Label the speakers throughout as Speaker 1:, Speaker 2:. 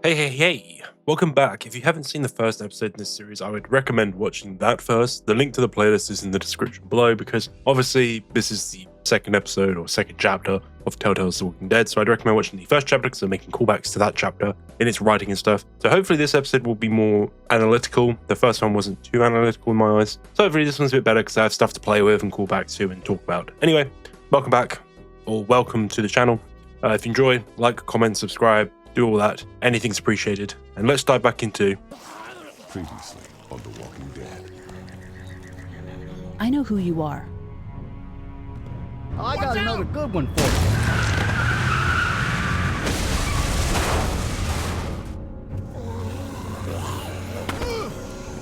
Speaker 1: Hey, welcome back. If you haven't seen the first episode in this series, I would recommend watching that first. The link to the playlist is in the description below because obviously this is the second episode or second chapter of Telltale's The Walking Dead, so I'd recommend watching the first chapter because they're making callbacks to that chapter in its writing and stuff. So hopefully this episode will be more analytical. The first one wasn't too analytical in my eyes, so hopefully this one's a bit better because I have stuff to play with and call back to and talk about. Anyway, welcome back, or welcome to the channel. If you enjoy, like, comment, subscribe, do all that. Anything's appreciated. And let's dive back into
Speaker 2: Previously on The Walking Dead.
Speaker 3: I know who you are.
Speaker 4: I got another good one for you.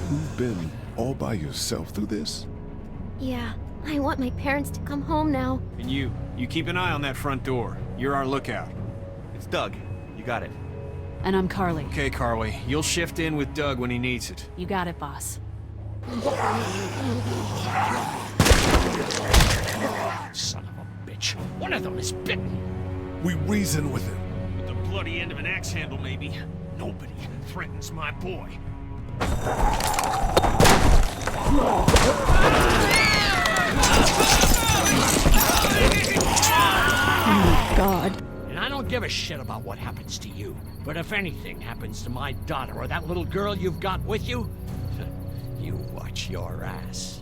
Speaker 2: You've been all by yourself through this?
Speaker 5: Yeah, I want my parents to come home now.
Speaker 6: And you keep an eye on that front door. You're our lookout.
Speaker 4: It's Doug. You got it.
Speaker 3: And I'm Carly.
Speaker 6: Okay, Carly, you'll shift in with Doug when he needs it.
Speaker 3: You got it, boss.
Speaker 7: Son of a bitch. One of them is bitten.
Speaker 2: We reason with him.
Speaker 7: With the bloody end of an axe handle, maybe. Nobody threatens my boy.
Speaker 3: Oh my god.
Speaker 7: And I don't give a shit about what happens to you. But if anything happens to my daughter or that little girl you've got with you, you watch your ass.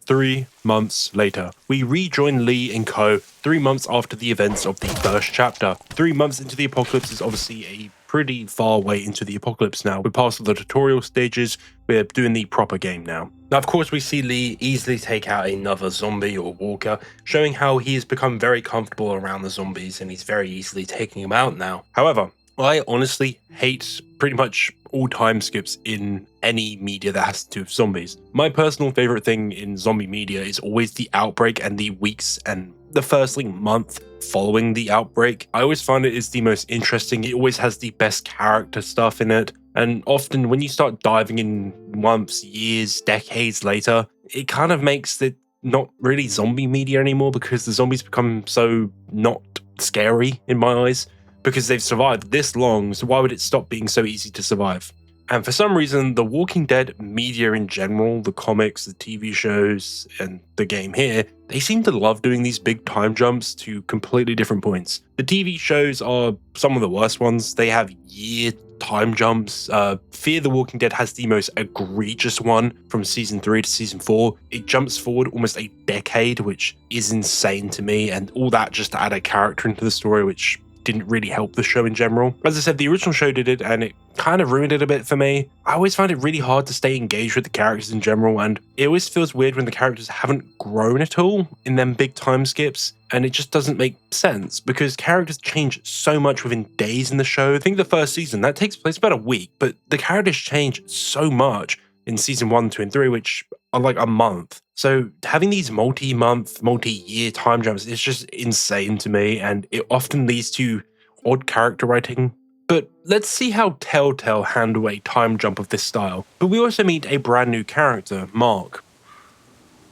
Speaker 1: Three months later. We rejoin Lee and co 3 months after the events of the first chapter. 3 months into the apocalypse is obviously a pretty far way into the apocalypse now. We're past the tutorial stages, we're doing the proper game now. Now, of course, we see Lee easily take out another zombie or walker, showing how he has become very comfortable around the zombies and he's very easily taking them out now. However, I honestly hate pretty much all time skips in any media that has to do with zombies. My personal favorite thing in zombie media is always the outbreak and the weeks and the first month following the outbreak. I always find it is the most interesting. It always has the best character stuff in it. And often when you start diving in months, years, decades later, it kind of makes it not really zombie media anymore because the zombies become so not scary in my eyes. Because they've survived this long, so why would it stop being so easy to survive? And for some reason, The Walking Dead media in general, the comics, the TV shows, and the game here, they seem to love doing these big time jumps to completely different points. The TV shows are some of the worst ones. They have year time jumps. Fear the Walking Dead has the most egregious one from season 3 to season 4. It jumps forward almost a decade, which is insane to me, and all that just to add a character into the story, which didn't really help the show in general. As I said, the original show did it and it kind of ruined it a bit for me. I always find it really hard to stay engaged with the characters in general, and it always feels weird when the characters haven't grown at all in them big time skips, and it just doesn't make sense because characters change so much within days in the show. I think the first season, that takes place about a week, but the characters change so much in season 1, 2, and 3, which are like a month. So having these multi-month, multi-year time jumps is just insane to me, and it often leads to odd character writing. But let's see how Telltale handle a time jump of this style. But we also meet a brand new character, Mark.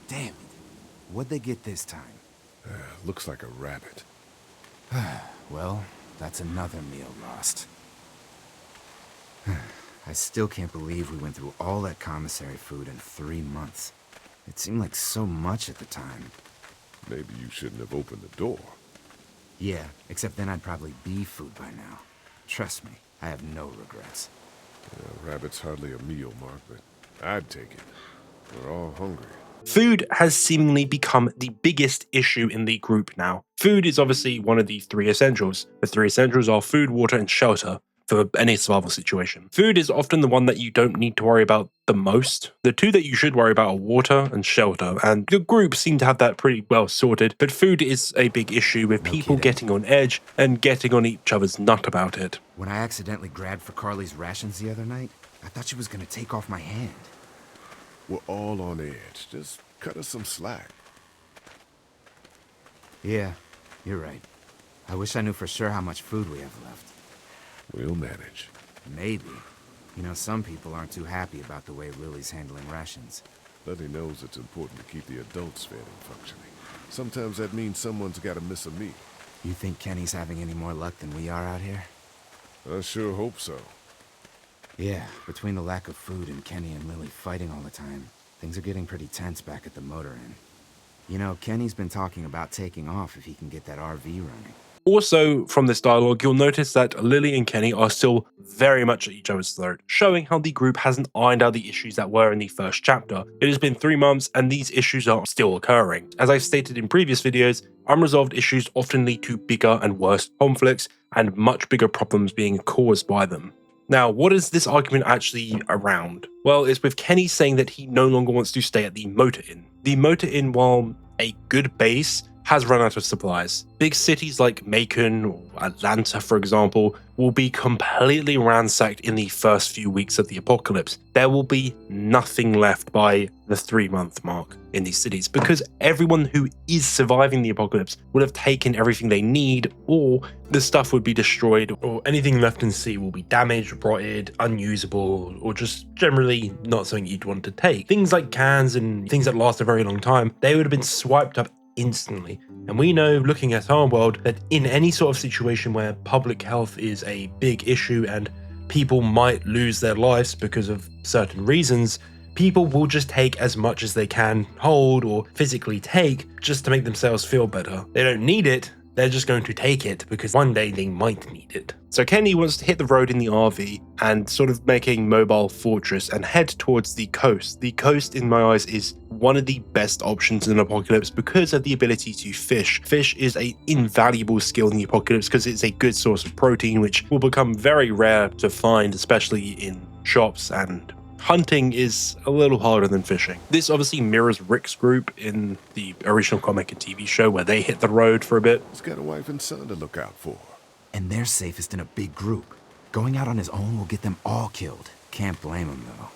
Speaker 4: Damn it. What'd they get this time?
Speaker 2: Looks like a rabbit.
Speaker 4: Well, that's another meal lost. I still can't believe we went through all that commissary food in 3 months. It seemed like so much at the time.
Speaker 2: Maybe you shouldn't have opened the door.
Speaker 4: Yeah, except then I'd probably be food by now. Trust me, I have no regrets.
Speaker 2: Rabbit's hardly a meal, Mark, but I'd take it. We're all hungry.
Speaker 1: Food has seemingly become the biggest issue in the group now. Food is obviously one of the 3 essentials. The 3 essentials are food, water, and shelter for any survival situation. Food is often the one that you don't need to worry about the most. The 2 that you should worry about are water and shelter, and the group seem to have that pretty well sorted, but food is a big issue with people getting on edge and getting on each other's nut about it.
Speaker 4: When I accidentally grabbed for Carly's rations the other night, I thought she was gonna take off my hand.
Speaker 2: We're all on edge. Just cut us some slack.
Speaker 4: Yeah, you're right. I wish I knew for sure how much food we have left.
Speaker 2: We'll manage.
Speaker 4: Maybe. You know, some people aren't too happy about the way Lily's handling rations.
Speaker 2: Letty knows it's important to keep the adults fed and functioning. Sometimes that means someone's got to miss a meal.
Speaker 4: You think Kenny's having any more luck than we are out here?
Speaker 2: I sure hope so.
Speaker 4: Yeah, between the lack of food and Kenny and Lily fighting all the time, things are getting pretty tense back at the motor inn. You know, Kenny's been talking about taking off if he can get that RV running.
Speaker 1: Also, from this dialogue, you'll notice that Lily and Kenny are still very much at each other's throat, showing how the group hasn't ironed out the issues that were in the first chapter. It has been 3 months and these issues are still occurring. As I've stated in previous videos, unresolved issues often lead to bigger and worse conflicts and much bigger problems being caused by them. Now, what is this argument actually around? Well, it's with Kenny saying that he no longer wants to stay at the motor inn. The motor inn, while a good base, has run out of supplies. Big cities like Macon or Atlanta, for example, will be completely ransacked in the first few weeks of the apocalypse. There will be nothing left by the 3-month mark in these cities because everyone who is surviving the apocalypse would have taken everything they need, or the stuff would be destroyed, or anything left in sea will be damaged, rotted, unusable, or just generally not something you'd want to take. Things like cans and things that last a very long time, they would have been swiped up instantly. And we know, looking at our world, that in any sort of situation where public health is a big issue and people might lose their lives because of certain reasons, people will just take as much as they can hold or physically take just to make themselves feel better. They don't need it, they're just going to take it because one day they might need it. So Kenny wants to hit the road in the RV and sort of make a mobile fortress and head towards the coast. The coast, in my eyes, is one of the best options in an apocalypse because of the ability to fish. Fish is an invaluable skill in the apocalypse because it's a good source of protein, which will become very rare to find, especially in shops, and hunting is a little harder than fishing. This obviously mirrors Rick's group in the original comic and TV show where they hit the road for a bit.
Speaker 2: He's got a wife and son to look out for.
Speaker 4: And they're safest in a big group. Going out on his own will get them all killed. Can't blame him, though.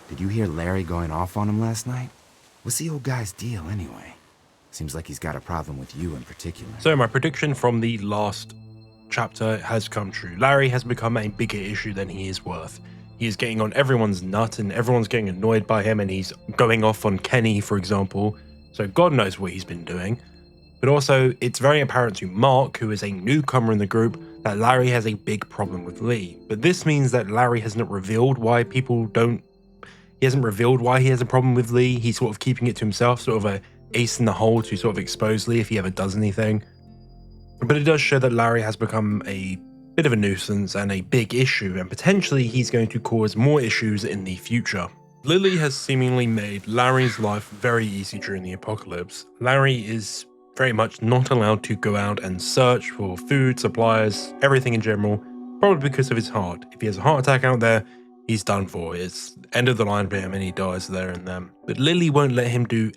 Speaker 4: Did you hear Larry going off on him last night? What's the old guy's deal, anyway? Seems like he's got a problem with you in particular.
Speaker 1: So my prediction from the last chapter has come true. Larry has become a bigger issue than he is worth. He is getting on everyone's nut and everyone's getting annoyed by him, and he's going off on Kenny, for example. So God knows what he's been doing. But also, it's very apparent to Mark, who is a newcomer in the group, that Larry has a big problem with Lee. But this means that Larry hasn't revealed why he hasn't revealed why he has a problem with Lee. He's sort of keeping it to himself, sort of a ace in the hole to sort of expose Lee if he ever does anything. But it does show that Larry has become a bit of a nuisance and a big issue, and potentially he's going to cause more issues in the future. Lily has seemingly made Larry's life very easy during the apocalypse. Larry is very much not allowed to go out and search for food, supplies, everything in general, probably because of his heart. If he has a heart attack out there, he's done for. It's end of the line for him and he dies there and then. But Lily won't let him do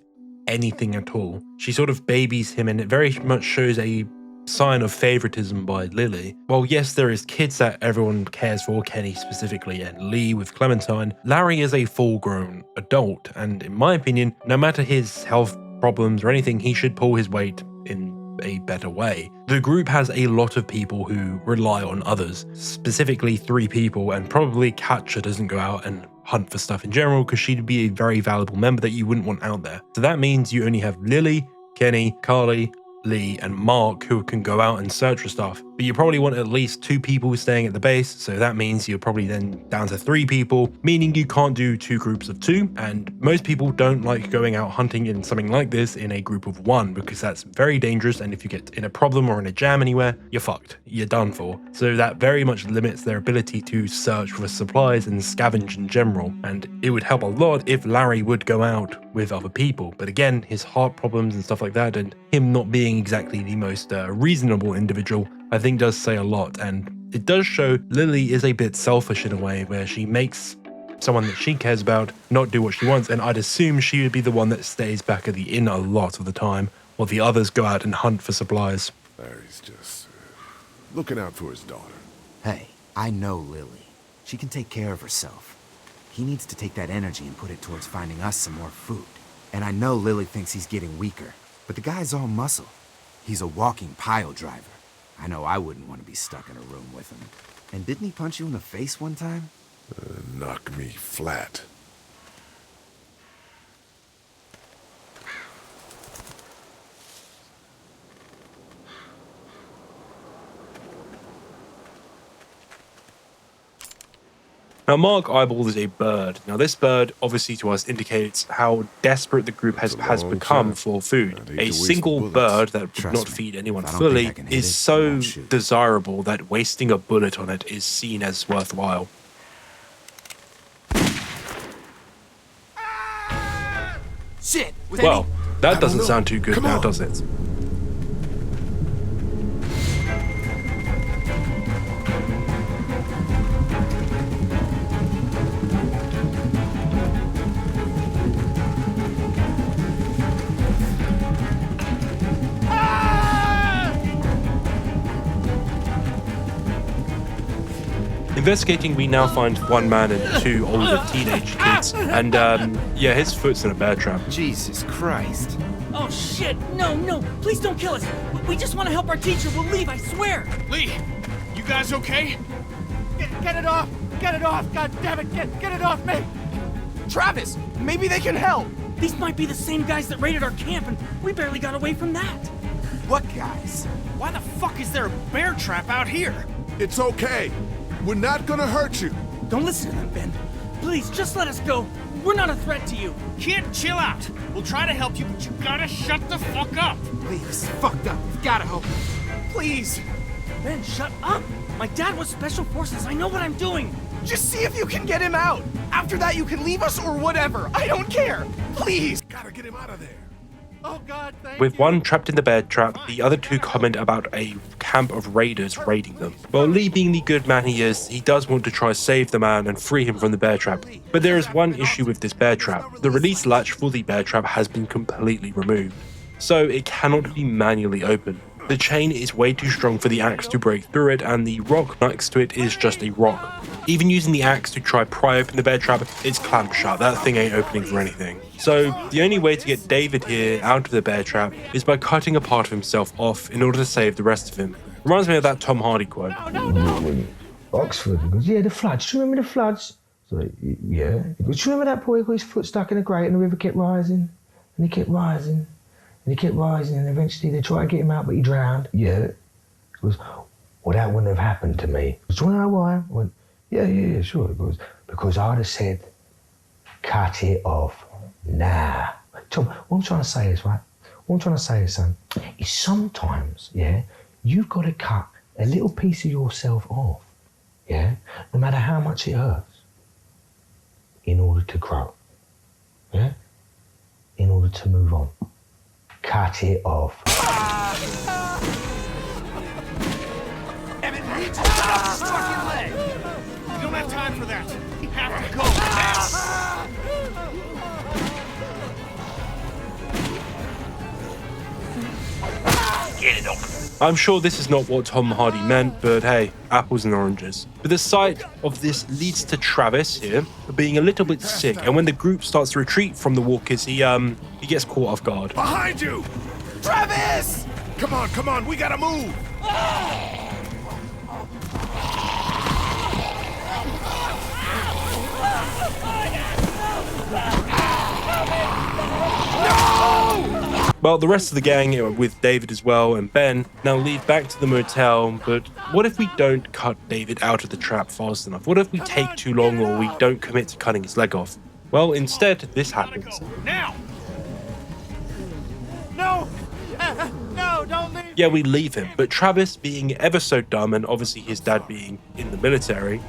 Speaker 1: anything at all. She sort of babies him, and it very much shows a sign of favoritism by Lily. While yes, there is kids that everyone cares for, Kenny specifically and Lee with Clementine, Larry is a full-grown adult, and in my opinion, no matter his health problems or anything, he should pull his weight in a better way. The group has a lot of people who rely on others, specifically 3 people, and probably Katja doesn't go out and hunt for stuff in general because she'd be a very valuable member that you wouldn't want out there. So that means you only have Lily, Kenny, Carly, Lee, and Mark who can go out and search for stuff. But you probably want at least 2 people staying at the base, so that means you're probably then down to 3 people, meaning you can't do 2 groups of 2, and most people don't like going out hunting in something like this in a group of 1 because that's very dangerous, and if you get in a problem or in a jam anywhere, you're fucked. You're done for. So that very much limits their ability to search for supplies and scavenge in general, and it would help a lot if Larry would go out with other people. But again, his heart problems and stuff like that, and him not being exactly the most reasonable individual, I think does say a lot. And it does show Lily is a bit selfish in a way where she makes someone that she cares about not do what she wants, and I'd assume she would be the one that stays back at the inn a lot of the time while the others go out and hunt for supplies.
Speaker 2: Larry's just looking out for his daughter.
Speaker 4: Hey, I know Lily. She can take care of herself. He needs to take that energy and put it towards finding us some more food. And I know Lily thinks he's getting weaker, but the guy's all muscle. He's a walking pile driver. I know I wouldn't want to be stuck in a room with him. And didn't he punch you in the face one time?
Speaker 2: Knock me flat.
Speaker 1: Now, Mark eyeballs a bird. Now, this bird, obviously to us, indicates how desperate the group has
Speaker 2: long
Speaker 1: become
Speaker 2: shot.
Speaker 1: for food.
Speaker 2: I'd hate
Speaker 1: A
Speaker 2: to waste
Speaker 1: single
Speaker 2: bullets.
Speaker 1: bird that would
Speaker 4: Trust
Speaker 1: not
Speaker 4: me,
Speaker 1: feed anyone
Speaker 4: if I don't think
Speaker 1: fully
Speaker 4: I can hit
Speaker 1: is
Speaker 4: it, I
Speaker 1: so
Speaker 4: won't shoot.
Speaker 1: desirable that wasting a bullet on it is seen as worthwhile.
Speaker 4: Shit!
Speaker 1: Well, that
Speaker 2: I
Speaker 1: doesn't
Speaker 2: don't know.
Speaker 1: sound too good
Speaker 2: Come
Speaker 1: now,
Speaker 2: on.
Speaker 1: does it? Investigating, we now find one man and two older teenage kids, and yeah, his foot's in a bear trap.
Speaker 4: Jesus Christ.
Speaker 8: Oh shit! No, no! Please don't kill us! We just want to help our teacher. We'll leave, I swear!
Speaker 6: Lee, you guys okay?
Speaker 9: Get it off! Get it off! God damn it! Get it off me! Travis, maybe they can help!
Speaker 8: These might be the same guys that raided our camp, and we barely got away from that.
Speaker 9: What guys?
Speaker 6: Why the fuck is there a bear trap out here?
Speaker 2: It's okay. We're not gonna hurt you.
Speaker 8: Don't listen to them, Ben. Please, just let us go. We're not a threat to you.
Speaker 6: Kid, chill out. We'll try to help you, but you gotta shut the fuck up.
Speaker 9: Please, this is fucked up. We've gotta help. Please,
Speaker 8: Ben, shut up! My dad was Special Forces. I know what I'm doing.
Speaker 9: just see if you can get him out. After that, you can leave us or whatever. I don't care. Please.
Speaker 2: Gotta get him out of there.
Speaker 9: Oh God, thank
Speaker 1: With
Speaker 9: you.
Speaker 1: one trapped in the bear trap, the other two comment about a camp of raiders raiding them. Well, Lee being the good man he is, he does want to try save the man and free him from the bear trap. But there is one issue with this bear trap. The release latch for the bear trap has been completely removed, so it cannot be manually opened. The chain is way too strong for the axe to break through it, and the rock next to it is just a rock. Even using the axe to try pry open the bear trap, it's clamped shut. That thing ain't opening for anything. So the only way to get David here out of the bear trap is by cutting a part of himself off in order to save the rest of him. Reminds me of that Tom Hardy quote.
Speaker 10: Oxford. He goes, yeah, the floods. Do you remember the floods? So, yeah. He goes, do you remember that boy who got his foot stuck in a grate and the river kept rising? And he kept rising. And he kept rising, and eventually they tried to get him out, but he drowned. Yeah. He goes, well, that wouldn't have happened to me. Do you want to know why? I went, yeah, sure. He goes, because I'd have said, cut it off. Nah. Tom, what I'm trying to say is, right? What I'm trying to say is, son, is sometimes, yeah, you've got to cut a little piece of yourself off, yeah, no matter how much it hurts, in order to grow, yeah, in order to move on. Cut it off.
Speaker 6: Emmett, cut off his fucking leg. We don't have time for that. We have to go now. Get it open.
Speaker 1: I'm sure this is not what Tom Hardy meant, but hey, apples and oranges. But the sight of this leads to Travis here being a little bit sick, and when the group starts to retreat from the walkers, he gets caught off guard.
Speaker 2: Behind you!
Speaker 9: Travis!
Speaker 2: Come on, we gotta move!
Speaker 1: Well, the rest of the gang, with David as well and Ben, now lead back to the motel, but what if we don't cut David out of the trap fast enough? What if we take too long or we don't commit to cutting his leg off? Well, instead, this happens.
Speaker 6: Now!
Speaker 9: No! No, don't leave!
Speaker 1: Yeah, we leave him, but Travis, being ever so dumb, and obviously his dad being in the military,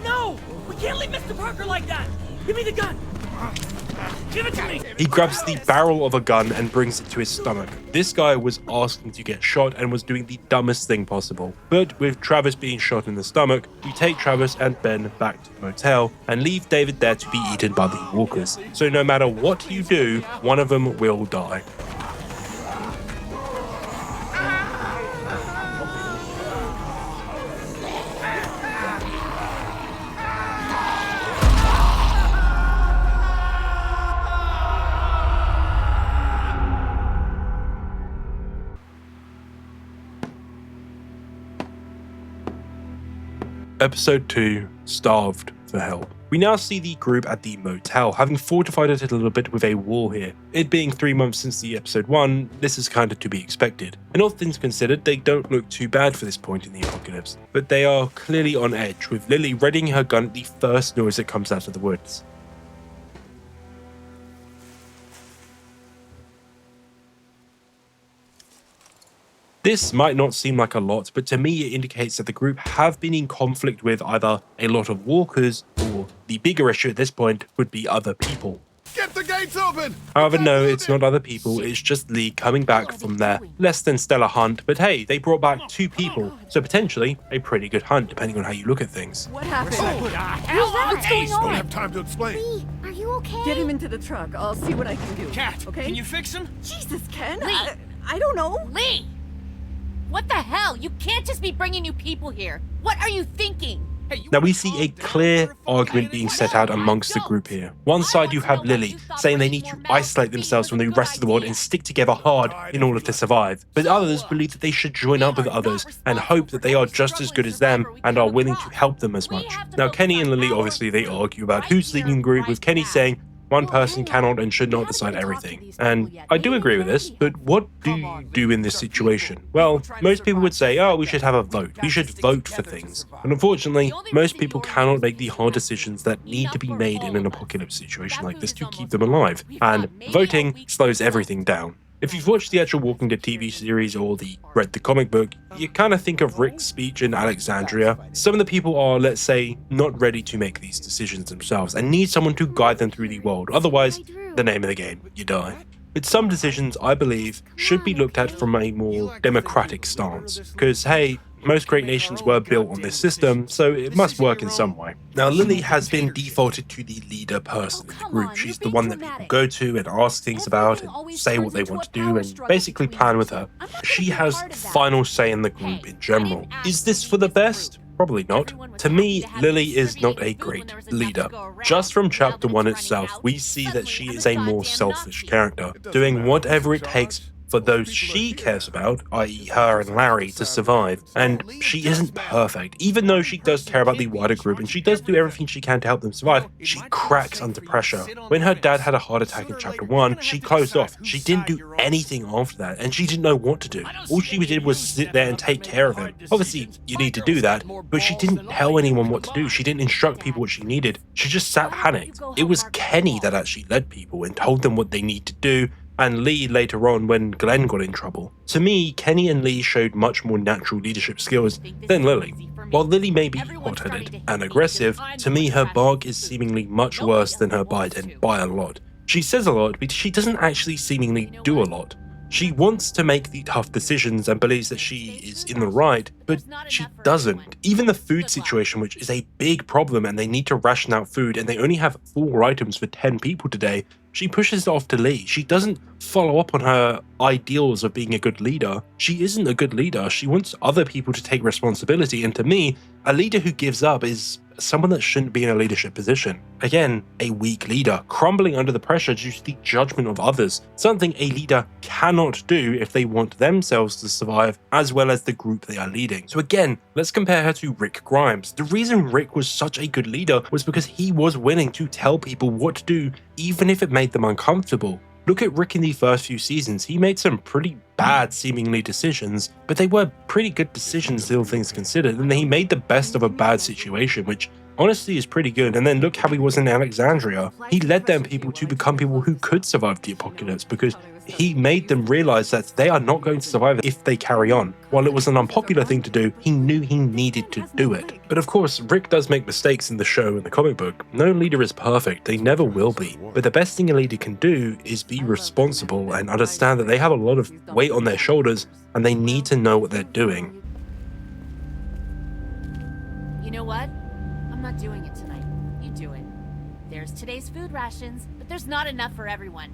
Speaker 8: No! We can't leave Mr. Parker like that! Give me the gun! Give it to me!
Speaker 1: he grabs the barrel of a gun and brings it to his stomach. This guy was asking to get shot and was doing the dumbest thing possible. But with Travis being shot in the stomach, we take Travis and Ben back to the motel and leave David there to be eaten by the walkers. So no matter what you do, one of them will die. Episode 2, Starved for Help. We now see the group at the motel, having fortified it a little bit with a wall here. It being 3 months since the episode 1, this is kind of to be expected. And all things considered, they don't look too bad for this point in the apocalypse. But they are clearly on edge, with Lily readying her gun at the first noise that comes out of the woods. This might not seem like a lot, but to me it indicates that the group have been in conflict with either a lot of walkers, or the bigger issue at this point would be other people.
Speaker 2: Get the gates open!
Speaker 1: However, no, it's not other people, it's just Lee coming back from their less than stellar hunt, but hey, they brought back 2 people, so potentially a pretty good hunt depending on how you look at things.
Speaker 8: What happened?
Speaker 7: Who's that?
Speaker 8: What's going
Speaker 2: Don't
Speaker 8: on?
Speaker 2: have time to explain.
Speaker 5: Lee, are you okay?
Speaker 8: Get him into the truck. I'll see what I can do.
Speaker 6: Cat,
Speaker 8: okay?
Speaker 6: can you fix him?
Speaker 8: Jesus, Ken.
Speaker 11: Lee.
Speaker 8: I don't know.
Speaker 11: Lee! What the hell? You can't just be bringing new people here. What are you thinking?
Speaker 1: Now we see a clear argument being set out amongst the group here. One side you have Lily saying they need to isolate themselves from the rest of the world and stick together hard in order to survive. But others believe that they should join up with others and hope that they are just as good as them and are willing to help them as much. Now Kenny and Lily obviously they argue about who's leading the group, with Kenny saying one person cannot and should not decide everything. And I do agree with this, but what do you do in this situation? Well, most people would say, oh, we should have a vote. We should vote for things. And unfortunately, most people cannot make the hard decisions that need to be made in an apocalypse situation like this to keep them alive. And voting slows everything down. If you've watched the actual Walking Dead TV series or read the comic book, you kind of think of Rick's speech in Alexandria. Some of the people are, let's say, not ready to make these decisions themselves and need someone to guide them through the world. Otherwise, the name of the game, you die. But some decisions, I believe, should be looked at from a more democratic stance. Because, hey, most great nations were built on this system, so it must work in some way. Now, Lily has been defaulted to the leader person in the group. She's the one that people go to and ask things about and say what they want to do and basically plan with her. She has final say in the group in general. Is this for the best? Probably not. To me, Lily is not a great leader. Just from chapter 1 itself, we see that she is a more selfish character, doing whatever it takes for those she cares about, i.e. her and Larry, to survive. And she isn't perfect. Even though she does care about the wider group and she does do everything she can to help them survive, she cracks under pressure. When her dad had a heart attack in chapter 1, she closed off. She didn't do anything after that, and she didn't know what to do. All she did was sit there and take care of him. Obviously, you need to do that, but she didn't tell anyone what to do. She didn't instruct people what she needed. She just sat panicked. It was Kenny that actually led people and told them what they need to do, and Lee later on when Glenn got in trouble. To me, Kenny and Lee showed much more natural leadership skills than Lily. While Lily may be hot-headed and aggressive, to me her bark is seemingly much worse than her bite, and by a lot. She says a lot, but she doesn't actually seemingly do a lot. She wants to make the tough decisions and believes that she is in the right, but she doesn't. Even the food situation, which is a big problem and they need to ration out food and they only have 4 items for 10 people today, she pushes it off to Lee. She doesn't follow up on her ideals of being a good leader. She isn't a good leader. She wants other people to take responsibility, and to me, a leader who gives up is someone that shouldn't be in a leadership position. Again, a weak leader, crumbling under the pressure due to the judgment of others, something a leader cannot do if they want themselves to survive as well as the group they are leading. So again, let's compare her to Rick Grimes. The reason Rick was such a good leader was because he was willing to tell people what to do, even if it made them uncomfortable. Look at Rick in the first few seasons. He made some pretty bad seemingly decisions, but they were pretty good decisions, all things considered, and he made the best of a bad situation, which honestly is pretty good. And then look how he was in Alexandria. He led them people to become people who could survive the apocalypse because he made them realize that they are not going to survive if they carry on. While it was an unpopular thing to do, he knew he needed to do it. But of course, Rick does make mistakes in the show and the comic book. No leader is perfect, they never will be. But the best thing a leader can do is be responsible and understand that they have a lot of weight on their shoulders and they need to know what they're doing.
Speaker 11: You know what? I'm not doing it tonight. You do it. There's today's food rations, but there's not enough for everyone.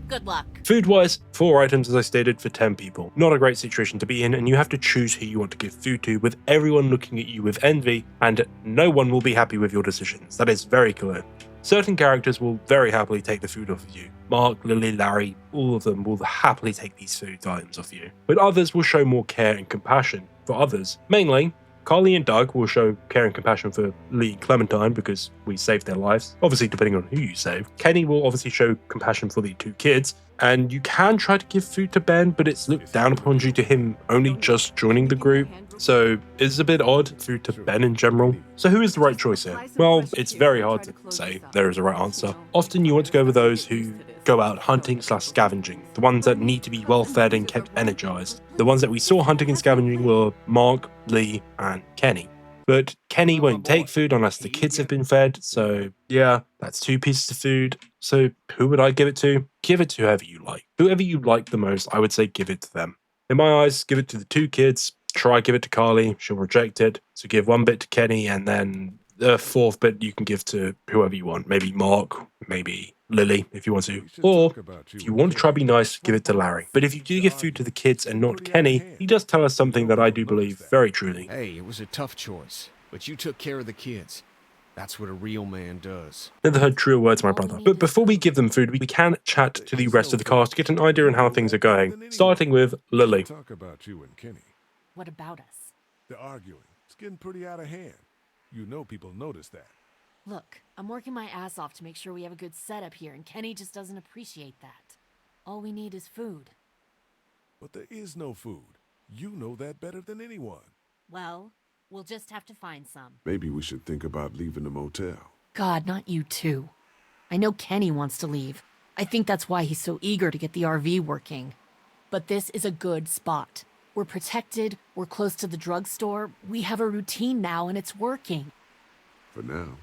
Speaker 11: Good luck.
Speaker 1: Food-wise, 4 items as I stated for 10 people. Not a great situation to be in, and you have to choose who you want to give food to, with everyone looking at you with envy, and no one will be happy with your decisions. That is very clear. Certain characters will very happily take the food off of you. Mark, Lily, Larry, all of them will happily take these food items off you. But others will show more care and compassion. For others, mainly, Carly and Doug will show care and compassion for Lee and Clementine because we saved their lives, obviously depending on who you save. Kenny will obviously show compassion for the two kids, and you can try to give food to Ben, but it's looked down upon due to him only just joining the group. So it's a bit odd, food to Ben in general. So who is the right choice here? Well, it's very hard to say there is a right answer. Often you want to go with those who go out hunting/scavenging, the ones that need to be well fed and kept energized. The ones that we saw hunting and scavenging were Mark, Lee, and Kenny. But Kenny won't take food unless the kids have been fed, so yeah, that's 2 pieces of food. So who would I give it to? Give it to whoever you like. Whoever you like the most, I would say give it to them. In my eyes, give it to the 2 kids. Try give it to Carly, she'll reject it. So give 1 bit to Kenny, and then the 4th bit you can give to whoever you want. Maybe Mark, maybe Lily if you want to. Or if you want to try to be nice, give it to Larry. But if you do give food to the kids and not Kenny, he does tell us something that I do believe very truly.
Speaker 6: Hey, it was a tough choice, but you took care of the kids. That's what a real man does.
Speaker 1: Never heard truer words, my brother. But before we give them food, we can chat to the rest of the cast to get an idea on how things are going. Starting with Lily.
Speaker 2: Talk about you and Kenny.
Speaker 11: What about us?
Speaker 2: They're arguing. It's getting pretty out of hand. You know people notice that.
Speaker 11: Look, I'm working my ass off to make sure we have a good setup here, and Kenny just doesn't appreciate that. All we need is food.
Speaker 2: But there is no food. You know that better than anyone.
Speaker 11: Well, we'll just have to find some.
Speaker 2: Maybe we should think about leaving the motel.
Speaker 11: God, not you too. I know Kenny wants to leave. I think that's why he's so eager to get the RV working. But this is a good spot. We're protected, we're close to the drugstore, we have a routine now and it's working.
Speaker 2: For now.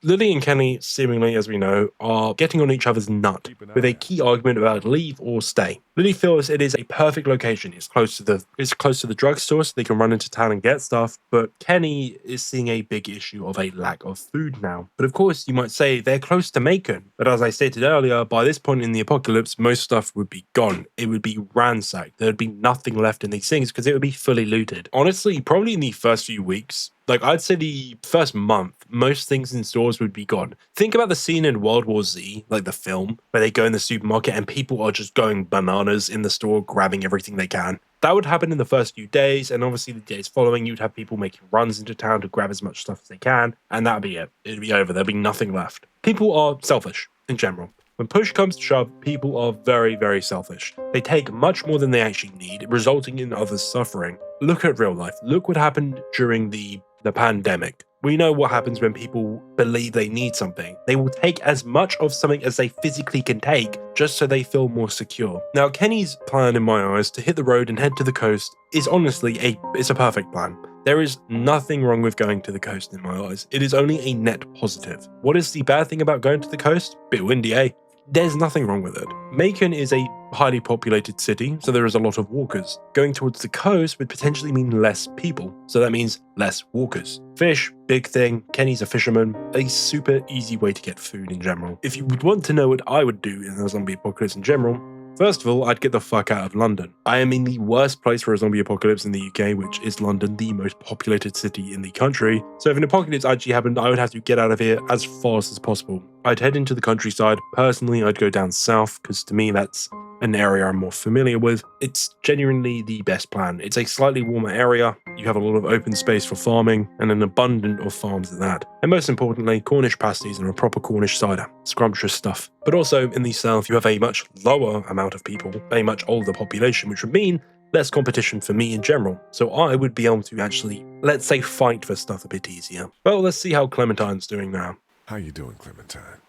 Speaker 1: Lily and Kenny, seemingly as we know, are getting on each other's nut with a key argument about leave or stay. Lily feels it is a perfect location. It's close to the drugstore, so they can run into town and get stuff. But Kenny is seeing a big issue of a lack of food now. But of course, you might say they're close to Macon. But as I stated earlier, by this point in the apocalypse, most stuff would be gone. It would be ransacked. There would be nothing left in these things because it would be fully looted. Honestly, probably in the first few weeks, like I'd say the first month, most things in stores would be gone. Think about the scene in World War Z, like the film, where they go in the supermarket and people are just going bananas in the store, grabbing everything they can. That would happen in the first few days, and obviously the days following, you'd have people making runs into town to grab as much stuff as they can, and that'd be it. It'd be over. There'd be nothing left. People are selfish in general. When push comes to shove, people are very, very selfish. They take much more than they actually need, resulting in others suffering. Look at real life. Look what happened during the pandemic. We know what happens when people believe they need something. They will take as much of something as they physically can take just so they feel more secure. Now, Kenny's plan in my eyes to hit the road and head to the coast is honestly it's a perfect plan. There is nothing wrong with going to the coast in my eyes. It is only a net positive. What is the bad thing about going to the coast? Bit windy, eh? There's nothing wrong with it. Macon is a highly populated city, so there is a lot of walkers. Going towards the coast would potentially mean less people, so that means less walkers. Fish, big thing. Kenny's a fisherman. A super easy way to get food in general. If you would want to know what I would do in a zombie apocalypse in general, first of all, I'd get the fuck out of London. I am in the worst place for a zombie apocalypse in the UK, which is London, the most populated city in the country. So if an apocalypse actually happened, I would have to get out of here as fast as possible. I'd head into the countryside. Personally, I'd go down south, because to me that's an area I'm more familiar with. It's genuinely the best plan. It's a slightly warmer area, you have a lot of open space for farming, and an abundance of farms at that. And most importantly, Cornish pasties and a proper Cornish cider. Scrumptious stuff. But also, in the south, you have a much lower amount of people, a much older population, which would mean less competition for me in general. So I would be able to actually, let's say, fight for stuff a bit easier. Well, let's see how Clementine's doing now.
Speaker 2: How you doing, Clementine?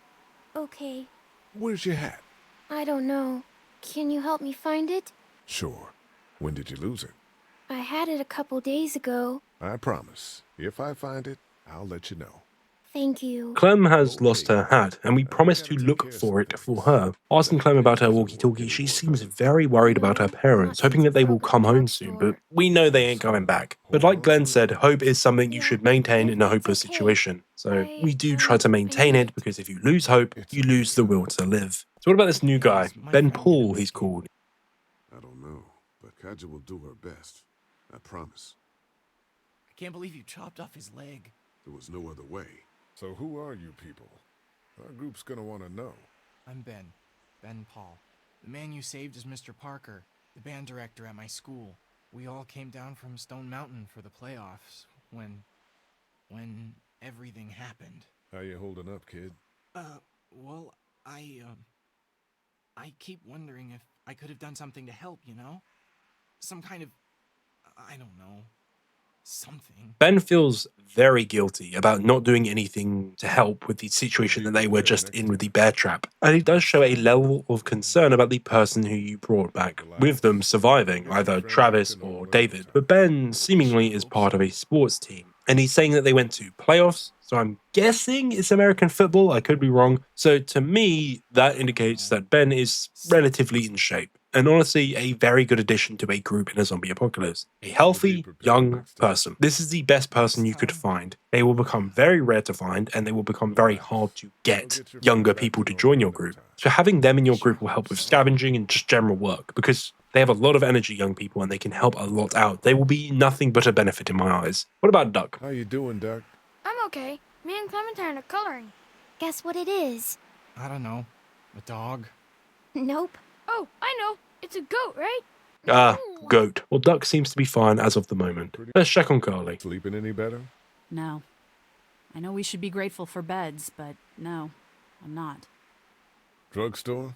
Speaker 5: Okay.
Speaker 2: Where's your hat?
Speaker 5: I don't know. Can you help me find it?
Speaker 2: Sure. When did you lose it?
Speaker 5: I had it a couple days ago.
Speaker 2: I promise. If I find it, I'll let you know.
Speaker 5: Thank you.
Speaker 1: Clem has lost her hat, and we promised to look for it for her. Asking Clem about her walkie-talkie, she seems very worried about her parents, hoping that they will come home soon, but we know they ain't coming back. But like Glenn said, hope is something you should maintain in a hopeless situation. So we do try to maintain it, because if you lose hope, you lose the will to live. So what about this new guy? Ben Paul, he's called.
Speaker 2: I don't know, but Kaja will do her best. I promise.
Speaker 9: I can't believe you chopped off his leg.
Speaker 2: There was no other way. So who are you people? Our group's gonna want to know.
Speaker 9: I'm Ben Paul. The man you saved is Mr. Parker, the band director at my school. We all came down from Stone Mountain for the playoffs. when everything happened.
Speaker 2: How you holding up, kid?
Speaker 9: Well, I keep wondering if I could have done something to help, you know? Some kind of, I don't know, something.
Speaker 1: Ben feels very guilty about not doing anything to help with the situation that they were just in with the bear trap. And he does show a level of concern about the person who you brought back, with them surviving, either Travis or David. But Ben seemingly is part of a sports team. And he's saying that they went to playoffs, so I'm guessing it's American football. I could be wrong. So to me, that indicates that Ben is relatively in shape. And honestly, a very good addition to a group in a zombie apocalypse. A healthy, young person. This is the best person you could find. They will become very rare to find, and they will become very hard to get younger people to join your group. So having them in your group will help with scavenging and just general work, because they have a lot of energy, young people, and they can help a lot out. They will be nothing but a benefit in my eyes. What about Duck?
Speaker 2: How you doing, Duck?
Speaker 5: I'm okay. Me and Clementine are coloring. Guess what it is?
Speaker 9: I don't know. A dog?
Speaker 5: Nope. Oh, I know. It's a goat, right?
Speaker 1: Ah, goat. Well, Duck seems to be fine as of the moment. Let's check on Carly.
Speaker 2: Sleeping any better?
Speaker 3: No. I know we should be grateful for beds, but no, I'm not.
Speaker 2: Drugstore?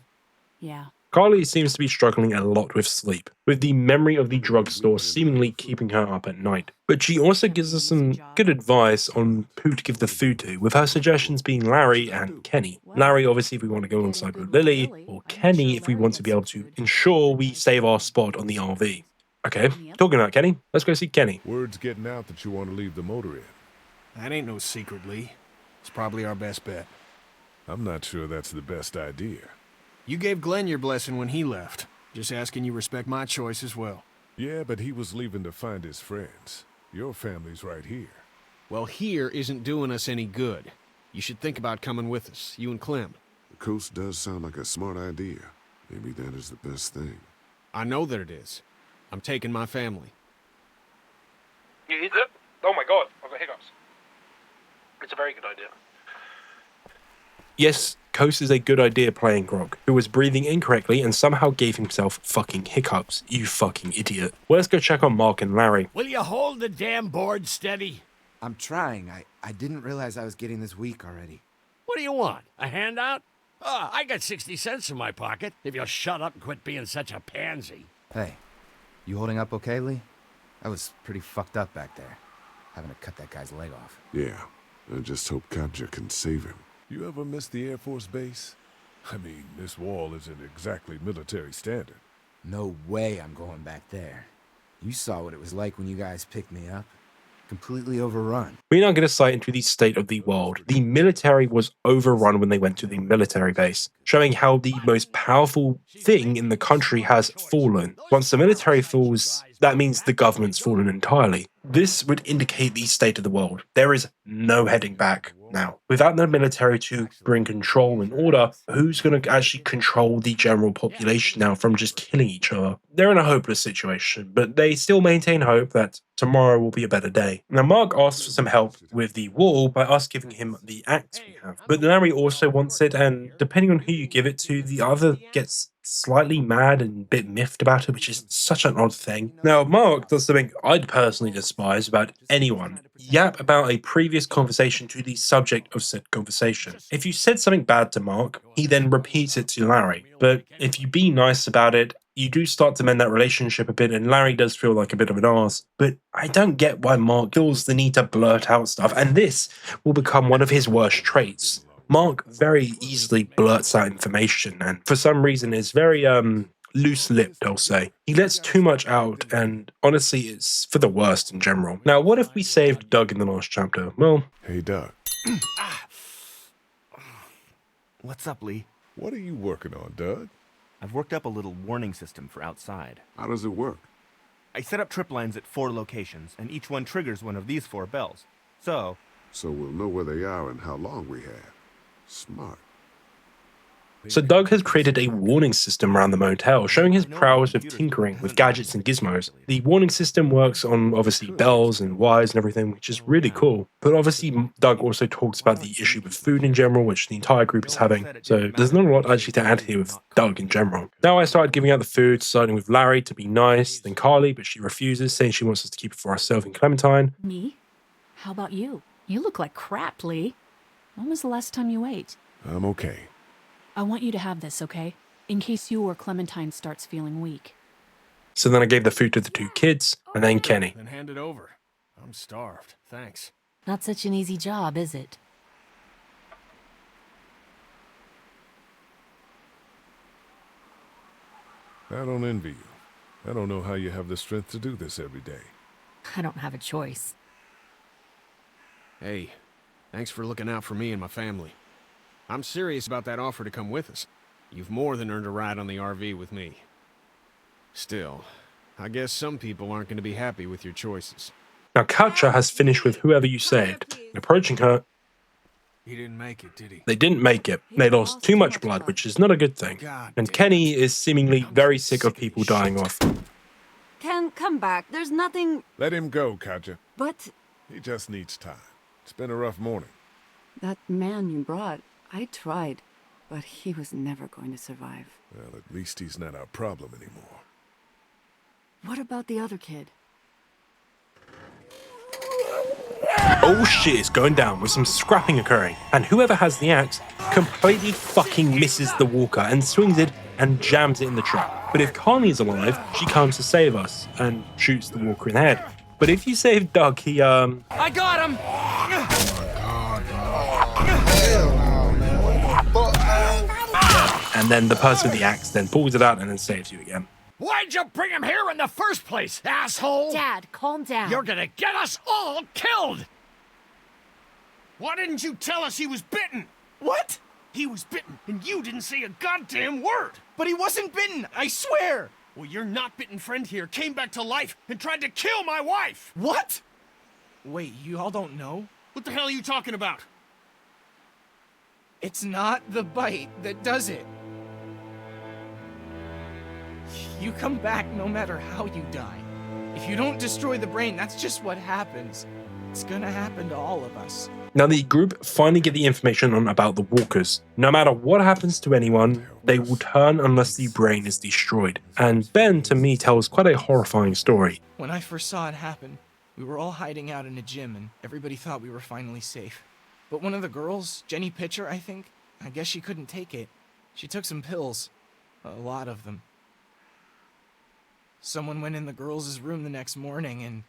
Speaker 3: Yeah.
Speaker 1: Carly seems to be struggling a lot with sleep, with the memory of the drugstore seemingly keeping her up at night. But she also gives us some good advice on who to give the food to, with her suggestions being Larry and Kenny. Larry, obviously, if we want to go alongside with Lily, or Kenny if we want to be able to ensure we save our spot on the RV. Okay, talking about Kenny, let's go see Kenny.
Speaker 2: Word's getting out that you want to leave the motor in.
Speaker 6: That ain't no secret, Lee. It's probably our best bet.
Speaker 2: I'm not sure that's the best idea.
Speaker 6: You gave Glenn your blessing when he left. Just asking you respect my choice as well.
Speaker 2: Yeah, but he was leaving to find his friends. Your family's right here.
Speaker 6: Well, here isn't doing us any good. You should think about coming with us, you and Clem.
Speaker 2: The coast does sound like a smart idea. Maybe that is the best thing.
Speaker 6: I know that it is. I'm taking my family.
Speaker 1: Oh my god, I've got hiccups. It's a very good idea. Yes, Coast is a good idea playing Croc, who was breathing incorrectly and somehow gave himself fucking hiccups. You fucking idiot. Well, let's go check on Mark and Larry.
Speaker 7: Will you hold the damn board steady?
Speaker 4: I'm trying. I didn't realize I was getting this weak already.
Speaker 7: What do you want? A handout? Oh, I got 60 cents in my pocket, if you'll shut up and quit being such a pansy.
Speaker 4: Hey, you holding up okay, Lee? I was pretty fucked up back there, having to cut that guy's leg off.
Speaker 2: Yeah, I just hope Katja can save him. You ever miss the Air Force Base? I mean, this wall isn't exactly military standard.
Speaker 4: No way I'm going back there. You saw what it was like when you guys picked me up. Completely overrun.
Speaker 1: We now get a sight into the state of the world. The military was overrun when they went to the military base, showing how the most powerful thing in the country has fallen. Once the military falls, that means the government's fallen entirely. This would indicate the state of the world. There is no heading back now. Without the military to bring control and order, who's going to actually control the general population now from just killing each other? They're in a hopeless situation, but they still maintain hope that tomorrow will be a better day. Now, Mark asks for some help with the wall by us giving him the axe we have, but Larry also wants it, and depending on who you give it to, the other gets slightly mad and a bit miffed about it, which is such an odd thing. Now, Mark does something I'd personally despise about anyone. Yap about a previous conversation to the subject of said conversation. If you said something bad to Mark, he then repeats it to Larry. But if you be nice about it, you do start to mend that relationship a bit, and Larry does feel like a bit of an arse. But I don't get why Mark feels the need to blurt out stuff, and this will become one of his worst traits. Mark very easily blurts out information, and for some reason is very loose-lipped, I'll say. He lets too much out, and honestly, it's for the worst in general. Now, what if we saved Doug in the last chapter? Well...
Speaker 2: Hey, Doug.
Speaker 9: What's up, Lee?
Speaker 2: What are you working on, Doug?
Speaker 9: I've worked up a little warning system for outside.
Speaker 2: How does it work?
Speaker 9: I set up trip lines at 4 locations, and each one triggers one of these 4 bells. So
Speaker 2: we'll know where they are and how long we have. Smart.
Speaker 1: So Doug has created a warning system around the motel, showing his prowess with tinkering with gadgets and gizmos. The warning system works on, obviously, bells and wires and everything, which is really cool. But obviously, Doug also talks about the issue with food in general, which the entire group is having. So there's not a lot actually to add here with Doug in general. Now I started giving out the food, starting with Larry to be nice, then Carly, but she refuses, saying she wants us to keep it for herself and Clementine.
Speaker 3: Me? How about you? You look like crap, Lee. When was the last time you ate?
Speaker 2: I'm okay.
Speaker 3: I want you to have this, okay? In case you or Clementine starts feeling weak.
Speaker 1: So then I gave the food to the two kids, and then Kenny.
Speaker 6: Then hand it over. I'm starved. Thanks.
Speaker 11: Not such an easy job, is it?
Speaker 2: I don't envy you. I don't know how you have the strength to do this every day.
Speaker 11: I don't have a choice.
Speaker 6: Hey, thanks for looking out for me and my family. I'm serious about that offer to come with us. You've more than earned a ride on the RV with me. Still, I guess some people aren't going to be happy with your choices.
Speaker 1: Now Katja has finished with whoever you saved. Approaching her,
Speaker 6: He didn't make it, did he?
Speaker 1: they didn't make it. They lost too much blood, which is not a good thing. And Kenny is seemingly very sick of people dying off.
Speaker 12: Ken, come back. There's nothing...
Speaker 2: Let him go, Katja.
Speaker 12: But...
Speaker 2: He just needs time. It's been a rough morning.
Speaker 12: that man you brought, I tried, but he was never going to survive.
Speaker 2: Well, at least he's not our problem anymore.
Speaker 12: What about the other kid?
Speaker 1: Oh shit, it's going down with some scrapping occurring, and whoever has the axe completely fucking misses the walker and swings it and jams it in the truck. But if Connie is alive, she comes to save us and shoots the walker in the head. But if you save Doug, he
Speaker 8: I got him!
Speaker 1: and then the person with the axe then pulls it out and then saves you again.
Speaker 7: Why'd you bring him here in the first place, asshole?
Speaker 11: Dad, calm down.
Speaker 7: You're gonna get us all killed!
Speaker 6: Why didn't you tell us he was bitten?
Speaker 9: What?
Speaker 6: He was bitten, and you didn't say a goddamn word!
Speaker 9: But he wasn't bitten, I swear!
Speaker 6: Well, your not-bitten friend here came back to life and tried to kill my wife!
Speaker 9: What? Wait, you all don't know?
Speaker 6: What the hell are you talking about?
Speaker 9: It's not the bite that does it. You come back no matter how you die. If you don't destroy the brain, that's just what happens. It's gonna happen to all of us.
Speaker 1: Now the group finally get the information on about the walkers. No matter what happens to anyone, they will turn unless the brain is destroyed. And Ben, to me, tells quite a horrifying story.
Speaker 9: When I first saw it happen, we were all hiding out in a gym and everybody thought we were finally safe. But one of the girls, Jenny Pitcher, I think, I guess she couldn't take it. She took some pills. A lot of them. Someone went in the girls' room the next morning and...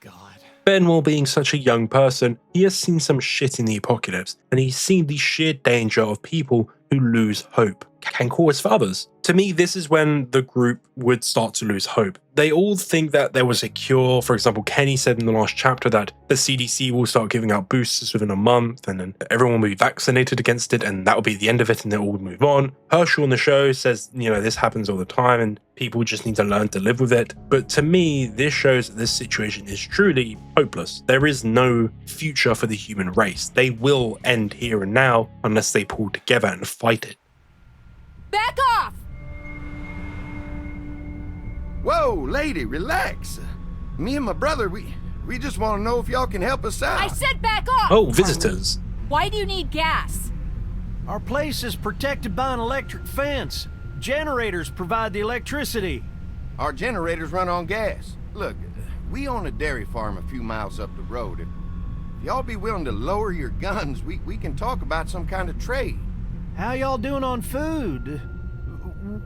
Speaker 9: God.
Speaker 1: Ben, while being such a young person, he has seen some shit in the apocalypse, and he's seen the sheer danger of people who lose hope can cause for others. To me, this is when the group would start to lose hope. They all think that there was a cure. For example, Kenny said in the last chapter that the CDC will start giving out boosters within a month, and then everyone will be vaccinated against it, and that will be the end of it, and they'll all move on. Herschel on the show says, you know, this happens all the time, and people just need to learn to live with it. But to me, this shows that this situation is truly hopeless. There is no future for the human race. They will end here and now unless they pull together and fight it.
Speaker 12: Back off!
Speaker 13: Whoa, lady, relax. Me and my brother, we just want to know if y'all can help us out.
Speaker 12: I said back off!
Speaker 1: Oh, visitors.
Speaker 3: Why do you need gas?
Speaker 8: Our place is protected by an electric fence. Generators provide the electricity.
Speaker 13: Our generators run on gas. Look, we own a dairy farm a few miles up the road. If y'all be willing to lower your guns, we can talk about some kind of trade.
Speaker 8: How y'all doing on food?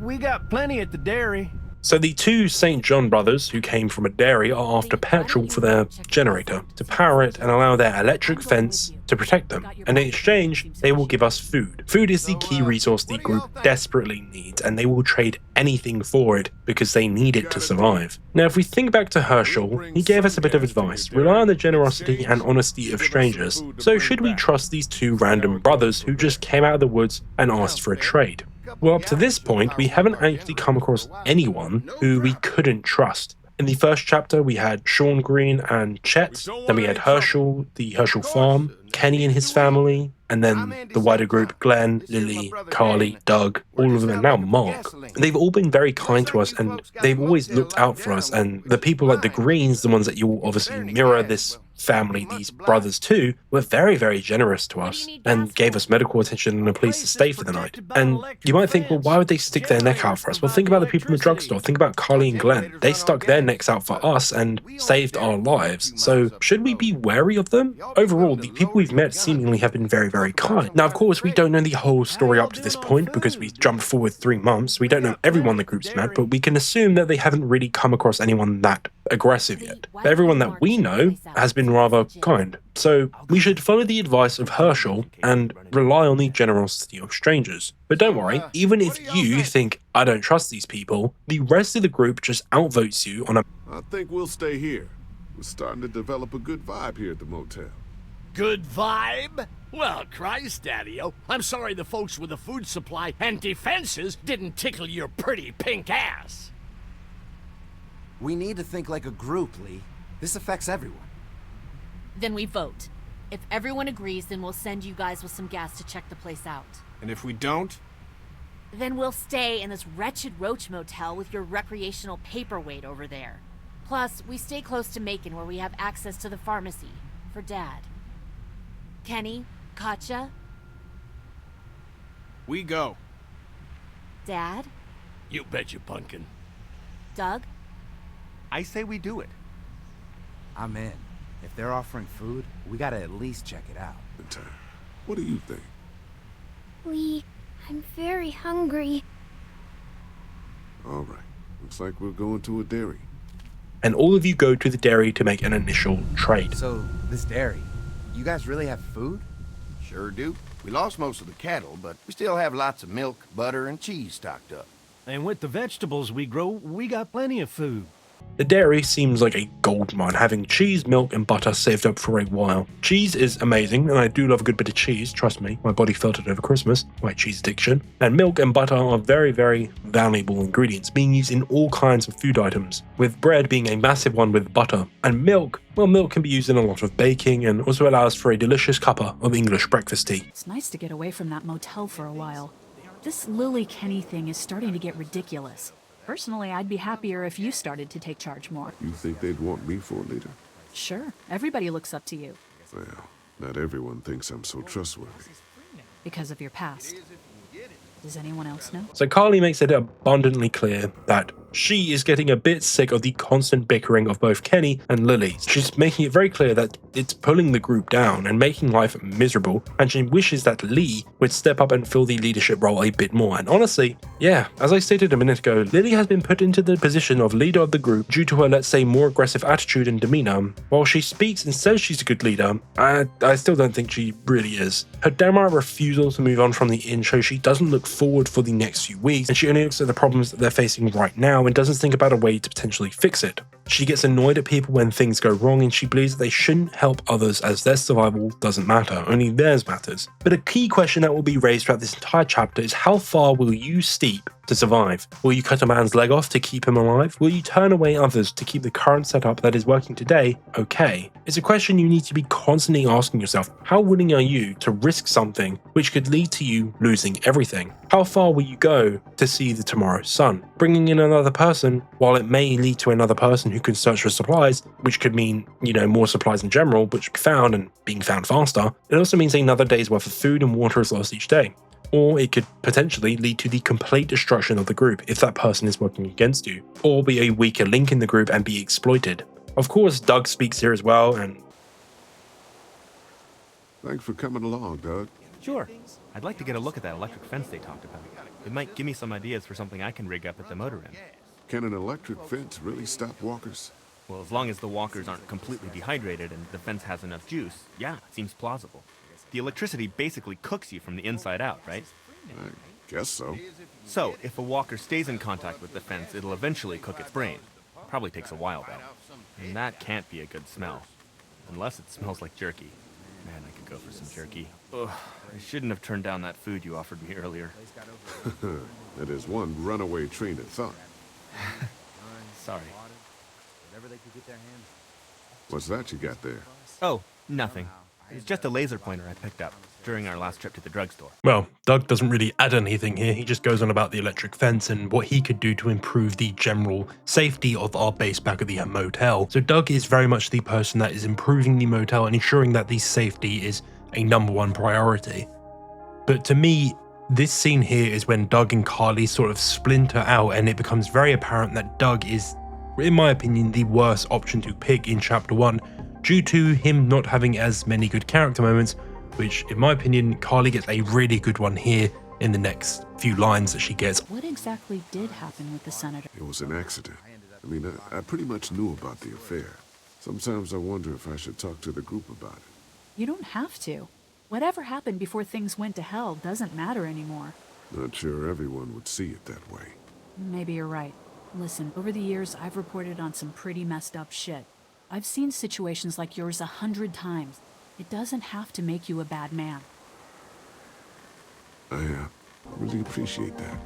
Speaker 8: We got plenty at the dairy.
Speaker 1: So the two St. John brothers who came from a dairy are after petrol for their generator to power it and allow their electric fence to protect them. And in exchange, they will give us food. Food is the key resource the group desperately needs, and they will trade anything for it because they need it to survive. Now, if we think back to Herschel, he gave us a bit of advice. Rely on the generosity and honesty of strangers. So should we trust these two random brothers who just came out of the woods and asked for a trade? Well, up to this point, we haven't actually come across anyone who we couldn't trust. In the first chapter, we had Sean Green and Chet, then we had Herschel, the Herschel farm, Kenny and his family, And then the wider group, Glenn, Lily, Carly, Doug, all of them, and now Mark. They've all been very kind to us, and they've always looked out for us. And the people like the Greens, the ones that you will obviously mirror this family, these brothers too, were very, very generous to us and gave us medical attention and a place to stay for the night. And you might think, well, why would they stick their neck out for us? Well, think about the people in the drugstore. Think about Carly and Glenn. They stuck their necks out for us and saved our lives. So should we be wary of them? Overall, the people we've met seemingly have been very, very kind. Now, of course, we don't know the whole story up to this point because we jumped forward 3 months. We don't know everyone the group's met, but we can assume that they haven't really come across anyone that aggressive yet. But everyone that we know has been rather kind. So we should follow the advice of Herschel and rely on the generosity of strangers. But don't worry, even if you think, I don't trust these people, the rest of the group just outvotes you on a...
Speaker 2: I think we'll stay here. We're starting to develop a good vibe here at the motel.
Speaker 7: Good vibe? Well, Christ, Daddy-o, I'm sorry the folks with the food supply and defenses didn't tickle your pretty pink ass.
Speaker 4: We need to think like a group, Lee. This affects everyone.
Speaker 11: Then we vote. If everyone agrees, then we'll send you guys with some gas to check the place out.
Speaker 6: And if we don't?
Speaker 11: Then we'll stay in this wretched roach motel with your recreational paperweight over there. Plus, we stay close to Macon where we have access to the pharmacy. For Dad. Kenny? Katja?
Speaker 6: We go.
Speaker 11: Dad?
Speaker 7: You betcha, pumpkin.
Speaker 11: Doug?
Speaker 14: I say we do it.
Speaker 4: I'm in. If they're offering food, we gotta at least check it out.
Speaker 2: What do you think?
Speaker 5: Lee, I'm very hungry.
Speaker 2: All right. Looks like we're going to a dairy.
Speaker 1: And all of you go to the dairy to make an initial trade.
Speaker 4: So, this dairy, you guys really have food?
Speaker 13: Sure do. We lost most of the cattle, but we still have lots of milk, butter, and cheese stocked up.
Speaker 8: And with the vegetables we grow, we got plenty of food.
Speaker 1: The dairy seems like a gold mine, having cheese, milk, and butter saved up for a while. Cheese is amazing, and I do love a good bit of cheese, trust me. My body felt it over Christmas, my cheese addiction. And milk and butter are very, very valuable ingredients, being used in all kinds of food items, with bread being a massive one with butter. And milk, well, milk can be used in a lot of baking and also allows for a delicious cuppa of English breakfast tea.
Speaker 3: It's nice to get away from that motel for a while. This Lily Kenny thing is starting to get ridiculous. Personally, I'd be happier if you started to take charge more.
Speaker 2: You think they'd want me for a leader?
Speaker 3: Sure, everybody looks up to you.
Speaker 2: Well, not everyone thinks I'm so trustworthy.
Speaker 3: Because of your past. Does anyone else know?
Speaker 1: So Carly makes it abundantly clear that she is getting a bit sick of the constant bickering of both Kenny and Lily. She's making it very clear that it's pulling the group down and making life miserable, and she wishes that Lee would step up and fill the leadership role a bit more. And honestly, yeah, as I stated a minute ago, Lily has been put into the position of leader of the group due to her, let's say, more aggressive attitude and demeanor. While she speaks and says she's a good leader, I still don't think she really is. Her downright refusal to move on from the inn shows she doesn't look forward for the next few weeks, and she only looks at the problems that they're facing right now and doesn't think about a way to potentially fix it. She gets annoyed at people when things go wrong, and she believes that they shouldn't help others as their survival doesn't matter, only theirs matters. But a key question that will be raised throughout this entire chapter is, how far will you steep to survive? Will you cut a man's leg off to keep him alive? Will you turn away others to keep the current setup that is working today okay? It's a question you need to be constantly asking yourself. How willing are you to risk something which could lead to you losing everything? How far will you go to see the tomorrow's sun? Bringing in another person, while it may lead to another person who can search for supplies, which could mean, more supplies in general, which be found and being found faster, it also means another day's worth of food and water is lost each day. Or it could potentially lead to the complete destruction of the group if that person is working against you, or be a weaker link in the group and be exploited. Of course, Doug speaks here as well, and...
Speaker 2: Thanks for coming along, Doug.
Speaker 14: Sure. I'd like to get a look at that electric fence they talked about. It might give me some ideas for something I can rig up at the motor inn.
Speaker 2: Can an electric fence really stop walkers?
Speaker 14: Well, as long as the walkers aren't completely dehydrated and the fence has enough juice, yeah, it seems plausible. The electricity basically cooks you from the inside out, right?
Speaker 2: I guess so.
Speaker 14: So, if a walker stays in contact with the fence, it'll eventually cook its brain. Probably takes a while, though. And that can't be a good smell. Unless it smells like jerky. Man, I could go for some jerky. Ugh, I shouldn't have turned down that food you offered me earlier.
Speaker 2: That is one runaway train of thought.
Speaker 14: Sorry.
Speaker 2: What's that you got there?
Speaker 14: Oh, nothing. It's just a laser pointer I picked up during our last trip to the drugstore.
Speaker 1: Well, Doug doesn't really add anything here. He just goes on about the electric fence and what he could do to improve the general safety of our base back at the motel. So Doug is very much the person that is improving the motel and ensuring that the safety is a #1 priority. But to me, this scene here is when Doug and Carly sort of splinter out, and it becomes very apparent that Doug is, in my opinion, the worst option to pick in Chapter 1 due to him not having as many good character moments, which, in my opinion, Carly gets a really good one here in the next few lines that she gets.
Speaker 3: What exactly did happen with the senator?
Speaker 2: It was an accident. I mean, I pretty much knew about the affair. Sometimes I wonder if I should talk to the group about it.
Speaker 3: You don't have to. Whatever happened before things went to hell doesn't matter anymore.
Speaker 2: Not sure everyone would see it that way.
Speaker 3: Maybe you're right. Listen, over the years, I've reported on some pretty messed up shit. I've seen situations like yours 100 times. It doesn't have to make you a bad man.
Speaker 2: I really appreciate that.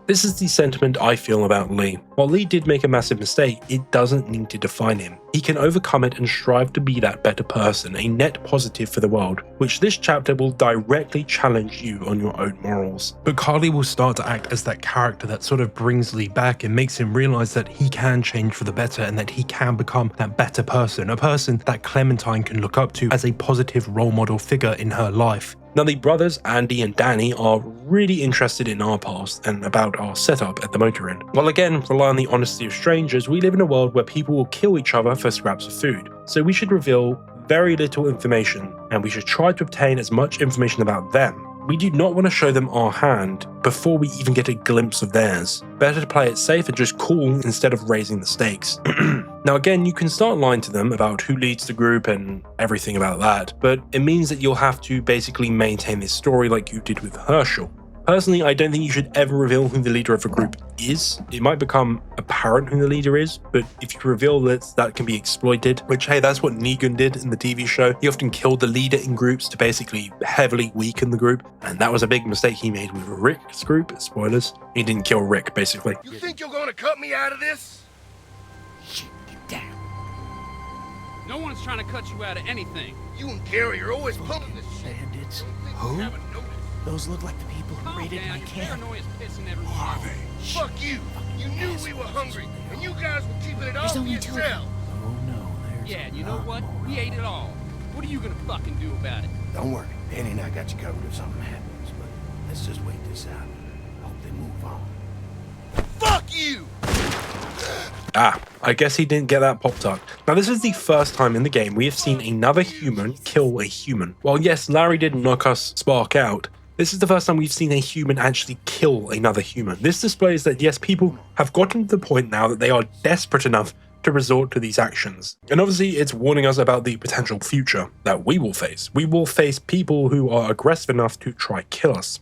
Speaker 1: This is the sentiment I feel about Lee. While Lee did make a massive mistake, it doesn't need to define him. He can overcome it and strive to be that better person, a net positive for the world, which this chapter will directly challenge you on your own morals. But Carly will start to act as that character that sort of brings Lee back and makes him realize that he can change for the better and that he can become that better person, a person that Clementine can look up to as a positive role model figure in her life. Now, the brothers Andy and Danny are really interested in our past and about our setup at the motor inn. While again rely on the honesty of strangers, we live in a world where people will kill each other for scraps of food. So we should reveal very little information, and we should try to obtain as much information about them. We do not want to show them our hand before we even get a glimpse of theirs. Better to play it safe and just cool instead of raising the stakes. Now again, you can start lying to them about who leads the group and everything about that, but it means that you'll have to basically maintain this story like you did with Herschel. Personally, I don't think you should ever reveal who the leader of a group is. It might become apparent who the leader is, but if you reveal that can be exploited, which hey, that's what Negan did in the TV show. He often killed the leader in groups to basically heavily weaken the group, and that was a big mistake he made with Rick's group. Spoilers. He didn't kill Rick, basically.
Speaker 13: You think you're gonna cut me out of this?
Speaker 7: Shit, get down.
Speaker 15: No one's trying to cut you out of anything.
Speaker 13: You and Gary are always pulling this shit.
Speaker 7: Bandits?
Speaker 13: Who?
Speaker 9: Those look like the people who raided my camp.
Speaker 15: Who
Speaker 2: are they?
Speaker 13: Fuck you! You knew we were hungry, and you guys were keeping it all
Speaker 3: There's
Speaker 13: for
Speaker 3: only two of
Speaker 13: yourself.
Speaker 9: Oh no, there's
Speaker 15: Yeah, and you know what? We ate it all. What are you gonna fucking do about it?
Speaker 13: Don't worry, Danny and I got you covered if something happens, but let's just wait this out. Hope they move on. Fuck you!
Speaker 1: I guess he didn't get that Pop-Tart. Now this is the first time in the game we have seen another human kill a human. While yes, Larry did knock us Spark out, this is the first time we've seen a human actually kill another human. This displays that yes, people have gotten to the point now that they are desperate enough to resort to these actions. And obviously it's warning us about the potential future that we will face. We will face people who are aggressive enough to try kill us.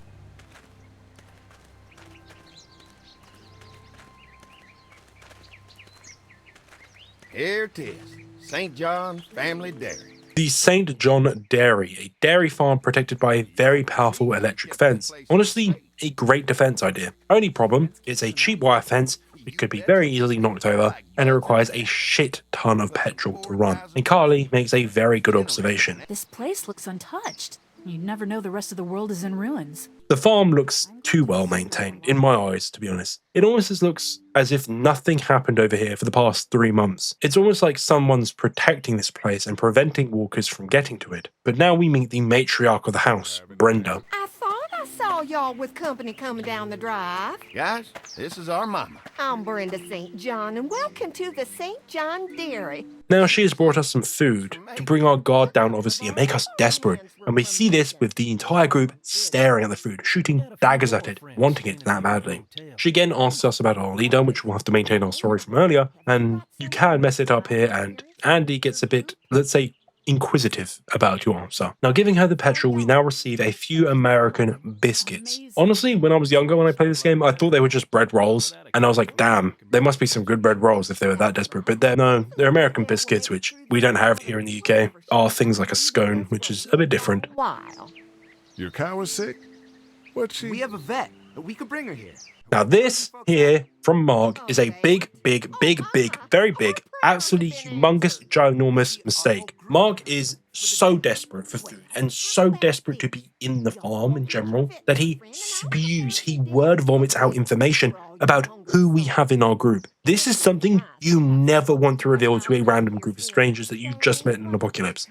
Speaker 13: Here it is, St. John Family Dairy.
Speaker 1: The St. John Dairy, a dairy farm protected by a very powerful electric fence. Honestly, a great defense idea. Only problem, it's a cheap wire fence, it could be very easily knocked over, and it requires a shit ton of petrol to run. And Carly makes a very good observation.
Speaker 3: This place looks untouched. You'd never know the rest of the world is in ruins.
Speaker 1: The farm looks too well maintained, in my eyes, to be honest. It almost just looks as if nothing happened over here for the past 3 months. It's almost like someone's protecting this place and preventing walkers from getting to it. But now we meet the matriarch of the house, Brenda.
Speaker 16: I thought I saw y'all with company coming down the drive.
Speaker 13: Guys, this is our mama.
Speaker 16: I'm Brenda St. John, and welcome to the St. John Dairy.
Speaker 1: Now she has brought us some food to bring our guard down, obviously, and make us desperate. And we see this with the entire group staring at the food, shooting daggers at it, wanting it that badly. She again asks us about our leader, which we'll have to maintain our story from earlier, and you can mess it up here, and Andy gets a bit, let's say, inquisitive about your answer. Now, giving her the petrol, we now receive a few American biscuits. Honestly, when I was younger, when I played this game, I thought they were just bread rolls, and I was like, damn, there must be some good bread rolls if they were that desperate. But they're American biscuits, which we don't have here in the UK. Are things like a scone, which is a bit different.
Speaker 16: Wow.
Speaker 2: Your cow is sick? What's she?
Speaker 17: We have a vet. We could bring her here.
Speaker 1: Now this here from Mark is a big, very big, absolutely humongous, ginormous mistake. Mark is so desperate for food and so desperate to be in the farm in general that he word vomits out information about who we have in our group. This is something you never want to reveal to a random group of strangers that you've just met in an apocalypse.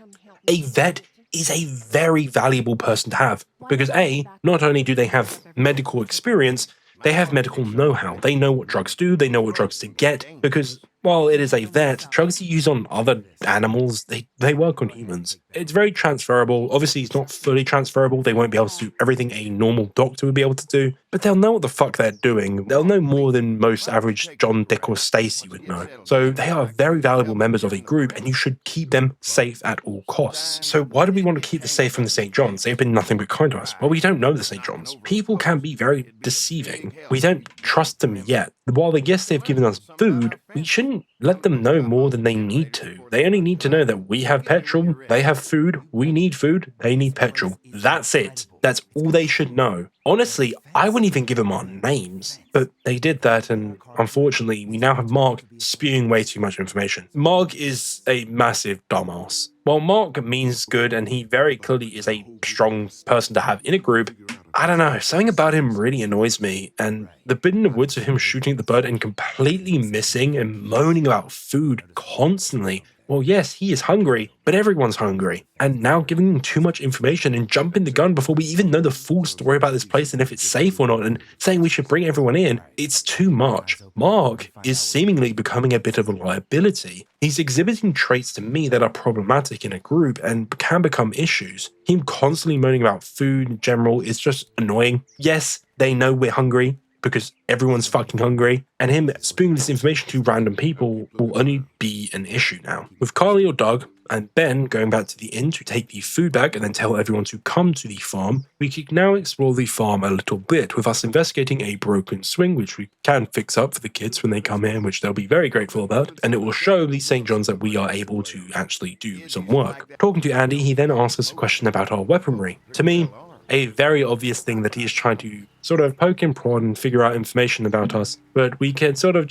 Speaker 1: A vet is a very valuable person to have because A, not only do they have medical experience, they have medical know-how. They know what drugs do, they know what drugs to get, because while it is a vet, drugs you use on other animals, they work on humans. It's very transferable. Obviously, it's not fully transferable. They won't be able to do everything a normal doctor would be able to do, but they'll know what the fuck they're doing. They'll know more than most average John, Dick, or Stacy would know. So they are very valuable members of a group, and you should keep them safe at all costs. So why do we want to keep the safe from the St. Johns? They've been nothing but kind to us. Well, we don't know the St. Johns. People can be very deceiving. We don't trust them yet. While I guess they've given us food, we shouldn't let them know more than they need to. They only need to know that we have petrol, they have food, we need food, they need petrol. That's it. That's all they should know. Honestly, I wouldn't even give them our names, but they did that, and unfortunately, we now have Mark spewing way too much information. Mark is a massive dumbass. While Mark means good and he very clearly is a strong person to have in a group, I don't know, something about him really annoys me, and the bit in the woods of him shooting at the bird and completely missing and moaning about food constantly. Well, yes, he is hungry, but everyone's hungry. And now giving him too much information and jumping the gun before we even know the full story about this place and if it's safe or not, and saying we should bring everyone in, it's too much. Mark is seemingly becoming a bit of a liability. He's exhibiting traits to me that are problematic in a group and can become issues. Him constantly moaning about food in general is just annoying. Yes, they know we're hungry, because everyone's fucking hungry, and him spewing this information to random people will only be an issue now. With Carly or Doug and Ben going back to the inn to take the food back and then tell everyone to come to the farm, we can now explore the farm a little bit, with us investigating a broken swing which we can fix up for the kids when they come in, which they'll be very grateful about, and it will show the St. John's that we are able to actually do some work. Talking to Andy, he then asks us a question about our weaponry. To me, a very obvious thing that he is trying to sort of poke and prod and figure out information about us, but we can sort of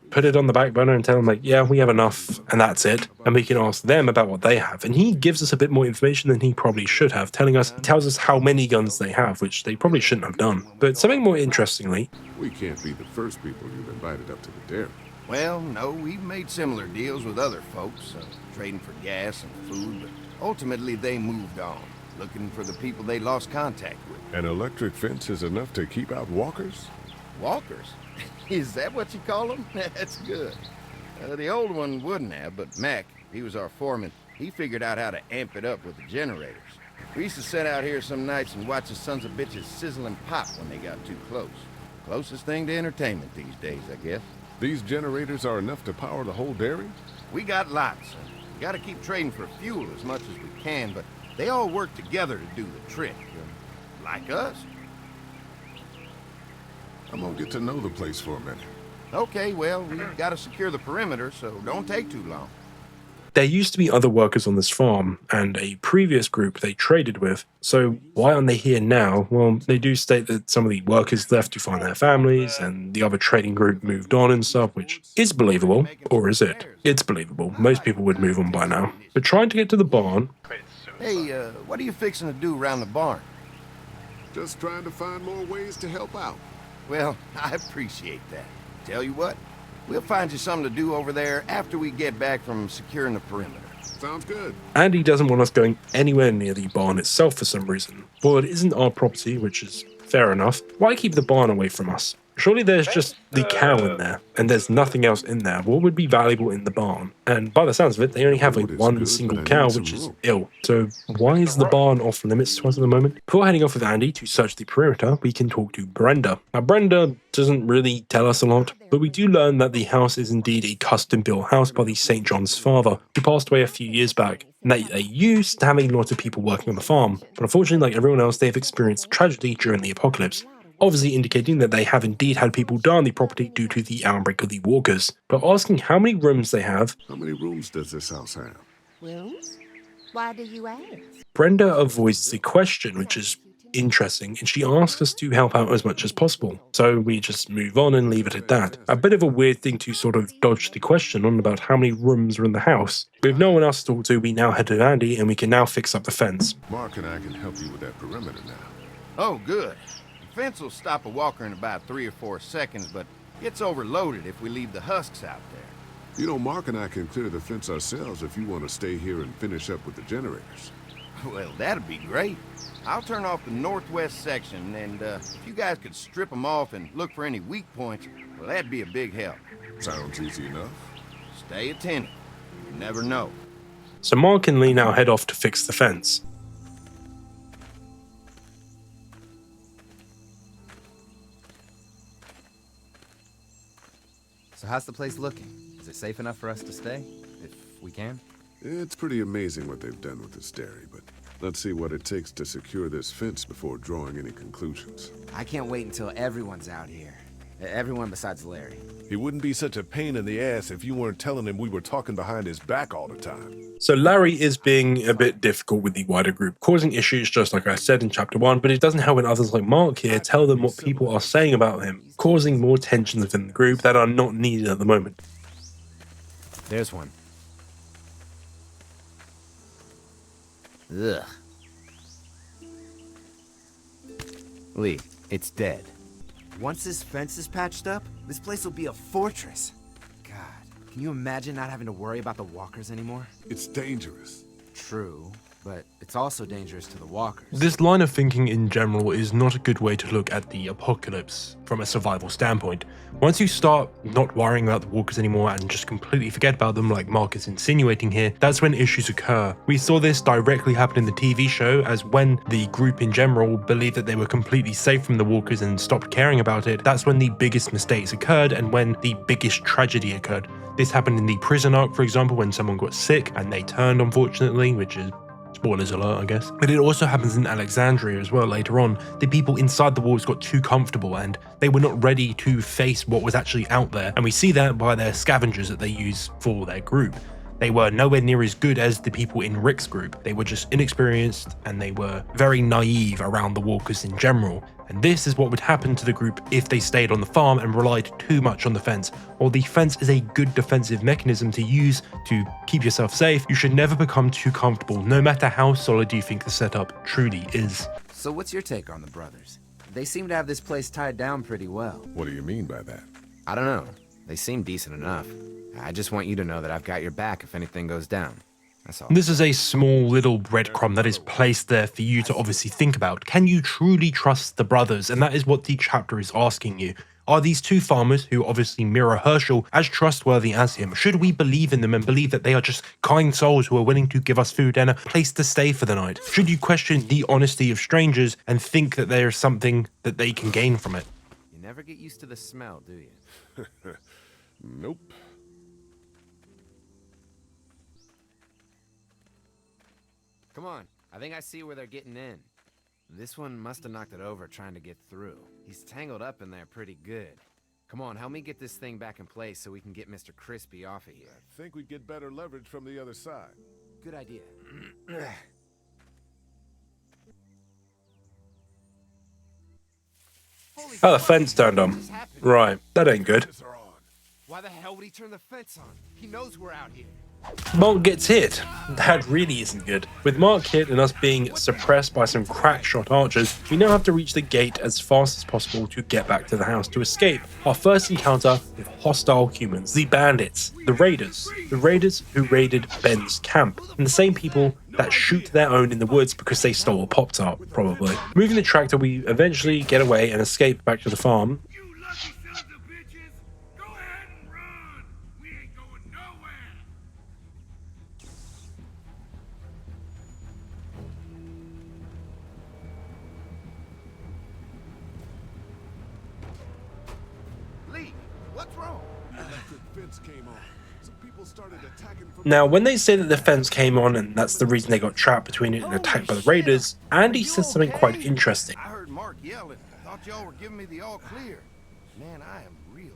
Speaker 1: put it on the back burner and tell him like, yeah, we have enough and that's it, and we can ask them about what they have, and he gives us a bit more information than he probably should have, tells us how many guns they have, which they probably shouldn't have done. But something more interestingly,
Speaker 2: we can't be the first people you've invited up to the dairy.
Speaker 13: Well, no, we've made similar deals with other folks, trading for gas and food, but ultimately they moved on, looking for the people they lost contact with.
Speaker 2: An electric fence is enough to keep out walkers?
Speaker 13: Walkers? Is that what you call them? That's good. The old one wouldn't have, but Mac, he was our foreman, he figured out how to amp it up with the generators. We used to sit out here some nights and watch the sons of bitches sizzle and pop when they got too close. Closest thing to entertainment these days, I guess.
Speaker 2: These generators are enough to power the whole dairy?
Speaker 13: We got lots. We gotta keep trading for fuel as much as we can, but they all work together to do the trick. Like us.
Speaker 2: I'm gonna get to know the place for a minute.
Speaker 13: Okay, well, we've gotta secure the perimeter, so don't take too long.
Speaker 1: there used to be other workers on this farm and a previous group they traded with, so why aren't they here now? Well, they do state that some of the workers left to find their families and the other trading group moved on and stuff, which is believable, or is it? It's believable. Most people would move on by now. But trying to get to the barn...
Speaker 13: Hey, what are you fixing to do around the barn?
Speaker 2: Just trying to find more ways to help out.
Speaker 13: Well, I appreciate that. Tell you what, we'll find you something to do over there after we get back from securing the perimeter.
Speaker 2: Sounds good.
Speaker 1: Andy doesn't want us going anywhere near the barn itself for some reason. Well, it isn't our property, which is fair enough. Why keep the barn away from us? Surely there's just the cow in there, and there's nothing else in there. What would be valuable in the barn? And by the sounds of it, they only have like one single cow, which is ill. So why is the barn off limits to us at the moment? Before heading off with Andy to search the perimeter, we can talk to Brenda. Now, Brenda doesn't really tell us a lot, but we do learn that the house is indeed a custom-built house by the St. John's father, who passed away a few years back, and that they used to having lots of people working on the farm. But unfortunately, like everyone else, they've experienced tragedy during the apocalypse, obviously indicating that they have indeed had people die on the property due to the outbreak of the walkers. But asking how many rooms they have...
Speaker 2: How many rooms does this house have?
Speaker 5: Rooms? Why do you ask?
Speaker 1: Brenda avoids the question, which is interesting, and she asks us to help out as much as possible. So we just move on and leave it at that. A bit of a weird thing to sort of dodge the question on about how many rooms are in the house. With no one else to talk to, we now head to Andy and we can now fix up the fence.
Speaker 2: Mark and I can help you with that perimeter now.
Speaker 13: Oh, good. The fence will stop a walker in about 3 or 4 seconds, but gets overloaded if we leave the husks out there.
Speaker 2: You know, Mark and I can clear the fence ourselves if you want to stay here and finish up with the generators.
Speaker 13: Well, that'd be great. I'll turn off the northwest section, and if you guys could strip them off and look for any weak points, well, that'd be a big help.
Speaker 2: Sounds easy enough.
Speaker 13: Stay attentive. You never know.
Speaker 1: So Mark and Lee now head off to fix the fence.
Speaker 4: So how's the place looking? Is it safe enough for us to stay, if we can?
Speaker 2: It's pretty amazing what they've done with this dairy, but let's see what it takes to secure this fence before drawing any conclusions.
Speaker 4: I can't wait until everyone's out here. Everyone besides Larry.
Speaker 2: He wouldn't be such a pain in the ass if you weren't telling him we were talking behind his back all the time.
Speaker 1: So Larry is being a bit difficult with the wider group, causing issues just like I said in chapter 1, but it doesn't help when others like Mark here tell them what people are saying about him, causing more tensions within the group that are not needed at the moment.
Speaker 4: There's one. Ugh. Lee, it's dead. Once this fence is patched up, this place will be a fortress. God, can you imagine not having to worry about the walkers anymore?
Speaker 2: It's dangerous.
Speaker 4: True, but it's also dangerous to the walkers.
Speaker 1: This line of thinking in general is not a good way to look at the apocalypse from a survival standpoint. Once you start not worrying about the walkers anymore and just completely forget about them like Mark is insinuating here, that's when issues occur. We saw this directly happen in the TV show, as when the group in general believed that they were completely safe from the walkers and stopped caring about it, that's when the biggest mistakes occurred and when the biggest tragedy occurred. This happened in the prison arc, for example, when someone got sick and they turned, unfortunately, which is spoilers alert, I guess. But it also happens in Alexandria as well later on. The people inside the walls got too comfortable and they were not ready to face what was actually out there. And we see that by their scavengers that they use for their group. They were nowhere near as good as the people in Rick's group. They were just inexperienced and they were very naive around the walkers in general. And this is what would happen to the group if they stayed on the farm and relied too much on the fence. While the fence is a good defensive mechanism to use to keep yourself safe, you should never become too comfortable, no matter how solid you think the setup truly is.
Speaker 4: So what's your take on the brothers? They seem to have this place tied down pretty well.
Speaker 2: What do you mean by that?
Speaker 4: I don't know. They seem decent enough. I just want you to know that I've got your back if anything goes down. That's all.
Speaker 1: This is a small little breadcrumb that is placed there for you to obviously think about. Can you truly trust the brothers? And that is what the chapter is asking you. Are these two farmers, who obviously mirror Herschel, as trustworthy as him? Should we believe in them and believe that they are just kind souls who are willing to give us food and a place to stay for the night? Should you question the honesty of strangers and think that there is something that they can gain from it?
Speaker 4: You never get used to the smell, do you?
Speaker 2: Nope.
Speaker 4: Come on, I think I see where they're getting in. This one must have knocked it over trying to get through. He's tangled up in there pretty good. Come on, help me get this thing back in place so we can get Mr. Crispy off of here.
Speaker 2: I think we get better leverage from the other side.
Speaker 4: Good idea.
Speaker 1: Oh, the fence turned on. Right, that ain't good.
Speaker 6: Why the hell would he turn the fence on? He knows we're out here.
Speaker 1: Mark gets hit. That really isn't good. With Mark hit and us being suppressed by some crack shot archers, we now have to reach the gate as fast as possible to get back to the house to escape. Our first encounter with hostile humans, the bandits, the raiders who raided Ben's camp, and the same people that shoot their own in the woods because they stole a Pop-Tart, probably. Moving the tractor, we eventually get away and escape back to the farm. Now, when they say that the fence came on and that's the reason they got trapped between it and attacked by the raiders, Andy says something quite interesting.
Speaker 13: I heard Mark yelling. Thought y'all were giving me the all clear. Man, I am real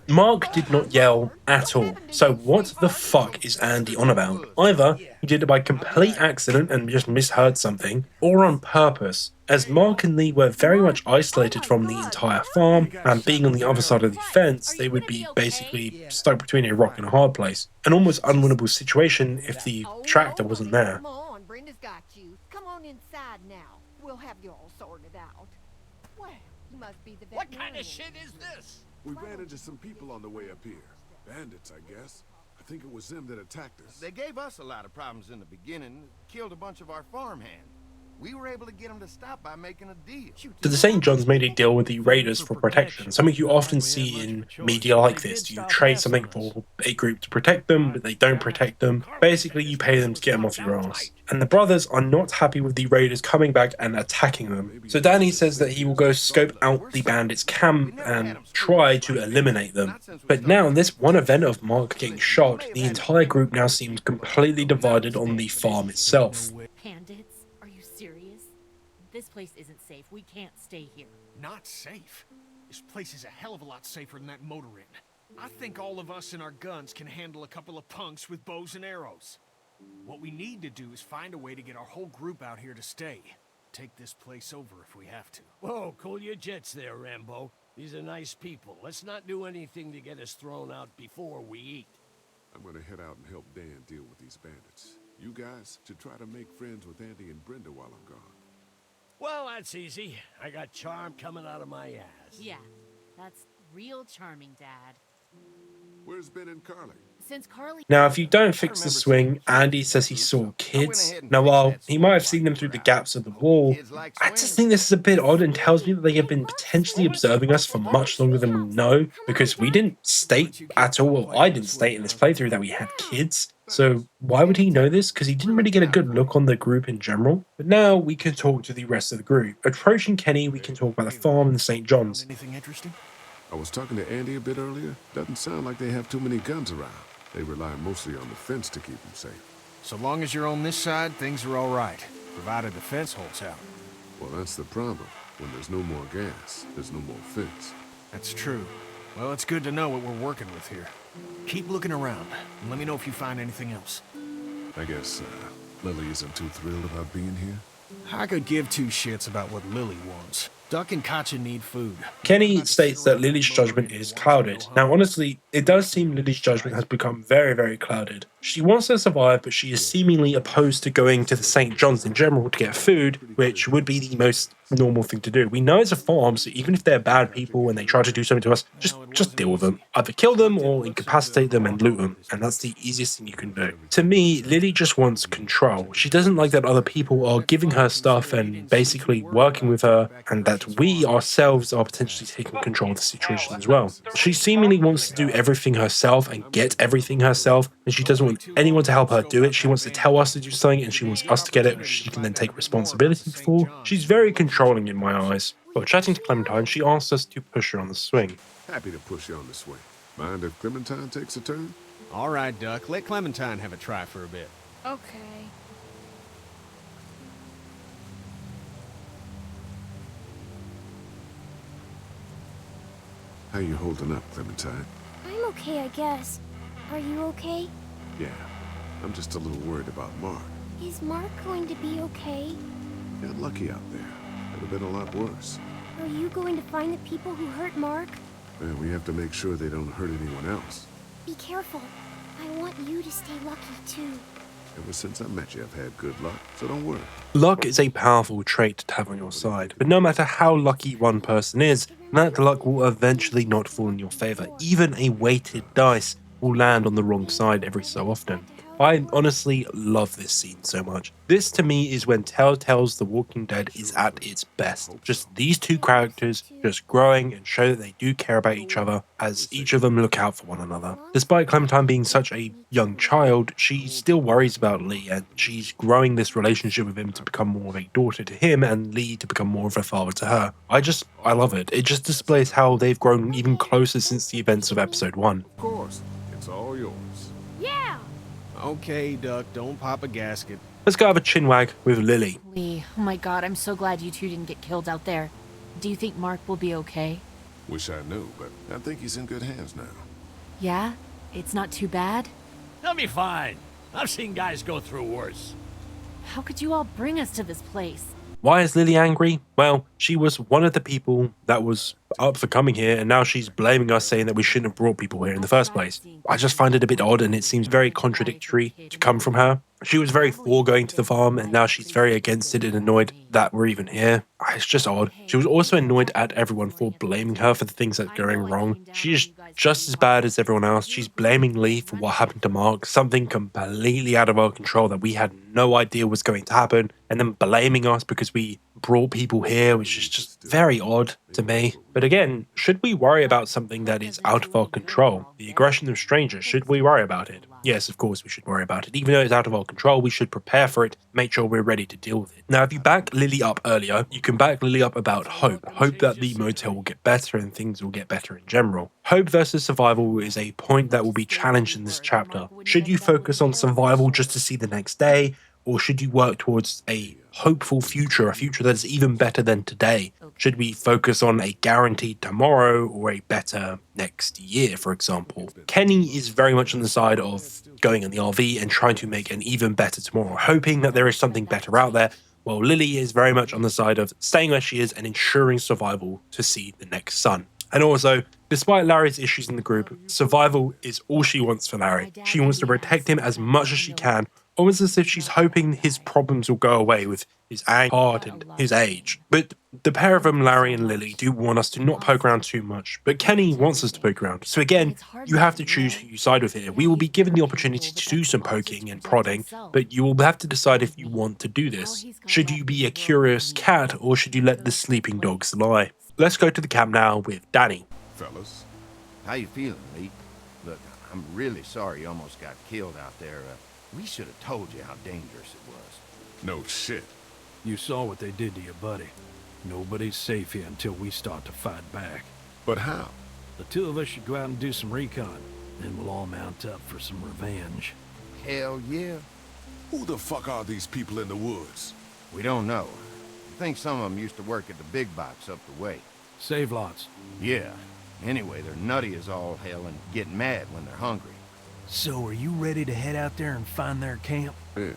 Speaker 1: Mark did not yell at all, so what the fuck is Andy on about? Either he did it by complete accident and just misheard something, or on purpose, as Mark and Lee were very much isolated from the entire farm, and being on the other side of the fence, they would be basically stuck between a rock and a hard place. An almost unwinnable situation if the tractor wasn't there.
Speaker 16: Come on, Brenda's got you. Come on inside now. We'll have you all sorted out. Well, you must be the
Speaker 15: What kind of
Speaker 16: veterinarian.
Speaker 15: shit is this?
Speaker 2: We ran into some people on the way up here. Bandits, I guess. I think it was them that attacked us.
Speaker 13: They gave us a lot of problems in the beginning, killed a bunch of our farmhands. We were able to get them to stop by making a deal.
Speaker 1: So the St. John's made a deal with the Raiders for protection, something you often see in media like this. You trade something for a group to protect them, but they don't protect them. Basically, you pay them to get them off your ass. And the brothers are not happy with the Raiders coming back and attacking them. So Danny says that he will go scope out the bandits' camp and try to eliminate them. But now, in this one event of Mark getting shot, the entire group now seems completely divided on the farm itself.
Speaker 11: Bandits? Are you serious? This place isn't safe. We can't stay here.
Speaker 6: Not safe? This place is a hell of a lot safer than that motor inn. I think all of us and our guns can handle a couple of punks with bows and arrows. What we need to do is find a way to get our whole group out here to stay. Take this place over if we have to.
Speaker 7: Whoa, cool your jets there, Rambo. These are nice people. Let's not do anything to get us thrown out before we eat.
Speaker 2: I'm gonna head out and help Dan deal with these bandits. You guys should try to make friends with Andy and Brenda while I'm gone.
Speaker 7: Well, that's easy. I got charm coming out of my ass.
Speaker 11: Yeah, that's real charming, Dad.
Speaker 2: Where's Ben and Carly?
Speaker 11: Since Carly...
Speaker 1: Now, if you don't fix the swing, Andy says he saw kids. Now, while he might have seen them through the gaps of the wall, I just think this is a bit odd and tells me that they have been potentially observing us for much longer than we know, because we didn't state at all, well, I didn't state in this playthrough that we had kids. So why would he know this? Because he didn't really get a good look on the group in general. But now we can talk to the rest of the group. Approaching Kenny, we can talk about the farm and the St. John's.
Speaker 6: Anything interesting?
Speaker 2: I was talking to Andy a bit earlier. Doesn't sound like they have too many guns around. They rely mostly on the fence to keep them safe.
Speaker 6: So long as you're on this side, things are all right. Provided the fence holds out.
Speaker 2: Well, that's the problem. When there's no more gas, there's no more fence.
Speaker 6: That's true. Well, it's good to know what we're working with here. Keep looking around, and let me know if you find anything else.
Speaker 2: I guess, Lily isn't too thrilled about being here.
Speaker 6: I could give two shits about what Lily wants. Duck and Katja need food.
Speaker 1: Kenny states that Lily's judgment is clouded. Now, honestly, it does seem Lily's judgment has become very, very clouded. She wants to survive, but she is seemingly opposed to going to the St. John's in general to get food, which would be the most normal thing to do. We know it's a farm, so even if they're bad people and they try to do something to us, just deal with them. Either kill them or incapacitate them and loot them, and that's the easiest thing you can do. To me, Lily just wants control. She doesn't like that other people are giving her stuff and basically working with her, and that we ourselves are potentially taking control of the situation as well. She seemingly wants to do everything herself and get everything herself, and she doesn't want anyone to help her do it. She wants to tell us to do something, and she wants us to get it, which she can then take responsibility for. She's very controlling in my eyes. While chatting to Clementine, she asks us to push her on the swing.
Speaker 2: Happy to push you on the swing. Mind if Clementine takes a turn?
Speaker 6: All right, Duck. Let Clementine have a try for a bit.
Speaker 11: Okay.
Speaker 2: How you holding up, Clementine?
Speaker 5: I'm okay, I guess. Are you okay?
Speaker 2: Yeah, I'm just a little worried about Mark.
Speaker 5: Is Mark going to be okay?
Speaker 2: Got lucky out there. Could have been a lot worse.
Speaker 5: Are you going to find the people who hurt Mark?
Speaker 2: And we have to make sure they don't hurt anyone else.
Speaker 5: Be careful. I want you to stay lucky, too.
Speaker 2: Ever since I met you, I've had good luck, so don't worry.
Speaker 1: Luck is a powerful trait to have on your side, but no matter how lucky one person is, that luck will eventually not fall in your favor. Even a weighted dice will land on the wrong side every so often. I honestly love this scene so much. This to me is when Telltale's The Walking Dead is at its best. Just these two characters just growing and show that they do care about each other as each of them look out for one another. Despite Clementine being such a young child, she still worries about Lee, and she's growing this relationship with him to become more of a daughter to him and Lee to become more of a father to her. I love it. It just displays how they've grown even closer since the events of episode 1.
Speaker 2: Of course, it's all yours.
Speaker 5: Yeah!
Speaker 6: Okay, Duck, don't pop a gasket.
Speaker 1: Let's go have a chinwag with Lily.
Speaker 11: Lee, oh my god, I'm so glad you two didn't get killed out there. Do you think Mark will be okay?
Speaker 2: Wish I knew, but I think he's in good hands now.
Speaker 11: Yeah? It's not too bad?
Speaker 7: They'll be fine. I've seen guys go through worse.
Speaker 11: How could you all bring us to this place?
Speaker 1: Why is Lily angry? Well, she was one of the people that was up for coming here, and now she's blaming us, saying that we shouldn't have brought people here in the first place. I just find it a bit odd, and it seems very contradictory to come from her. She was very for going to the farm, and now she's very against it and annoyed that we're even here. It's just odd. She was also annoyed at everyone for blaming her for the things that are going wrong. She is just as bad as everyone else. She's blaming Lee for what happened to Mark, something completely out of our control that we had no idea was going to happen, and then blaming us because we brought people here, which is just very odd to me. But again, should we worry about something that is out of our control? The aggression of strangers, should we worry about it? Yes, of course we should worry about it. Even though it's out of our control, we should prepare for it, make sure we're ready to deal with it. Now, if you back Lily up earlier, you can back Lily up about hope. Hope that the motel will get better and things will get better in general. Hope versus survival is a point that will be challenged in this chapter. Should you focus on survival just to see the next day, or should you work towards a hopeful future, a future that is even better than today? Should we focus on a guaranteed tomorrow or a better next year, for example? Kenny is very much on the side of going in the RV and trying to make an even better tomorrow, hoping that there is something better out there, while Lily is very much on the side of staying where she is and ensuring survival to see the next sun. And also, despite Larry's issues in the group, survival is all she wants for Larry. She wants to protect him as much as she can, almost as if she's hoping his problems will go away with his heart and his age. But the pair of them, Larry and Lily, do want us to not poke around too much, but Kenny wants us to poke around. So again, you have to choose who you side with here. We will be given the opportunity to do some poking and prodding, but you will have to decide if you want to do this. Should you be a curious cat, or should you let the sleeping dogs lie? Let's go to the camp now with Danny.
Speaker 13: Fellas. How you feeling, Lee? Look, I'm really sorry you almost got killed out there. We should have told you how dangerous it was.
Speaker 2: No shit.
Speaker 17: You saw what they did to your buddy. Nobody's safe here until we start to fight back.
Speaker 2: But how?
Speaker 17: The two of us should go out and do some recon. Then we'll all mount up for some revenge.
Speaker 13: Hell yeah.
Speaker 2: Who the fuck are these people in the woods?
Speaker 13: We don't know. I think some of them used to work at the big box up the way.
Speaker 17: Save lots.
Speaker 13: Yeah. Anyway, they're nutty as all hell and get mad when they're hungry.
Speaker 17: So are you ready to head out there and find their camp?
Speaker 2: Yeah.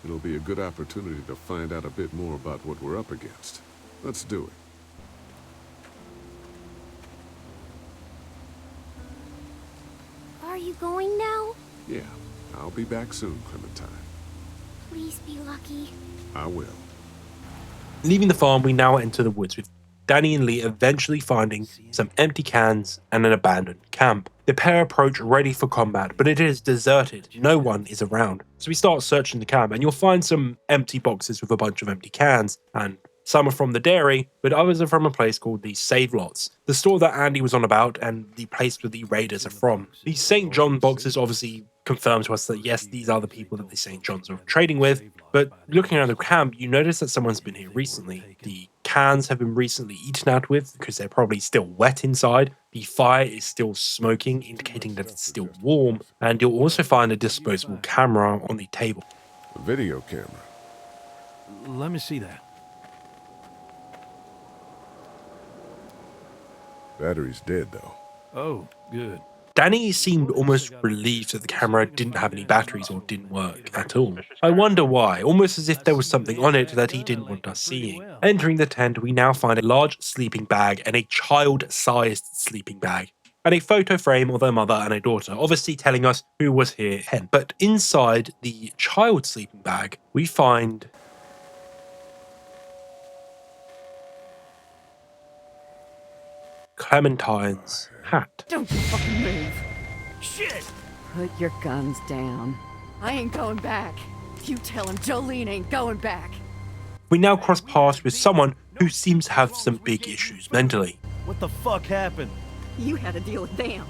Speaker 2: It'll be a good opportunity to find out a bit more about what we're up against. Let's do it.
Speaker 5: Are you going now?
Speaker 2: Yeah. I'll be back soon, Clementine.
Speaker 5: Please be lucky.
Speaker 2: I will.
Speaker 1: Leaving the farm, we now enter the woods with Danny and Lee eventually finding some empty cans and an abandoned camp. The pair approach ready for combat, but it is deserted. No one is around. So we start searching the camp, and you'll find some empty boxes with a bunch of empty cans, and some are from the dairy, but others are from a place called the Save Lots, the store that Andy was on about and the place where the raiders are from. The St. John boxes obviously confirm to us that yes, these are the people that the St. John's are trading with, but looking around the camp, you notice that someone's been here recently. The cans have been recently eaten out with because they're probably still wet inside. The fire is still smoking, indicating that it's still warm, and you'll also find a disposable camera on the table.
Speaker 2: A video camera.
Speaker 17: Let me see that.
Speaker 2: Battery's dead, though.
Speaker 17: Oh, good.
Speaker 1: Danny seemed almost relieved that the camera didn't have any batteries or didn't work at all. I wonder why, almost as if there was something on it that he didn't want us seeing. Entering the tent, we now find a large sleeping bag and a child-sized sleeping bag, and a photo frame of their mother and a daughter, obviously telling us who was here then. But inside the child sleeping bag, we find Clementine's hat.
Speaker 12: Don't you fucking move.
Speaker 7: Shit!
Speaker 12: Put your guns down. I ain't going back. You tell him Jolene ain't going back.
Speaker 1: We now cross paths with someone who seems to have some big issues mentally.
Speaker 17: What the fuck happened?
Speaker 12: You had to deal with them.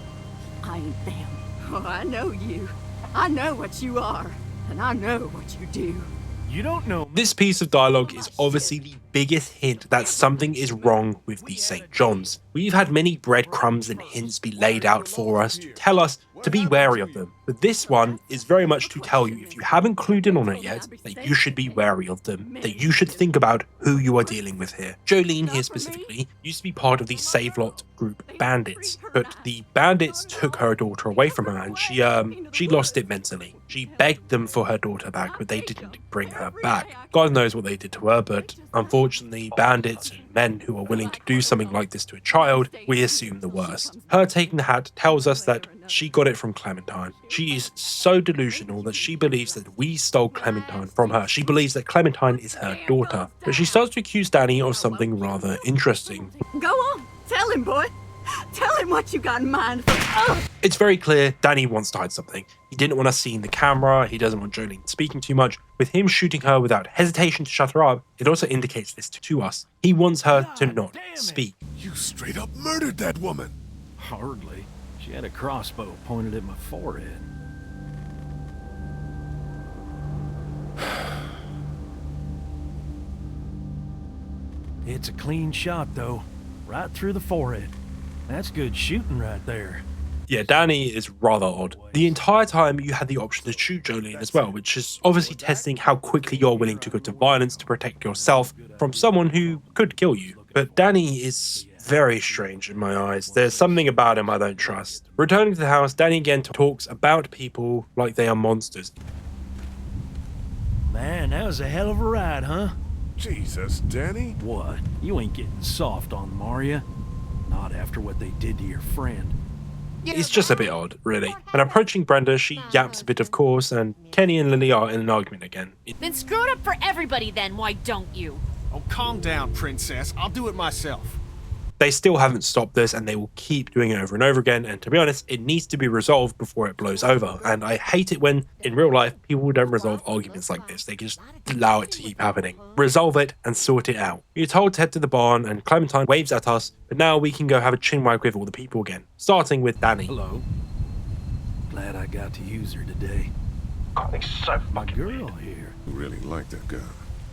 Speaker 12: I ain't them. Oh, I know you. I know what you are. And I know what you do.
Speaker 17: You don't know.
Speaker 1: This piece of dialogue is obviously the biggest hint that something is wrong with the St. John's. We've had many breadcrumbs and hints be laid out for us to tell us to be wary of them. But this one is very much to tell you, if you haven't clued in on it yet, that you should be wary of them, that you should think about who you are dealing with here. Jolene here specifically used to be part of the Save Lot group Bandits, but the Bandits took her daughter away from her, and she lost it mentally. She begged them for her daughter back, but they didn't bring her back. God knows what they did to her, but unfortunately, bandits and men who are willing to do something like this to a child, we assume the worst. Her taking the hat tells us that she got it from Clementine. She is so delusional that she believes that we stole Clementine from her. She believes that Clementine is her daughter. But she starts to accuse Danny of something rather interesting.
Speaker 12: Go on, tell him, boy. Tell him what you got in mind.
Speaker 1: It's very clear Danny wants to hide something. He didn't want us seeing the camera, he doesn't want Jolene speaking too much. With him shooting her without hesitation to shut her up, it also indicates this to us. He wants her to not speak.
Speaker 2: You straight up murdered that woman.
Speaker 17: Hardly. She had a crossbow pointed at my forehead. It's a clean shot, though. Right through the forehead. That's good shooting right there.
Speaker 1: Yeah, Danny is rather odd. The entire time you had the option to shoot Jolene as well, which is obviously testing how quickly you're willing to go to violence to protect yourself from someone who could kill you. But Danny is very strange in my eyes. There's something about him I don't trust. Returning to the house, Danny again talks about people like they are monsters.
Speaker 17: Man, that was a hell of a ride, huh?
Speaker 2: Jesus, Danny.
Speaker 17: What? You ain't getting soft on them, are ya? Not after what they did to your friend.
Speaker 1: It's just a bit odd, really. And approaching Brenda, she yaps a bit of course, and Kenny and Lily are in an argument again.
Speaker 11: Then screw it up for everybody then, why don't you?
Speaker 6: Oh, calm down, princess. I'll do it myself.
Speaker 1: They still haven't stopped this, and they will keep doing it over and over again, and to be honest, it needs to be resolved before it blows over. And I hate it when, in real life, people don't resolve arguments like this. They just allow it to keep happening. Resolve it and sort it out. We're told to head to the barn, and Clementine waves at us, but now we can go have a chinwag with all the people again, starting with Danny.
Speaker 17: Hello. Glad I got to use her today.
Speaker 1: God, it's so
Speaker 17: My girl here.
Speaker 2: You really like that gun.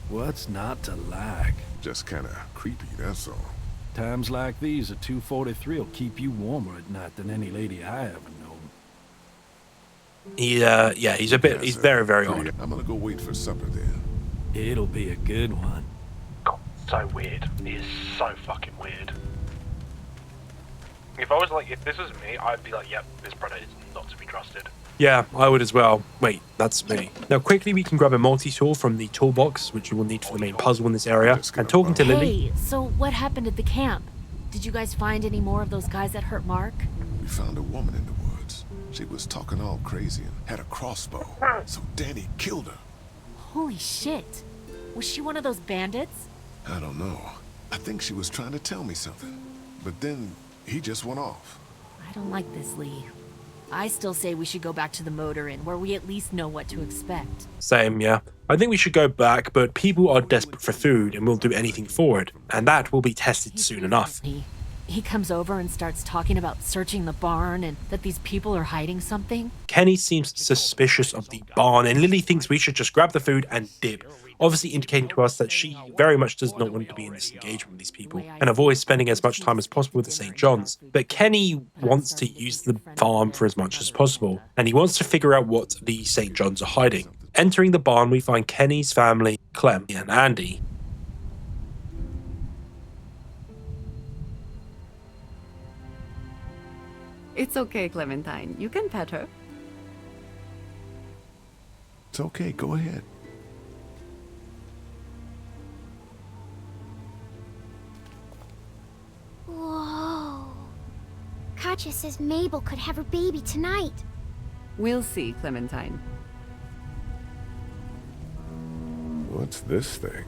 Speaker 17: What's not to like?
Speaker 2: Just kinda creepy, that's all.
Speaker 17: Times like these, a 243 will keep you warmer at night than any lady I ever known.
Speaker 1: Yeah, he's very, very odd.
Speaker 2: I'm gonna go wait for supper then.
Speaker 17: It'll be a good one.
Speaker 1: God, so weird. He is so fucking weird. If this was me, I'd be like, yep, this brother is not to be trusted. Yeah, I would as well. Wait, that's me. Now quickly we can grab a multi-tool from the toolbox, which you will need for the main puzzle in this area, and talking to Lily.
Speaker 11: Hey, so what happened at the camp? Did you guys find any more of those guys that hurt Mark?
Speaker 2: We found a woman in the woods. She was talking all crazy and had a crossbow, so Danny killed her.
Speaker 11: Holy shit. Was she one of those bandits?
Speaker 2: I don't know. I think she was trying to tell me something, but then he just went off.
Speaker 11: I don't like this, Lee. I still say we should go back to the motor inn, where we at least know what to expect.
Speaker 1: Same, yeah. I think we should go back, but people are desperate for food and will do anything for it, and that will be tested soon enough.
Speaker 11: He comes over and starts talking about searching the barn and that these people are hiding something.
Speaker 1: Kenny seems suspicious of the barn, and Lily thinks we should just grab the food and dip, obviously indicating to us that she very much does not want to be in this engagement with these people and avoid spending as much time as possible with the St. John's. But Kenny wants to use the farm for as much as possible, and he wants to figure out what the St. John's are hiding. Entering the barn, we find Kenny's family, Clem and Andy.
Speaker 12: It's okay, Clementine. You can pet her.
Speaker 2: It's okay, go ahead.
Speaker 5: Whoa. Katja says Mabel could have her baby tonight.
Speaker 12: We'll see, Clementine.
Speaker 2: What's this thing?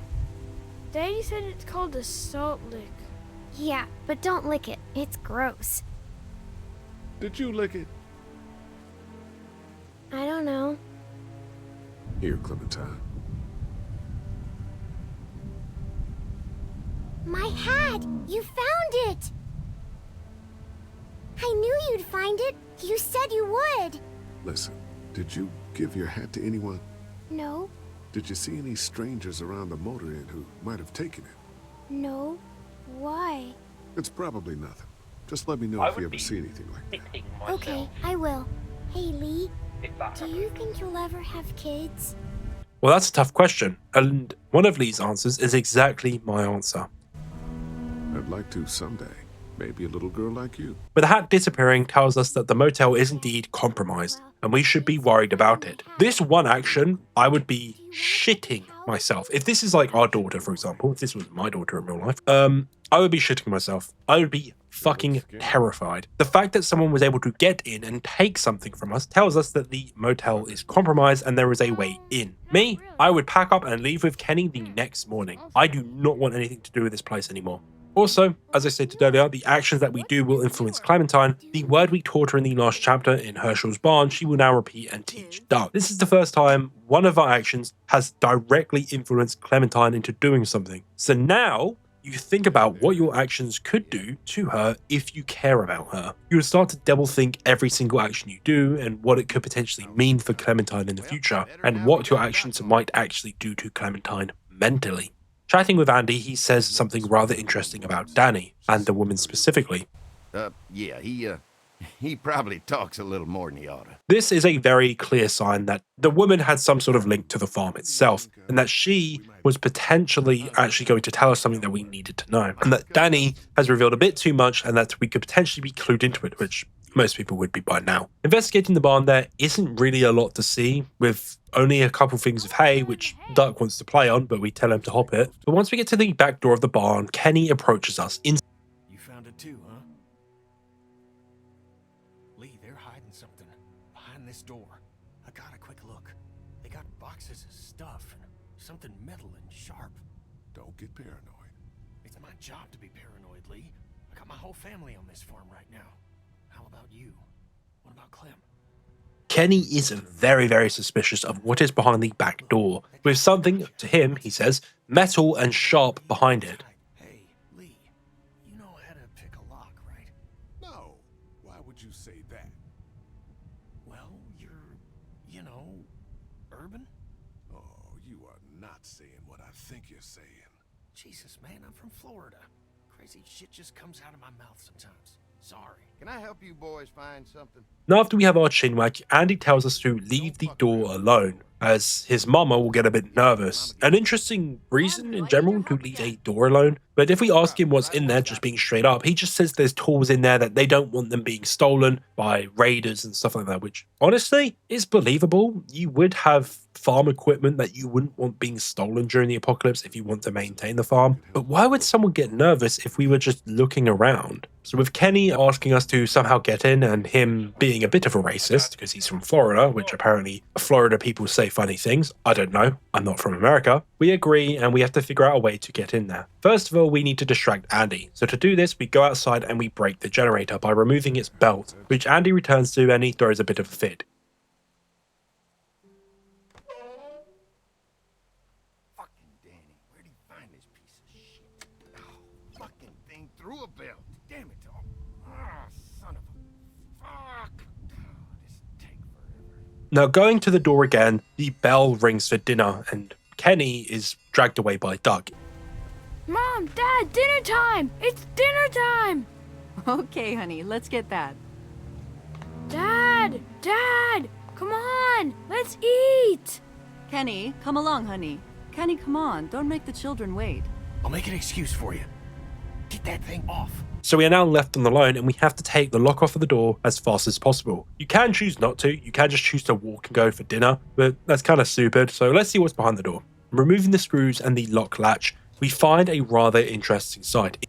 Speaker 18: Daddy said it's called a salt lick.
Speaker 5: Yeah, but don't lick it. It's gross.
Speaker 2: Did you lick it?
Speaker 18: I don't know.
Speaker 2: Here, Clementine.
Speaker 5: My hat! You found it! I knew you'd find it. You said you would.
Speaker 2: Listen, did you give your hat to anyone?
Speaker 5: No.
Speaker 2: Did you see any strangers around the motor inn who might have taken it?
Speaker 5: No. Why?
Speaker 2: It's probably nothing. Just let me know if you ever see anything like that.
Speaker 5: Okay, I will. Hey, Lee. Do you think you'll ever have kids?
Speaker 1: Well, that's a tough question, and one of Lee's answers is exactly my answer.
Speaker 2: I'd like to someday. Maybe a little girl like you.
Speaker 1: But the hat disappearing tells us that the motel is indeed compromised, and we should be worried about it. This one action, I would be shitting myself. If this is like our daughter, for example, if this was my daughter in real life, I would be shitting myself. I would be fucking terrified. The fact that someone was able to get in and take something from us tells us that the motel is compromised and there is a way in. Me, I would pack up and leave with Kenny the next morning. I do not want anything to do with this place anymore. Also, as I stated earlier, the actions that we do will influence Clementine. The word we taught her in the last chapter in Herschel's barn, she will now repeat and teach Doug. This is the first time one of our actions has directly influenced Clementine into doing something. So now, you think about what your actions could do to her if you care about her. You will start to double think every single action you do and what it could potentially mean for Clementine in the future, and what your actions might actually do to Clementine mentally. Chatting with Andy, he says something rather interesting about Danny, and the woman specifically.
Speaker 13: Yeah, he probably talks a little more than he oughta.
Speaker 1: This is a very clear sign that the woman had some sort of link to the farm itself, and that she was potentially actually going to tell us something that we needed to know, and that Danny has revealed a bit too much and that we could potentially be clued into it, which most people would be by now. Investigating the barn, there isn't really a lot to see, with only a couple things of hay, which Duck wants to play on, but we tell him to hop it. But once we get to the back door of the barn, Kenny approaches us.
Speaker 6: You found it too, huh? Lee, they're hiding something behind this door. I got a quick look. They got boxes of stuff and something metal and sharp.
Speaker 2: Don't get paranoid.
Speaker 6: It's my job to be paranoid, Lee. I got my whole family on this farm right now. How about you? What about Clem?
Speaker 1: Kenny is very, very suspicious of what is behind the back door, with something, to him, he says, metal and sharp behind it.
Speaker 6: Hey, Lee, you know how to pick a lock, right?
Speaker 2: No. Why would you say that?
Speaker 6: Well, you're, urban?
Speaker 2: Oh, you are not saying what I think you're saying.
Speaker 6: Jesus, man, I'm from Florida. Crazy shit just comes out of my mouth sometimes. Sorry.
Speaker 13: Can I help you boys find something?
Speaker 1: Now, after we have our chinwag, Andy tells us to leave the door alone, as his mama will get a bit nervous. An interesting reason in general to leave a door alone, but if we ask him what's in there, just being straight up, he just says there's tools in there that they don't want them being stolen by raiders and stuff like that, which honestly is believable. You would have farm equipment that you wouldn't want being stolen during the apocalypse if you want to maintain the farm. But why would someone get nervous if we were just looking around? So with Kenny asking us to somehow get in and him being a bit of a racist because he's from Florida, which apparently Florida people say funny things. I don't know. I'm not from America. We agree and we have to figure out a way to get in there. First of all, we need to distract Andy. So to do this, we go outside and we break the generator by removing its belt, which Andy returns to and he throws a bit of a fit.
Speaker 13: Fucking Danny, where'd he find this piece of shit? Oh, fucking thing threw a belt. Damn it all. Ah, son of a... Fuck. Oh, this take forever.
Speaker 1: Now going to the door again, the bell rings for dinner and Kenny is dragged away by Doug.
Speaker 18: Mom, Dad, dinner time! It's dinner time!
Speaker 12: Okay, honey, let's get that.
Speaker 18: Dad! Dad! Come on! Let's eat!
Speaker 12: Kenny, come along, honey. Kenny, come on. Don't make the children wait.
Speaker 6: I'll make an excuse for you. Get that thing off.
Speaker 1: So we are now left on the line and we have to take the lock off of the door as fast as possible. You can choose not to, you can just choose to walk and go for dinner, but that's kind of stupid, so let's see what's behind the door. Removing the screws and the lock latch, we find a rather interesting sight.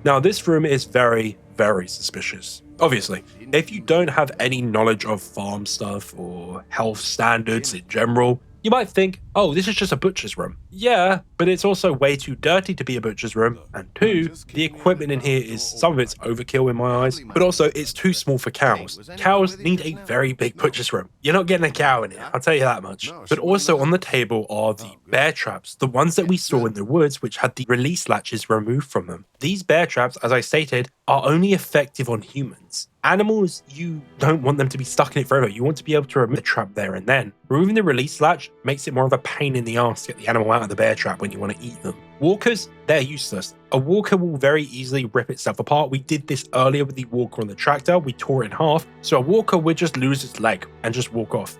Speaker 1: Now this room is very, very suspicious. Obviously, if you don't have any knowledge of farm stuff or health standards in general, you might think, oh, this is just a butcher's room. Yeah, but it's also way too dirty to be a butcher's room. And two, the equipment in here is, some of it's overkill in my eyes, but also it's too small for cows. Cows need a very big butcher's room. You're not getting a cow in here, I'll tell you that much. But also on the table are the bear traps, the ones that we saw in the woods which had the release latches removed from them. These bear traps, as I stated, are only effective on humans. Animals, you don't want them to be stuck in it forever. You want to be able to remove the trap there and then. Removing the release latch makes it more of a pain in the ass to get the animal out of the bear trap when you want to eat them. Walkers, they're useless. A walker will very easily rip itself apart. We did this earlier with the walker on the tractor. We tore it in half. So a walker would just lose its leg and just walk off.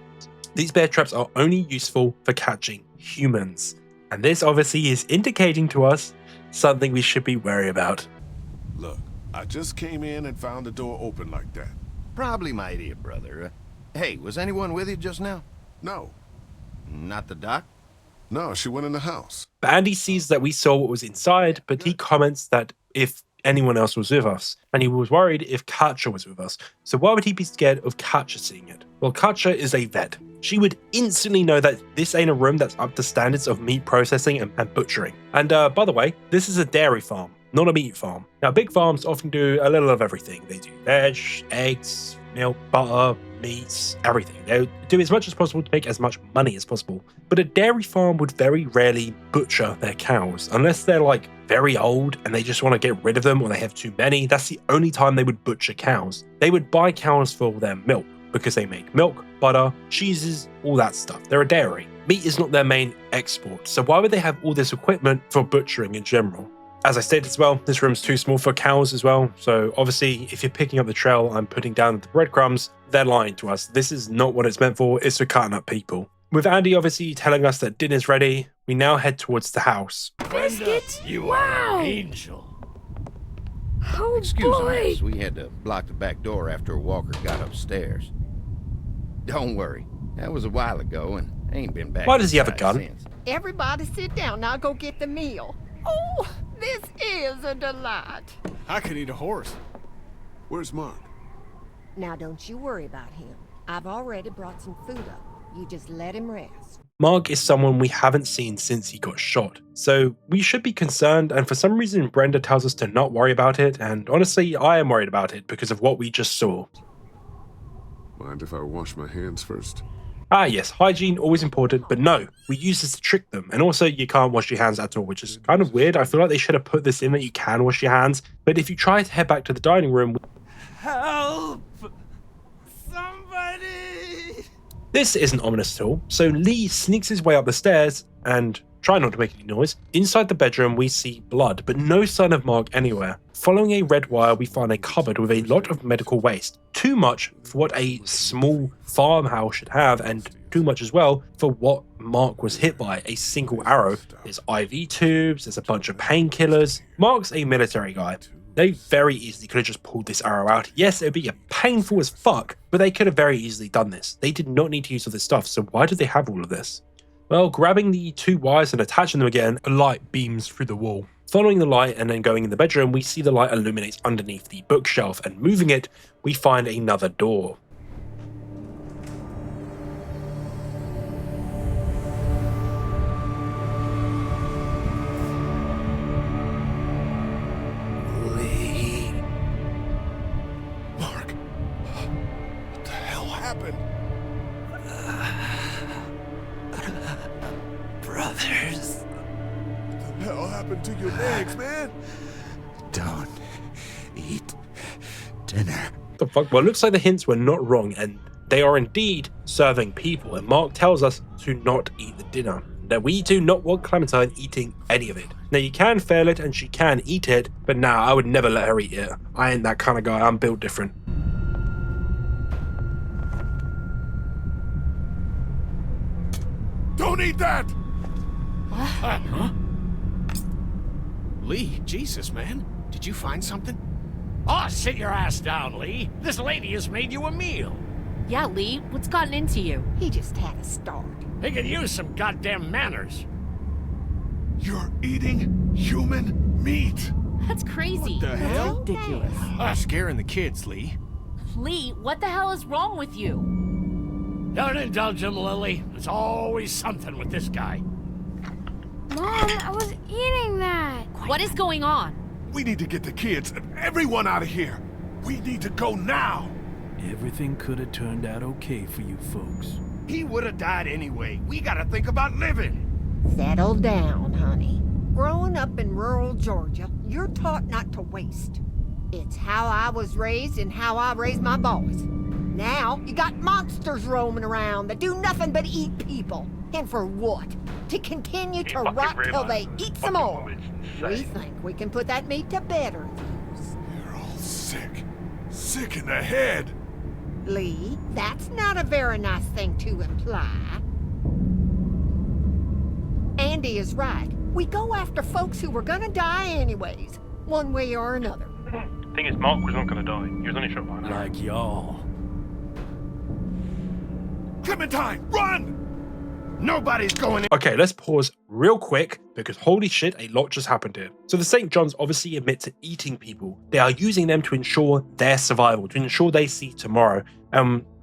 Speaker 1: These bear traps are only useful for catching humans. And this obviously is indicating to us something we should be wary about.
Speaker 2: Look, I just came in and found the door open like that.
Speaker 13: Probably my idiot brother. Hey, was anyone with you just now?
Speaker 2: No.
Speaker 13: Not the doc?
Speaker 2: No, she went in the house.
Speaker 1: But Andy sees that we saw what was inside, but he comments that if anyone else was with us, and he was worried if Katja was with us. So why would he be scared of Katja seeing it? Well, Katja is a vet. She would instantly know that this ain't a room that's up to standards of meat processing and butchering. And by the way, this is a dairy farm, not a meat farm. Now, big farms often do a little of everything. They do veg, eggs, milk, butter, meats, everything. They do as much as possible to make as much money as possible. But a dairy farm would very rarely butcher their cows, unless they're like very old and they just want to get rid of them or they have too many. That's the only time they would butcher cows. They would buy cows for their milk because they make milk, butter, cheeses, all that stuff. They're a dairy. Meat is not their main export, so why would they have all this equipment for butchering in general? As I stated as well, this room's too small for cows as well, so obviously if you're picking up the trail I'm putting down the breadcrumbs, they're lying to us. This is not what it's meant for, it's for cutting up people. With Andy obviously telling us that dinner's ready, we now head towards the house.
Speaker 18: Biscuits?
Speaker 7: You
Speaker 18: Wow!
Speaker 7: are an angel.
Speaker 18: Oh
Speaker 13: Excuse
Speaker 18: boy!
Speaker 13: us, we had to block the back door after Walker got upstairs. Don't worry, that was a while ago and ain't been back.
Speaker 1: Why does he have a gun?
Speaker 13: Since.
Speaker 16: Everybody sit down. I'll go get the meal. Oh, this is a delight.
Speaker 6: I could eat a horse.
Speaker 2: Where's Mark?
Speaker 16: Now, don't you worry about him. I've already brought some food up. You just let him rest.
Speaker 1: Mark is someone we haven't seen since he got shot, so we should be concerned, and for some reason Brenda tells us to not worry about it, and honestly I am worried about it because of what we just saw.
Speaker 2: Mind if I wash my hands first?
Speaker 1: Ah yes, hygiene always important, but no, we use this to trick them, and also you can't wash your hands at all, which is kind of weird. I feel like they should have put this in that you can wash your hands, but if you try to head back to the dining room...
Speaker 7: Help! Somebody!
Speaker 1: This isn't ominous at all, so Lee sneaks his way up the stairs and, try not to make any noise. Inside the bedroom we see blood, but no sign of Mark anywhere. Following a red wire we find a cupboard with a lot of medical waste. Too much for what a small farmhouse should have, and too much as well for what Mark was hit by, a single arrow. There's IV tubes, there's a bunch of painkillers. Mark's a military guy. They very easily could have just pulled this arrow out. Yes, it would be painful as fuck, but they could have very easily done this. They did not need to use all this stuff, so why did they have all of this? Well, grabbing the two wires and attaching them again, a light beams through the wall. Following the light and then going in the bedroom, we see the light illuminates underneath the bookshelf, and moving it, we find another door.
Speaker 4: Brothers.
Speaker 2: What the hell happened to your legs, man?
Speaker 4: Don't eat dinner.
Speaker 1: The fuck? Well, it looks like the hints were not wrong, and they are indeed serving people, and Mark tells us to not eat the dinner. Now, we do not want Clementine eating any of it. Now, you can fail it, and she can eat it, but nah, I would never let her eat it. I ain't that kind of guy, I'm built different.
Speaker 2: Don't eat that!
Speaker 6: Huh? Lee, Jesus, man. Did you find something?
Speaker 7: Oh, sit your ass down, Lee. This lady has made you a meal.
Speaker 11: Yeah, Lee, what's gotten into you?
Speaker 16: He just had a start.
Speaker 7: He could use some goddamn manners.
Speaker 2: You're eating human meat!
Speaker 11: That's crazy.
Speaker 6: What the hell?
Speaker 16: Ridiculous.
Speaker 6: Scaring the kids, Lee.
Speaker 11: Lee, what the hell is wrong with you?
Speaker 7: Don't indulge him, Lily. There's always something with this guy.
Speaker 18: Mom, I was eating that.
Speaker 11: What is going on?
Speaker 2: We need to get the kids and everyone out of here. We need to go now.
Speaker 17: Everything could have turned out okay for you folks.
Speaker 15: He would have died anyway. We gotta think about living.
Speaker 16: Settle down, honey. Growing up in rural Georgia, you're taught not to waste. It's how I was raised and how I raised my boys. Now, you got monsters roaming around that do nothing but eat people. And for what? to continue to rot till they eat some more. We think we can put that meat to bed or
Speaker 2: You're all sick. Sick in the head.
Speaker 16: Lee, that's not a very nice thing to imply. Andy is right. We go after folks who were gonna die anyways, one way or another.
Speaker 1: Thing is, Mark was not gonna die. He was only shot by an arrow.
Speaker 17: Like y'all.
Speaker 2: Clementine, run!
Speaker 13: Nobody's going in.
Speaker 1: Okay, let's pause real quick because holy shit, a lot just happened here. So the St. John's obviously admit to eating people. They are using them to ensure their survival, to ensure they see tomorrow.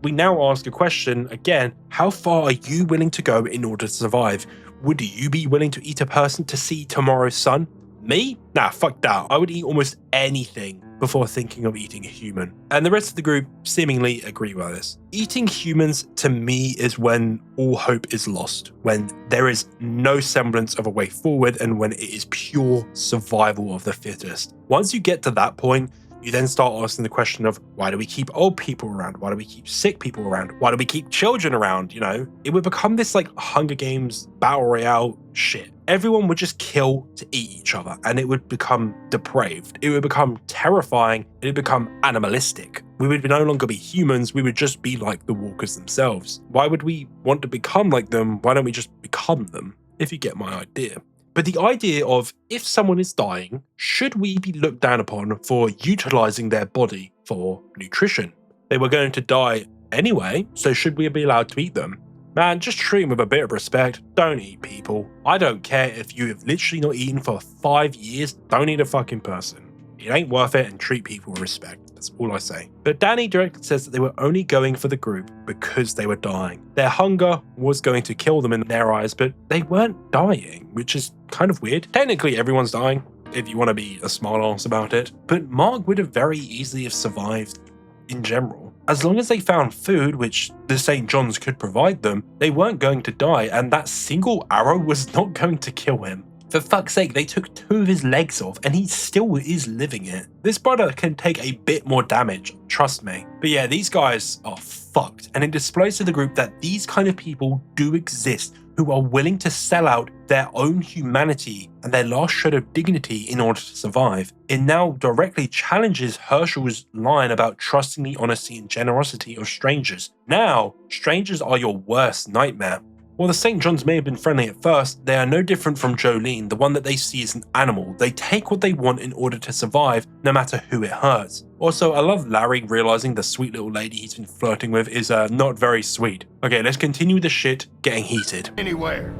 Speaker 1: We now ask a question again, how far are you willing to go in order to survive? Would you be willing to eat a person to see tomorrow's sun? Me? Nah, fuck that. I would eat almost anything before thinking of eating a human. And the rest of the group seemingly agree with this. Eating humans to me is when all hope is lost, when there is no semblance of a way forward and when it is pure survival of the fittest. Once you get to that point, you then start asking the question of, why do we keep old people around? Why do we keep sick people around? Why do we keep children around? You know, it would become this like Hunger Games battle royale shit. Everyone would just kill to eat each other and it would become depraved. It would become terrifying. It would become animalistic. We would no longer be humans. We would just be like the walkers themselves. Why would we want to become like them? Why don't we just become them? If you get my idea. But the idea of, if someone is dying, should we be looked down upon for utilizing their body for nutrition? They were going to die anyway, so should we be allowed to eat them? Man, just treat them with a bit of respect. Don't eat people. I don't care if you have literally not eaten for 5 years, don't eat a fucking person. It ain't worth it, and treat people with respect. That's all I say. But Danny directly says that they were only going for the group because they were dying. Their hunger was going to kill them in their eyes, but they weren't dying, which is kind of weird. Technically, everyone's dying, if you want to be a smart ass about it. But Mark would have very easily have survived in general. As long as they found food, which the St. John's could provide them, they weren't going to die, and that single arrow was not going to kill him. For fuck's sake, they took 2 of his legs off and he still is living it. This brother can take a bit more damage, trust me. But yeah, these guys are fucked, and it displays to the group that these kind of people do exist who are willing to sell out their own humanity and their last shred of dignity in order to survive. It now directly challenges Herschel's line about trusting the honesty and generosity of strangers. Now, strangers are your worst nightmare. While the St. John's may have been friendly at first, they are no different from Jolene, the one that they see as an animal. They take what they want in order to survive, no matter who it hurts. Also, I love Larry realizing the sweet little lady he's been flirting with is not very sweet. Okay, let's continue the shit getting heated.
Speaker 13: Anywhere.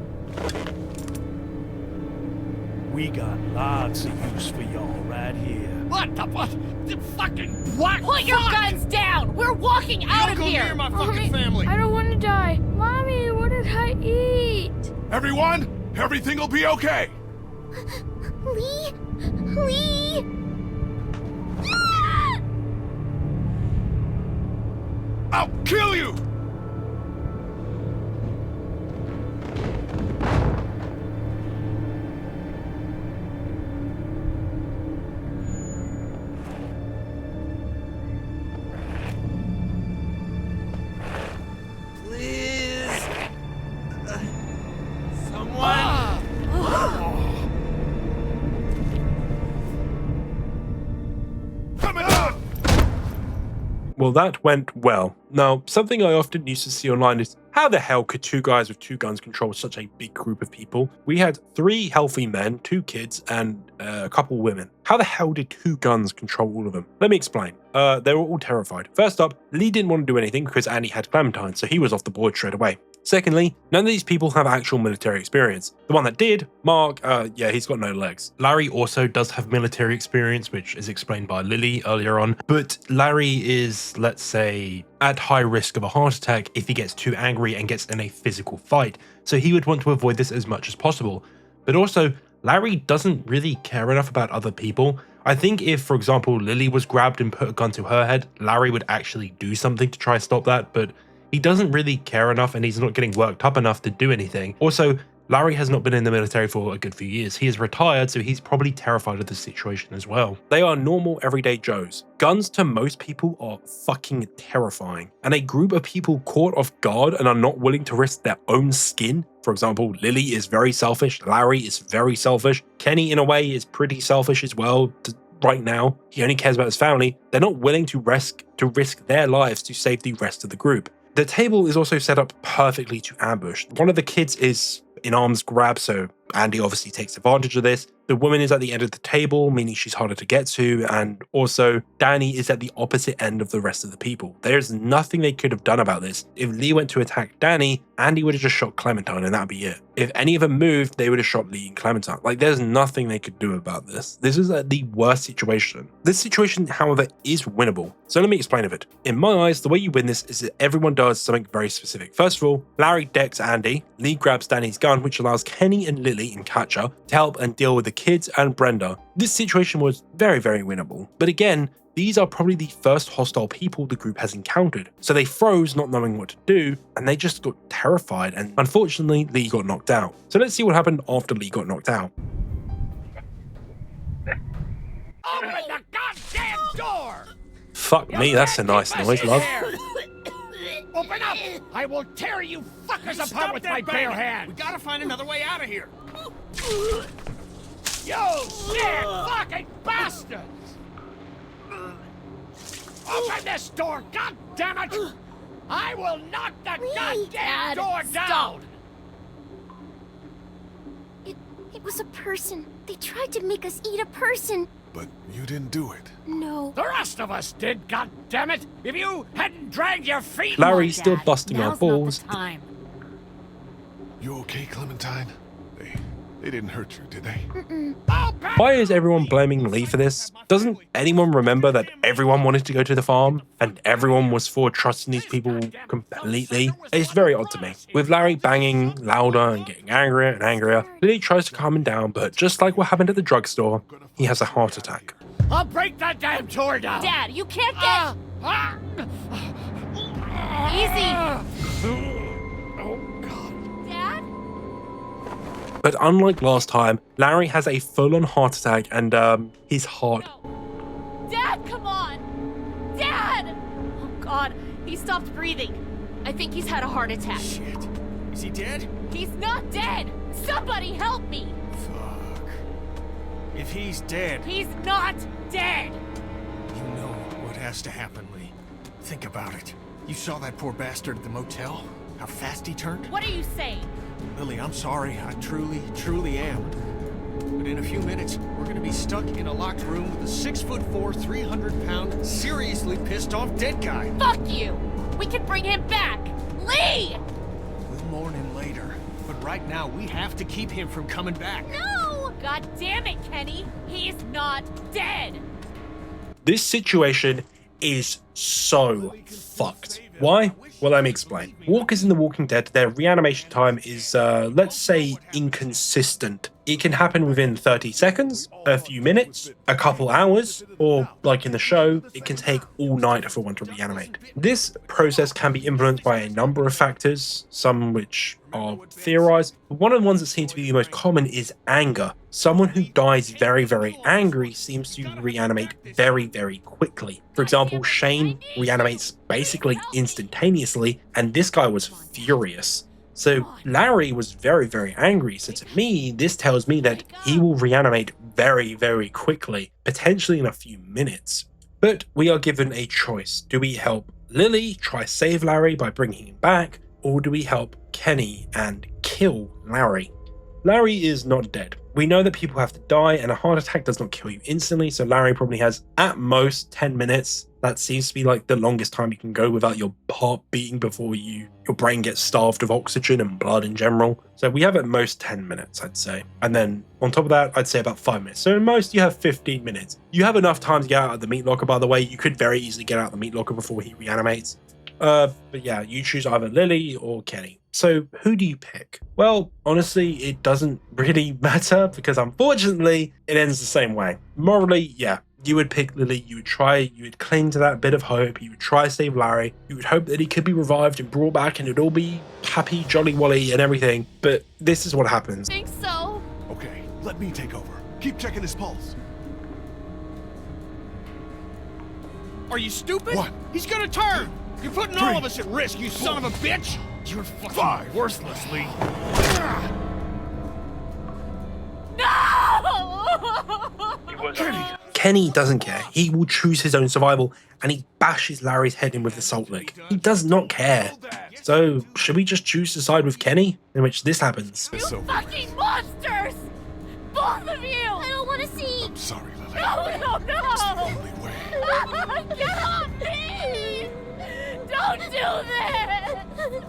Speaker 17: We got lots of use for y'all right here.
Speaker 7: What the what? The fucking what?
Speaker 11: Put your guns down! We're walking out of
Speaker 15: Don't go
Speaker 11: here!
Speaker 15: near my fucking family.
Speaker 18: I don't want to die. Mommy, what did I eat?
Speaker 2: Everyone, everything will be okay.
Speaker 5: Lee? Lee?
Speaker 2: I'll kill you!
Speaker 1: Well, that went well. Now, something I often used to see online is, how the hell could 2 guys with 2 guns control such a big group of people? We had 3 healthy men, 2 kids, and a couple women. How the hell did 2 guns control all of them? Let me explain. They were all terrified. First up, Lee didn't want to do anything because Annie had Clementine, so he was off the board straight away. Secondly, none of these people have actual military experience. The one that did, Mark, yeah, he's got no legs. Larry also does have military experience, which is explained by Lily earlier on, but Larry is, let's say, at high risk of a heart attack if he gets too angry and gets in a physical fight, so he would want to avoid this as much as possible. But also, Larry doesn't really care enough about other people. I think if, for example, Lily was grabbed and put a gun to her head, Larry would actually do something to try and stop that, but he doesn't really care enough and he's not getting worked up enough to do anything. Also, Larry has not been in the military for a good few years. He is retired, so he's probably terrified of the situation as well. They are normal, everyday Joes. Guns to most people are fucking terrifying. And a group of people caught off guard and are not willing to risk their own skin For example, Lily is very selfish, Larry is very selfish, Kenny in a way is pretty selfish as well. Right now, he only cares about his family. They're not willing to risk their lives to save the rest of the group. The table is also set up perfectly to ambush. One of the kids is in arms grab, so Andy obviously takes advantage of this. The woman is at the end of the table, meaning she's harder to get to, and also Danny is at the opposite end of the rest of the people. There's nothing they could have done about this. If Lee went to attack Danny, Andy would have just shot Clementine and that'd be it. If any of them moved, they would have shot Lee and Clementine. Like, there's nothing they could do about this. This is the worst situation. This situation, however, is winnable. So let me explain a bit. In my eyes, the way you win this is that everyone does something very specific. First of all, Larry decks Andy, Lee grabs Danny's gun, which allows Kenny and Lily and Katja to help and deal with the kids and Brenda. This situation was very, very winnable. But again, these are probably the first hostile people the group has encountered. So they froze, not knowing what to do, and they just got terrified, and unfortunately, Lee got knocked out. So let's see what happened after Lee got knocked out.
Speaker 7: Open the goddamn door!
Speaker 1: Fuck me, that's a nice noise, love.
Speaker 7: Open up! I will tear you fuckers apart with my bare hands!
Speaker 6: We gotta find another way out of here!
Speaker 7: You sick fucking bastards! Open this door, god damn it! I will knock the goddamn door down!
Speaker 5: It was a person. They tried to make us eat a person.
Speaker 2: But you didn't do it.
Speaker 5: No.
Speaker 7: The rest of us did, god damn it! If you hadn't dragged your feet...
Speaker 1: Larry's still busting our balls.
Speaker 2: You okay, Clementine? They didn't hurt you, did they?
Speaker 1: Why is everyone blaming Lee for this? Doesn't anyone remember that everyone wanted to go to the farm and everyone was for trusting these people completely? It's very odd to me. With Larry banging louder and getting angrier and angrier, Lily tries to calm him down, but just like what happened at the drugstore, he has a heart attack.
Speaker 7: I'll break that damn door down!
Speaker 11: Dad, you can't get... Easy!
Speaker 1: But unlike last time, Larry has a full-on heart attack and his heart...
Speaker 11: Dad, come on! Dad! Oh God, he stopped breathing. I think he's had a heart attack.
Speaker 6: Shit. Is he dead?
Speaker 11: He's not dead! Somebody help me!
Speaker 6: Fuck. If he's dead...
Speaker 11: He's not dead!
Speaker 6: You know what has to happen, Lee. Think about it. You saw that poor bastard at the motel? How fast he turned?
Speaker 11: What are you saying?
Speaker 6: Lily, I'm sorry. I truly, truly am. But in a few minutes, we're gonna be stuck in a locked room with a 6'4", 300-pound, seriously pissed off dead guy.
Speaker 11: Fuck you! We can bring him back! Lee!
Speaker 6: We'll mourn him later. But right now, we have to keep him from coming back.
Speaker 11: No! God damn it, Kenny! He's not dead!
Speaker 1: This situation is so fucked. Why? Well, let me explain. Walkers in The Walking Dead, their reanimation time is, let's say, inconsistent. It can happen within 30 seconds, a few minutes, a couple hours, or, like in the show, it can take all night for one to reanimate. This process can be influenced by a number of factors, some which are theorized, but one of the ones that seem to be the most common is anger. Someone who dies very, very angry seems to reanimate very, very quickly. For example, Shane reanimates basically instantaneously, and this guy was furious. So Larry was very, very angry. So to me, this tells me that he will reanimate very, very quickly, potentially in a few minutes. But we are given a choice. Do we help Lily try save Larry by bringing him back, or do we help Kenny and kill Larry? Larry is not dead. We know that people have to die and a heart attack does not kill you instantly, so Larry probably has at most 10 minutes. That seems to be like the longest time you can go without your heart beating before your brain gets starved of oxygen and blood in general. So we have at most 10 minutes, I'd say. And then on top of that, I'd say about 5 minutes. So at most you have 15 minutes. You have enough time to get out of the meat locker, by the way. You could very easily get out of the meat locker before he reanimates. But yeah, you choose either Lily or Kenny. So who do you pick? Well, honestly, it doesn't really matter because unfortunately, it ends the same way. Morally, yeah, you would pick Lily, you would cling to that bit of hope, you would try to save Larry, you would hope that he could be revived and brought back and it'd all be happy, jolly wally and everything, but this is what happens.
Speaker 11: Think so?
Speaker 2: Okay, let me take over. Keep checking his pulse.
Speaker 6: Are you stupid?
Speaker 2: What?
Speaker 6: He's gonna turn! You're putting all of us at risk, you son of a bitch!
Speaker 15: You're fucking worthless, Lee.
Speaker 1: Kenny doesn't care. He will choose his own survival, and he bashes Larry's head in with the salt lick. He does not care. So, should we just choose to side with Kenny, in which this happens?
Speaker 18: You fucking monsters! Both of you!
Speaker 5: I don't want to see.
Speaker 2: I'm sorry, Lily.
Speaker 18: No! Get off me! Don't do this!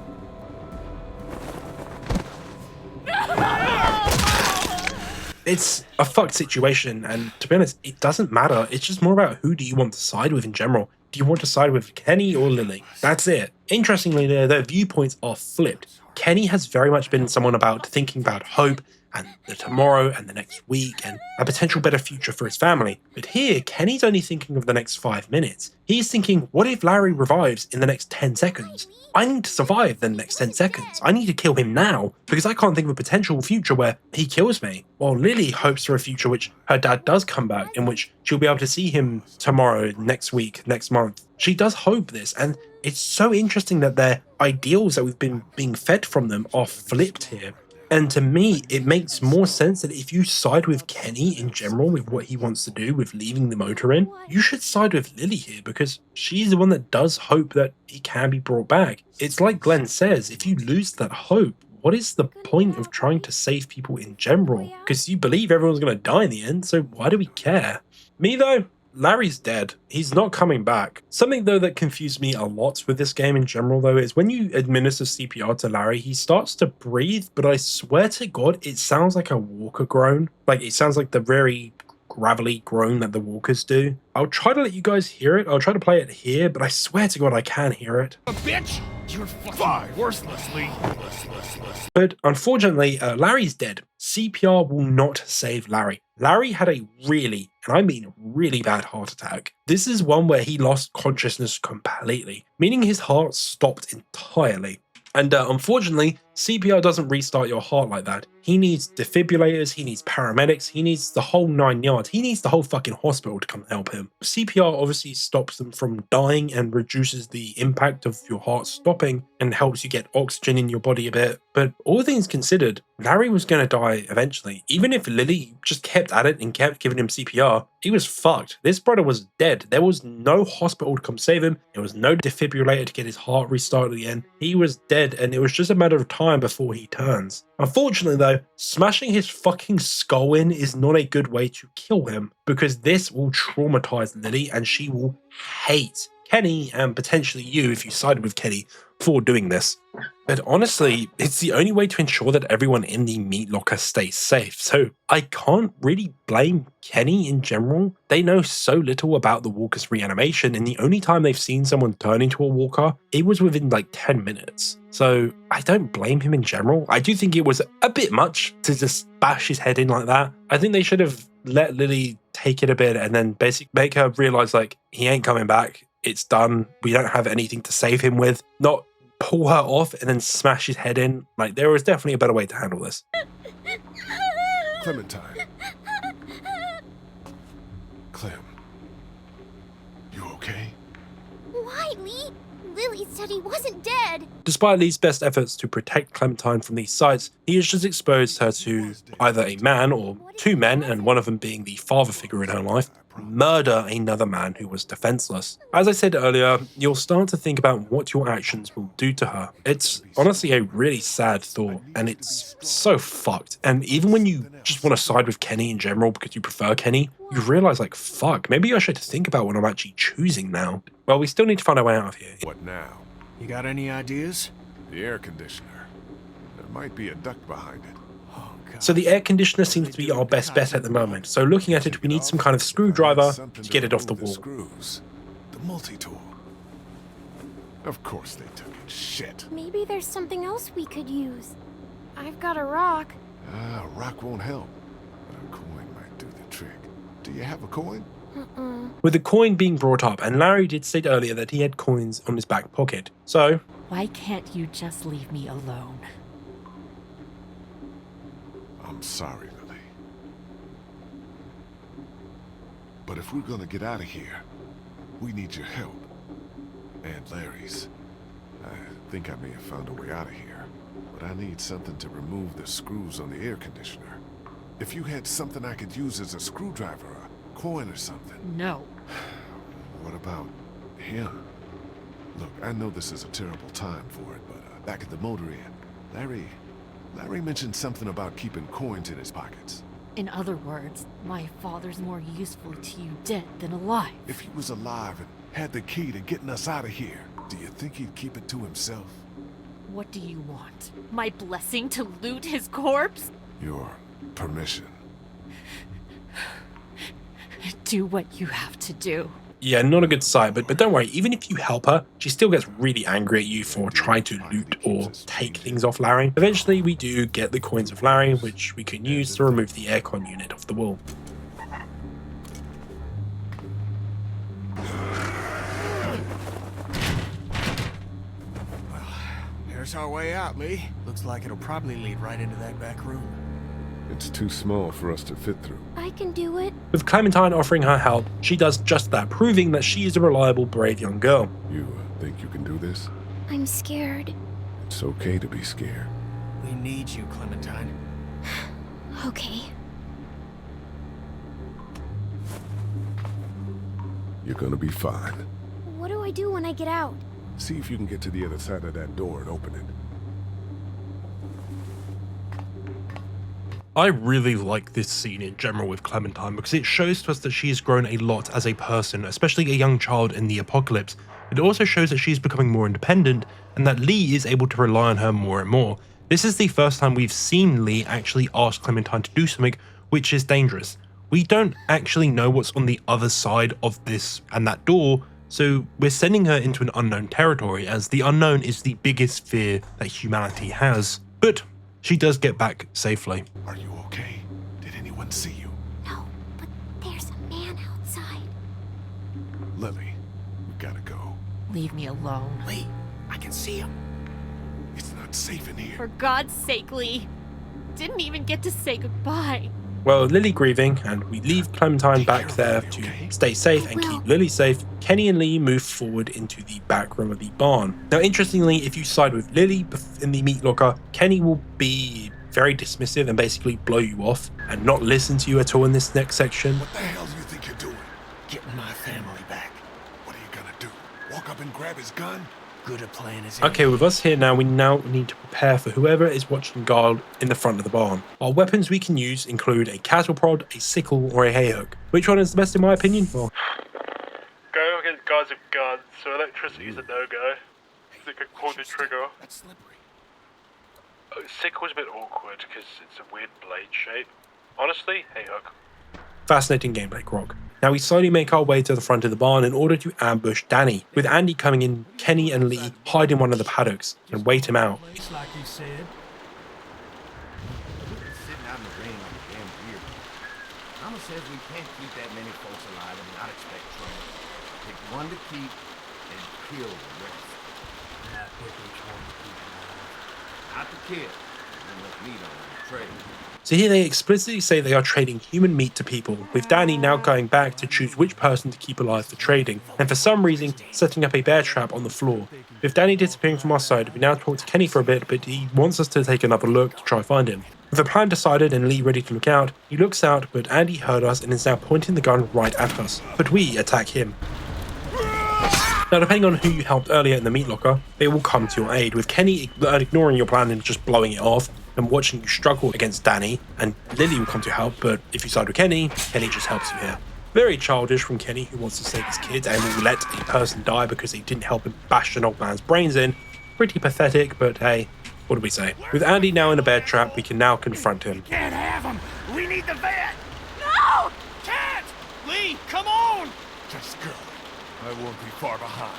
Speaker 1: It's a fucked situation, and to be honest, it doesn't matter. It's just more about who do you want to side with in general. Do you want to side with Kenny or Lily? That's it. Interestingly, their viewpoints are flipped. Kenny has very much been someone about thinking about hope and the tomorrow and the next week and a potential better future for his family. But here, Kenny's only thinking of the next 5 minutes. He's thinking, what if Larry revives in the next 10 seconds? I need to survive the next 10 seconds. I need to kill him now because I can't think of a potential future where he kills me. While Lily hopes for a future which her dad does come back, in which she'll be able to see him tomorrow, next week, next month. She does hope this, and it's so interesting that their ideals that we've been being fed from them are flipped here. And to me, it makes more sense that if you side with Kenny in general with what he wants to do with leaving the motor in, you should side with Lily here because she's the one that does hope that he can be brought back. It's like Glenn says, if you lose that hope, what is the point of trying to save people in general? Because you believe everyone's going to die in the end, so why do we care? Me though? Larry's dead. He's not coming back. Something though that confused me a lot with this game in general though is when you administer CPR to Larry, he starts to breathe, but I swear to God, it sounds like a walker groan. Like it sounds like the very gravelly groan that the walkers do. I'll try to let you guys hear it. I'll try to play it here, but I swear to God I can hear it.
Speaker 15: Bitch! You're fucking worthless, Lee.
Speaker 1: But unfortunately, Larry's dead. CPR will not save Larry. Larry had a really, and I mean really bad heart attack. This is one where he lost consciousness completely, meaning his heart stopped entirely. And unfortunately, CPR doesn't restart your heart like that. He needs defibrillators, he needs paramedics, he needs the whole 9 yards. He needs the whole fucking hospital to come help him. CPR obviously stops them from dying and reduces the impact of your heart stopping and helps you get oxygen in your body a bit. But all things considered, Larry was going to die eventually. Even if Lily just kept at it and kept giving him CPR, he was fucked. This brother was dead. There was no hospital to come save him. There was no defibrillator to get his heart restarted again. He was dead, and it was just a matter of time before he turns. Unfortunately though, smashing his fucking skull in is not a good way to kill him, because this will traumatize Lily and she will hate Kenny and potentially you if you sided with Kenny for doing this. But honestly, it's the only way to ensure that everyone in the meat locker stays safe. So I can't really blame Kenny in general. They know so little about the walker's reanimation, and the only time they've seen someone turn into a walker, it was within like 10 minutes. So I don't blame him in general. I do think it was a bit much to just bash his head in like that. I think they should have let Lily take it a bit and then basically make her realize like he ain't coming back. It's done. We don't have anything to save him with. Not pull her off and then smash his head in. Like, there was definitely a better way to handle this.
Speaker 2: Clementine. Clem. You okay?
Speaker 5: Why, Lee? Lily said he wasn't dead.
Speaker 1: Despite Lee's best efforts to protect Clementine from these sights, he has just exposed her to either a man or two men, and one of them being the father figure in her life, murder another man who was defenseless. As I said earlier, you'll start to think about what your actions will do to her. It's honestly a really sad thought, and it's so fucked. And even when you just want to side with Kenny in general because you prefer Kenny, you realize like, fuck, maybe I should think about what I'm actually choosing now. Well, we still need to find our way out of here.
Speaker 2: What now?
Speaker 6: You got any ideas?
Speaker 2: The air conditioner. There might be a duct behind it.
Speaker 1: So the air conditioner seems to be our best bet at the moment. So looking at it, we need some kind of screwdriver to get it off the wall.
Speaker 2: Screws. The multi-tool. Of course they took it. Shit.
Speaker 5: Maybe there's something else we could use. I've got a rock.
Speaker 2: A rock won't help. But a coin might do the trick. Do you have a coin?
Speaker 1: With the coin being brought up, and Larry did state earlier that he had coins on his back pocket. So
Speaker 11: why can't you just leave me alone?
Speaker 2: I'm sorry, Lily. But if we're gonna get out of here, we need your help. And Larry's. I think I may have found a way out of here, but I need something to remove the screws on the air conditioner. If you had something I could use as a screwdriver, a coin or something.
Speaker 11: No.
Speaker 2: What about him? Look, I know this is a terrible time for it, but back at the motor inn, Larry mentioned something about keeping coins in his pockets.
Speaker 11: In other words, my father's more useful to you dead than alive.
Speaker 2: If he was alive and had the key to getting us out of here, do you think he'd keep it to himself?
Speaker 11: What do you want? My blessing to loot his corpse?
Speaker 2: Your permission.
Speaker 11: Do what you have to do.
Speaker 1: Yeah, not a good sight, but don't worry, even if you help her, she still gets really angry at you for trying to loot or take things off Larry. Eventually, we do get the coins of Larry, which we can use to remove the aircon unit off the wall.
Speaker 6: There's our way out, Lee.
Speaker 9: Looks like it'll probably lead right into that back room.
Speaker 2: It's too small for us to fit through.
Speaker 5: I can do it.
Speaker 1: With Clementine offering her help, she does just that, proving that she is a reliable, brave young girl.
Speaker 2: You think you can do this?
Speaker 5: I'm scared.
Speaker 2: It's okay to be scared.
Speaker 6: We need you, Clementine.
Speaker 5: Okay.
Speaker 2: You're gonna be fine.
Speaker 5: What do I do when I get out?
Speaker 2: See if you can get to the other side of that door and open it.
Speaker 1: I really like this scene in general with Clementine because it shows to us that she has grown a lot as a person, especially a young child in the apocalypse. It also shows that she's becoming more independent and that Lee is able to rely on her more and more. This is the first time we've seen Lee actually ask Clementine to do something, which is dangerous. We don't actually know what's on the other side of this and that door, so we're sending her into an unknown territory, as the unknown is the biggest fear that humanity has. But she does get back safely.
Speaker 2: Are you okay? Did anyone see you?
Speaker 5: No, but there's a man outside.
Speaker 2: Lily, we gotta go.
Speaker 11: Leave me alone.
Speaker 6: Lee, I can see him.
Speaker 2: It's not safe in here.
Speaker 11: For God's sake, Lee. Didn't even get to say goodbye.
Speaker 1: Well, Lily grieving, and we leave Clementine back there to stay safe and keep Lily safe. Kenny and Lee move forward into the back room of the barn. Now, interestingly, if you side with Lily in the meat locker, Kenny will be very dismissive and basically blow you off and not listen to you at all in this next section.
Speaker 2: What the hell do you think you're doing?
Speaker 6: Getting my family back.
Speaker 2: What are you gonna do? Walk up and grab his gun?
Speaker 6: Good a plan as any.
Speaker 1: Okay, with us here now, we now need to prepare for whoever is watching guard in the front of the barn. Our weapons we can use include a cattle prod, a sickle, or a hay hook. Which one is the best in my opinion? Well,
Speaker 19: go against guys with guns, so electricity is a no-go. They could pull the trigger.
Speaker 6: That's slippery.
Speaker 19: Sickle's a bit awkward because it's a weird blade shape. Honestly, hay hook.
Speaker 1: fascinating gameplay, Croc. Now we slowly make our way to the front of the barn in order to ambush Danny. With Andy coming in, Kenny and Lee hide in one of the paddocks and wait him out.
Speaker 17: Like you said.
Speaker 13: Sitting out in the rain like a damn deer. Mama says we can't keep that many folks alive and not expect trouble. Pick one to keep and kill the rest.
Speaker 17: Not pick which one to keep alive.
Speaker 13: Not the kid. And let meat on the trade.
Speaker 1: So here they explicitly say they are trading human meat to people, with Danny now going back to choose which person to keep alive for trading, and for some reason setting up a bear trap on the floor. With Danny disappearing from our side, we now talk to Kenny for a bit, but he wants us to take another look to try find him. With the plan decided and Lee ready to look out, he looks out, but Andy heard us and is now pointing the gun right at us, but we attack him. Now, depending on who you helped earlier in the meat locker, they will come to your aid, with Kenny ignoring your plan and just blowing it off, and watching you struggle against Danny, and Lily will come to help, but if you side with Kenny, Kenny just helps you here. Very childish from Kenny, who wants to save his kids and will let a person die because they didn't help him bash an old man's brains in. Pretty pathetic, but hey, what do we say? With Andy now in a bear trap, we can now confront him.
Speaker 15: Can't have him. We need the vet.
Speaker 12: No!
Speaker 15: Can't! Lee, come on!
Speaker 2: Just go. I won't be far behind.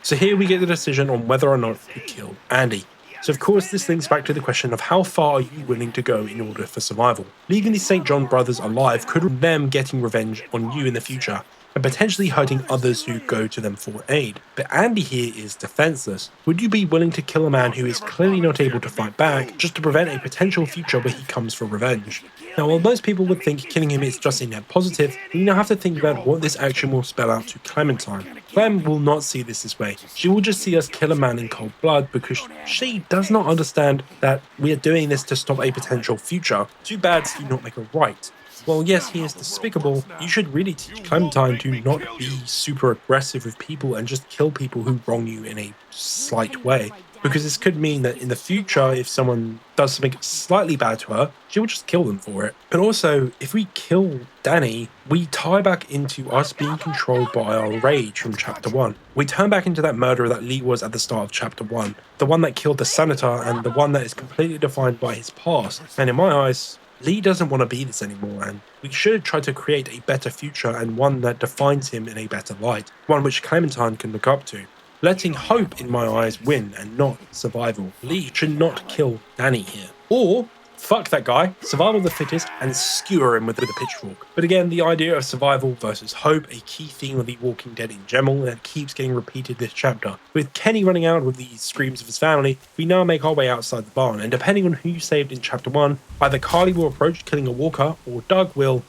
Speaker 1: So here we get the decision on whether or not to kill Andy. So of course this links back to the question of how far are you willing to go in order for survival. Leaving the St. John brothers alive could them getting revenge on you in the future. and potentially hurting others who go to them for aid. But Andy here is defenseless. Would you be willing to kill a man who is clearly not able to fight back just to prevent a potential future where he comes for revenge? Now, while most people would think killing him is just a net positive, we now have to think about what this action will spell out to Clementine. Clem will not see this way. She will just see us kill a man in cold blood because she does not understand that we are doing this to stop a potential future. Two bads do not make a right. Well, yes, he is despicable. You should really teach Clementine to not be super aggressive with people and just kill people who wrong you in a slight way. Because this could mean that in the future, if someone does something slightly bad to her, she will just kill them for it. But also, if we kill Danny, we tie back into us being controlled by our rage from chapter 1. We turn back into that murderer that Lee was at the start of chapter 1. The one that killed the senator and the one that is completely defined by his past. And in my eyes, Lee doesn't want to be this anymore, and we should try to create a better future and one that defines him in a better light, one which Clementine can look up to. Letting hope, in my eyes, win and not survival. Lee should not kill Danny here. Or fuck that guy, survival of the fittest, and skewer him with a pitchfork. But again, the idea of survival versus hope, a key theme of The Walking Dead in general, that keeps getting repeated this chapter. With Kenny running out with the screams of his family, we now make our way outside the barn, and depending on who you saved in chapter 1, either Carly will approach killing a walker, or Doug will...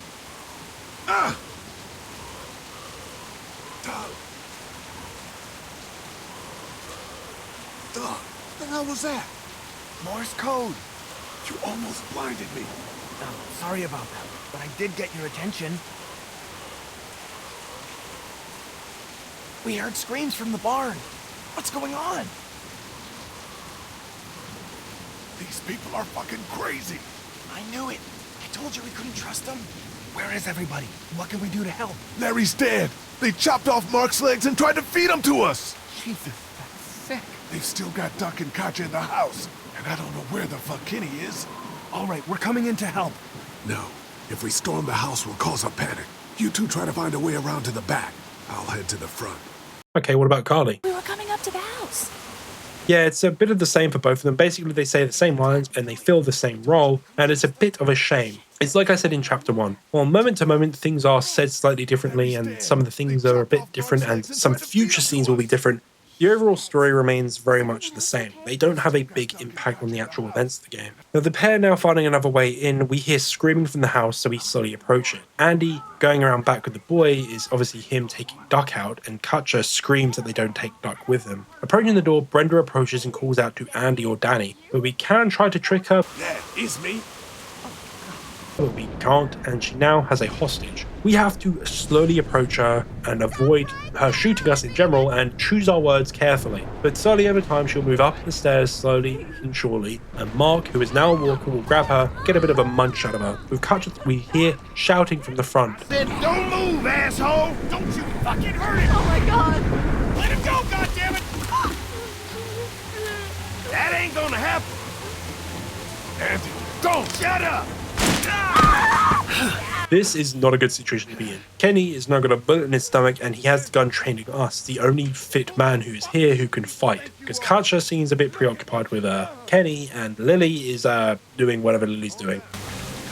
Speaker 2: Doug! What the hell was that?
Speaker 14: Morse code.
Speaker 2: You almost blinded me.
Speaker 14: Oh, sorry about that, but I did get your attention.
Speaker 9: We heard screams from the barn. What's going on?
Speaker 2: These people are fucking crazy.
Speaker 9: I knew it. I told you we couldn't trust them. Where is everybody? What can we do to help?
Speaker 2: Larry's dead. They chopped off Mark's legs and tried to feed him to us.
Speaker 9: Jesus, that's sick.
Speaker 2: They've still got Duck and Katja in the house, and I don't know where the fuck Kenny is.
Speaker 9: All right, we're coming in to help.
Speaker 2: No. If we storm the house, we'll cause a panic. You two try to find a way around to the back. I'll head to the front.
Speaker 1: Okay, what about Carly?
Speaker 18: We were coming up to the house.
Speaker 1: Yeah, it's a bit of the same for both of them. Basically, they say the same lines and they fill the same role, and it's a bit of a shame. It's like I said in chapter 1. While moment to moment things are said slightly differently and some of the things are a bit different and some future scenes will be different, the overall story remains very much the same. They don't have a big impact on the actual events of the game. Now, the pair now finding another way in, we hear screaming from the house, so we slowly approach it. Andy going around back with the boy is obviously him taking Duck out, and Katja screams that they don't take Duck with them. Approaching the door, Brenda approaches and calls out to Andy or Danny, but we can try to trick her.
Speaker 2: That is me.
Speaker 1: But we can't, and she now has a hostage. We have to slowly approach her and avoid her shooting us in general and choose our words carefully. But slowly over time she'll move up the stairs slowly and surely, and Mark, who is now a walker, will grab her, get a bit of a munch out of her. With Katja, we hear shouting from the front.
Speaker 13: Said don't move, asshole!
Speaker 15: Don't you fucking hurt him!
Speaker 12: Oh my god!
Speaker 15: Let him go, goddammit!
Speaker 13: That ain't gonna happen!
Speaker 2: Andy, don't!
Speaker 13: Shut up!
Speaker 1: This is not a good situation to be in. Kenny is now got a bullet in his stomach and he has the gun training us, the only fit man who is here who can fight. Because Katja seems a bit preoccupied with Kenny, and Lily is doing whatever Lily's doing.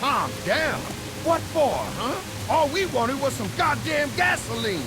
Speaker 13: Calm down. What for, huh? All we wanted was some goddamn gasoline.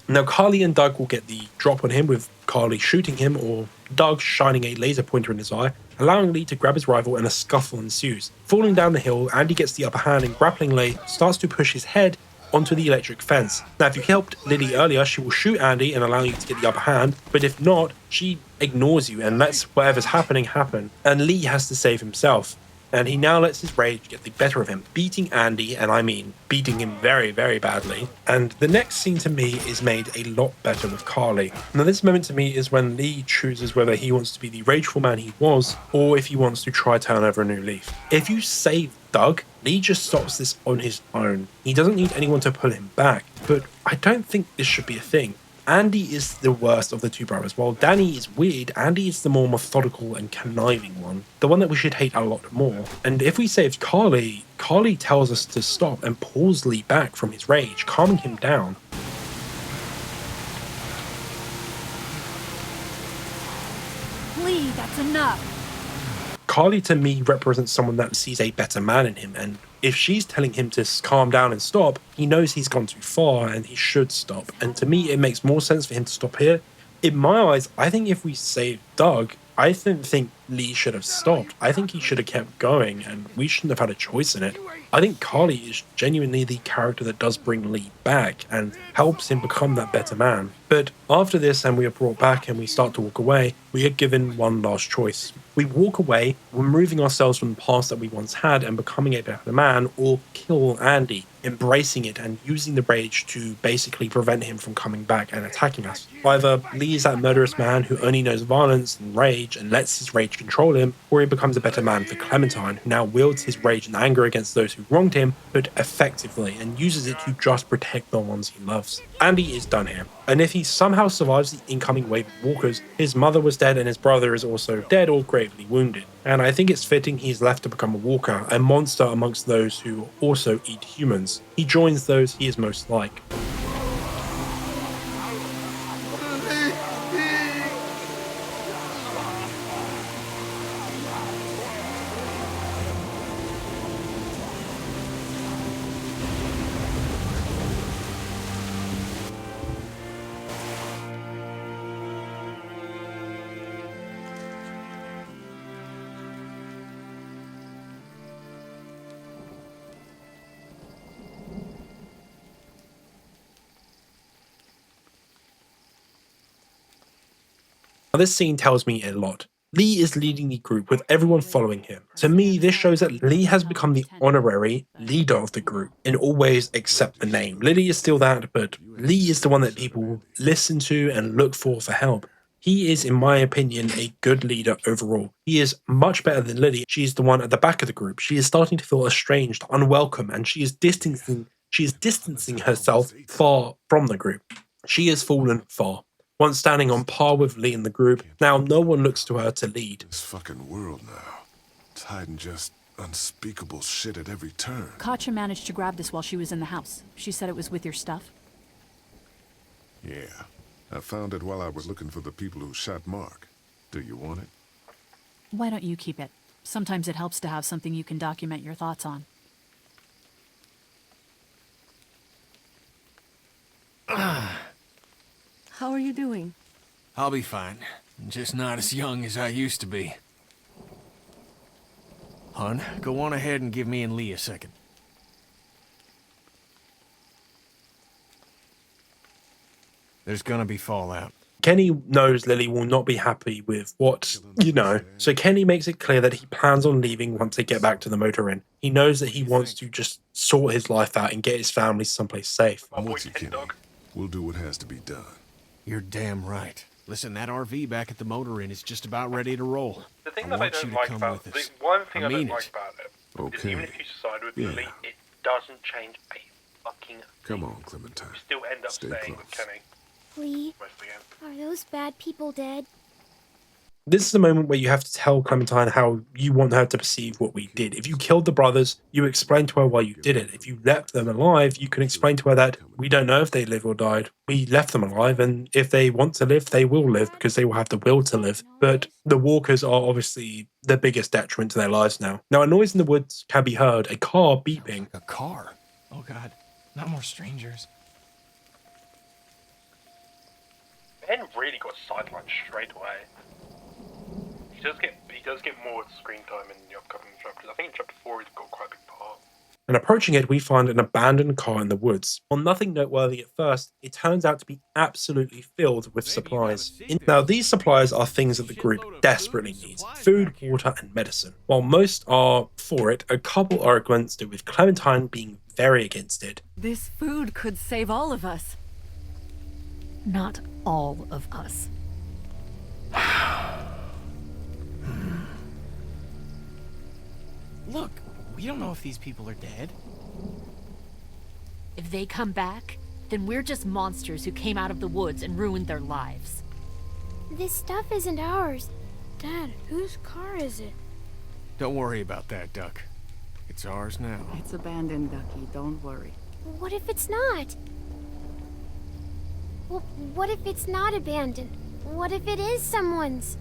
Speaker 1: Now Carly and Doug will get the drop on him with Carly shooting him or Doug shining a laser pointer in his eye, allowing Lee to grab his rifle and a scuffle ensues. Falling down the hill, Andy gets the upper hand and grappling Lee starts to push his head onto the electric fence. Now if you helped Lily earlier, she will shoot Andy and allow you to get the upper hand, but if not, she ignores you and lets whatever's happening happen, and Lee has to save himself. And he now lets his rage get the better of him, beating Andy, and I mean beating him very, very badly. And the next scene to me is made a lot better with Carly. Now this moment to me is when Lee chooses whether he wants to be the rageful man he was, or if he wants to try turn over a new leaf. If you save Doug, Lee just stops this on his own. He doesn't need anyone to pull him back, but I don't think this should be a thing. Andy is the worst of the two brothers. While Danny is weird, Andy is the more methodical and conniving one. The one that we should hate a lot more. And if we saved Carly, Carly tells us to stop and pulls Lee back from his rage, calming him down.
Speaker 18: Lee, that's enough.
Speaker 1: Carly to me represents someone that sees a better man in him, and if she's telling him to calm down and stop, he knows he's gone too far and he should stop. And to me, it makes more sense for him to stop here. In my eyes, I think if we saved Doug, I don't think Lee should have stopped. I think he should have kept going, and we shouldn't have had a choice in it. I think Carly is genuinely the character that does bring Lee back and helps him become that better man. But after this, and we are brought back and we start to walk away, we are given one last choice. We walk away, removing ourselves from the past that we once had and becoming a better man, or kill Andy, embracing it and using the rage to basically prevent him from coming back and attacking us. Either Lee is that murderous man who only knows violence and rage and lets his rage control him, or he becomes a better man for Clementine, who now wields his rage and anger against those who wronged him, but effectively, and uses it to just protect the ones he loves. Andy is done here, and if he somehow survives the incoming wave of walkers, his mother was dead and his brother is also dead or gravely wounded. And I think it's fitting he's left to become a walker, a monster amongst those who also eat humans. He joins those he is most like. Now, this scene tells me a lot. Lee is leading the group with everyone following him. To me, this shows that Lee has become the honorary leader of the group in all ways except the name. Lily is still that, but Lee is the one that people listen to and look for help. He is, in my opinion, a good leader overall. He is much better than Lily. She is the one at the back of the group. She is starting to feel estranged, unwelcome, and she is distancing herself far from the group. She has fallen far. Once standing on par with Lee in the group, now no one looks to her to lead.
Speaker 2: This fucking world now. It's hiding just unspeakable shit at every turn.
Speaker 3: Katja managed to grab this while she was in the house. She said it was with your stuff.
Speaker 2: Yeah. I found it while I was looking for the people who shot Mark. Do you want it?
Speaker 3: Why don't you keep it? Sometimes it helps to have something you can document your thoughts on.
Speaker 12: How are you doing?
Speaker 6: I'll be fine. Just not as young as I used to be. Hun, go on ahead and give me and Lee a second. There's gonna be fallout.
Speaker 1: Kenny knows Lily will not be happy with what, so Kenny makes it clear that he plans on leaving once they get back to the motor inn. He knows that he wants to just sort his life out and get his family someplace safe.
Speaker 2: I'm with you, Kenny. We'll do what has to be done.
Speaker 6: You're damn right. Listen, that RV back at the motor inn is just about ready to roll.
Speaker 19: The thing
Speaker 6: I
Speaker 19: that I
Speaker 6: want you
Speaker 19: don't
Speaker 6: to
Speaker 19: like
Speaker 6: come
Speaker 19: about
Speaker 6: with
Speaker 19: the
Speaker 6: us.
Speaker 19: one thing I
Speaker 6: I
Speaker 19: don't
Speaker 6: mean
Speaker 19: like
Speaker 6: it.
Speaker 19: about it is
Speaker 2: Okay.
Speaker 19: even if you side with
Speaker 2: Yeah.
Speaker 19: Lily, it doesn't change a fucking
Speaker 2: Come on, Clementine.
Speaker 19: You still end up
Speaker 2: Stay
Speaker 19: staying with
Speaker 2: close.
Speaker 19: Kenny.
Speaker 5: Lee,
Speaker 19: Most of the game.
Speaker 5: are those bad people dead?
Speaker 1: This is the moment where you have to tell Clementine how you want her to perceive what we did. If you killed the brothers, you explain to her why you did it. If you left them alive, you can explain to her that we don't know if they lived or died. We left them alive, and if they want to live, they will live because they will have the will to live. But the walkers are obviously the biggest detriment to their lives now. Now, a noise in the woods can be heard, a car beeping.
Speaker 6: A car?
Speaker 9: Oh god, not more strangers.
Speaker 19: Ben really got sidelined straight away. He does get more screen time in the upcoming chapters. I think in chapter 4 he's got quite a big part.
Speaker 1: And approaching it, we find an abandoned car in the woods. On nothing noteworthy at first, it turns out to be absolutely filled with supplies. Now, these supplies are things that the group desperately needs: food, water, and medicine. While most are for it, a couple are against it, with Clementine being very against it.
Speaker 12: This food could save all of us.
Speaker 11: Not all of us.
Speaker 9: Look, we don't know if these people are dead.
Speaker 11: If they come back, then we're just monsters who came out of the woods and ruined their lives.
Speaker 5: This stuff isn't ours.
Speaker 18: Dad, whose car is it?
Speaker 6: Don't worry about that, Duck. It's ours now.
Speaker 12: It's abandoned, Ducky. Don't worry.
Speaker 5: What if it's not? Well, what if it's not abandoned? What if it is someone's?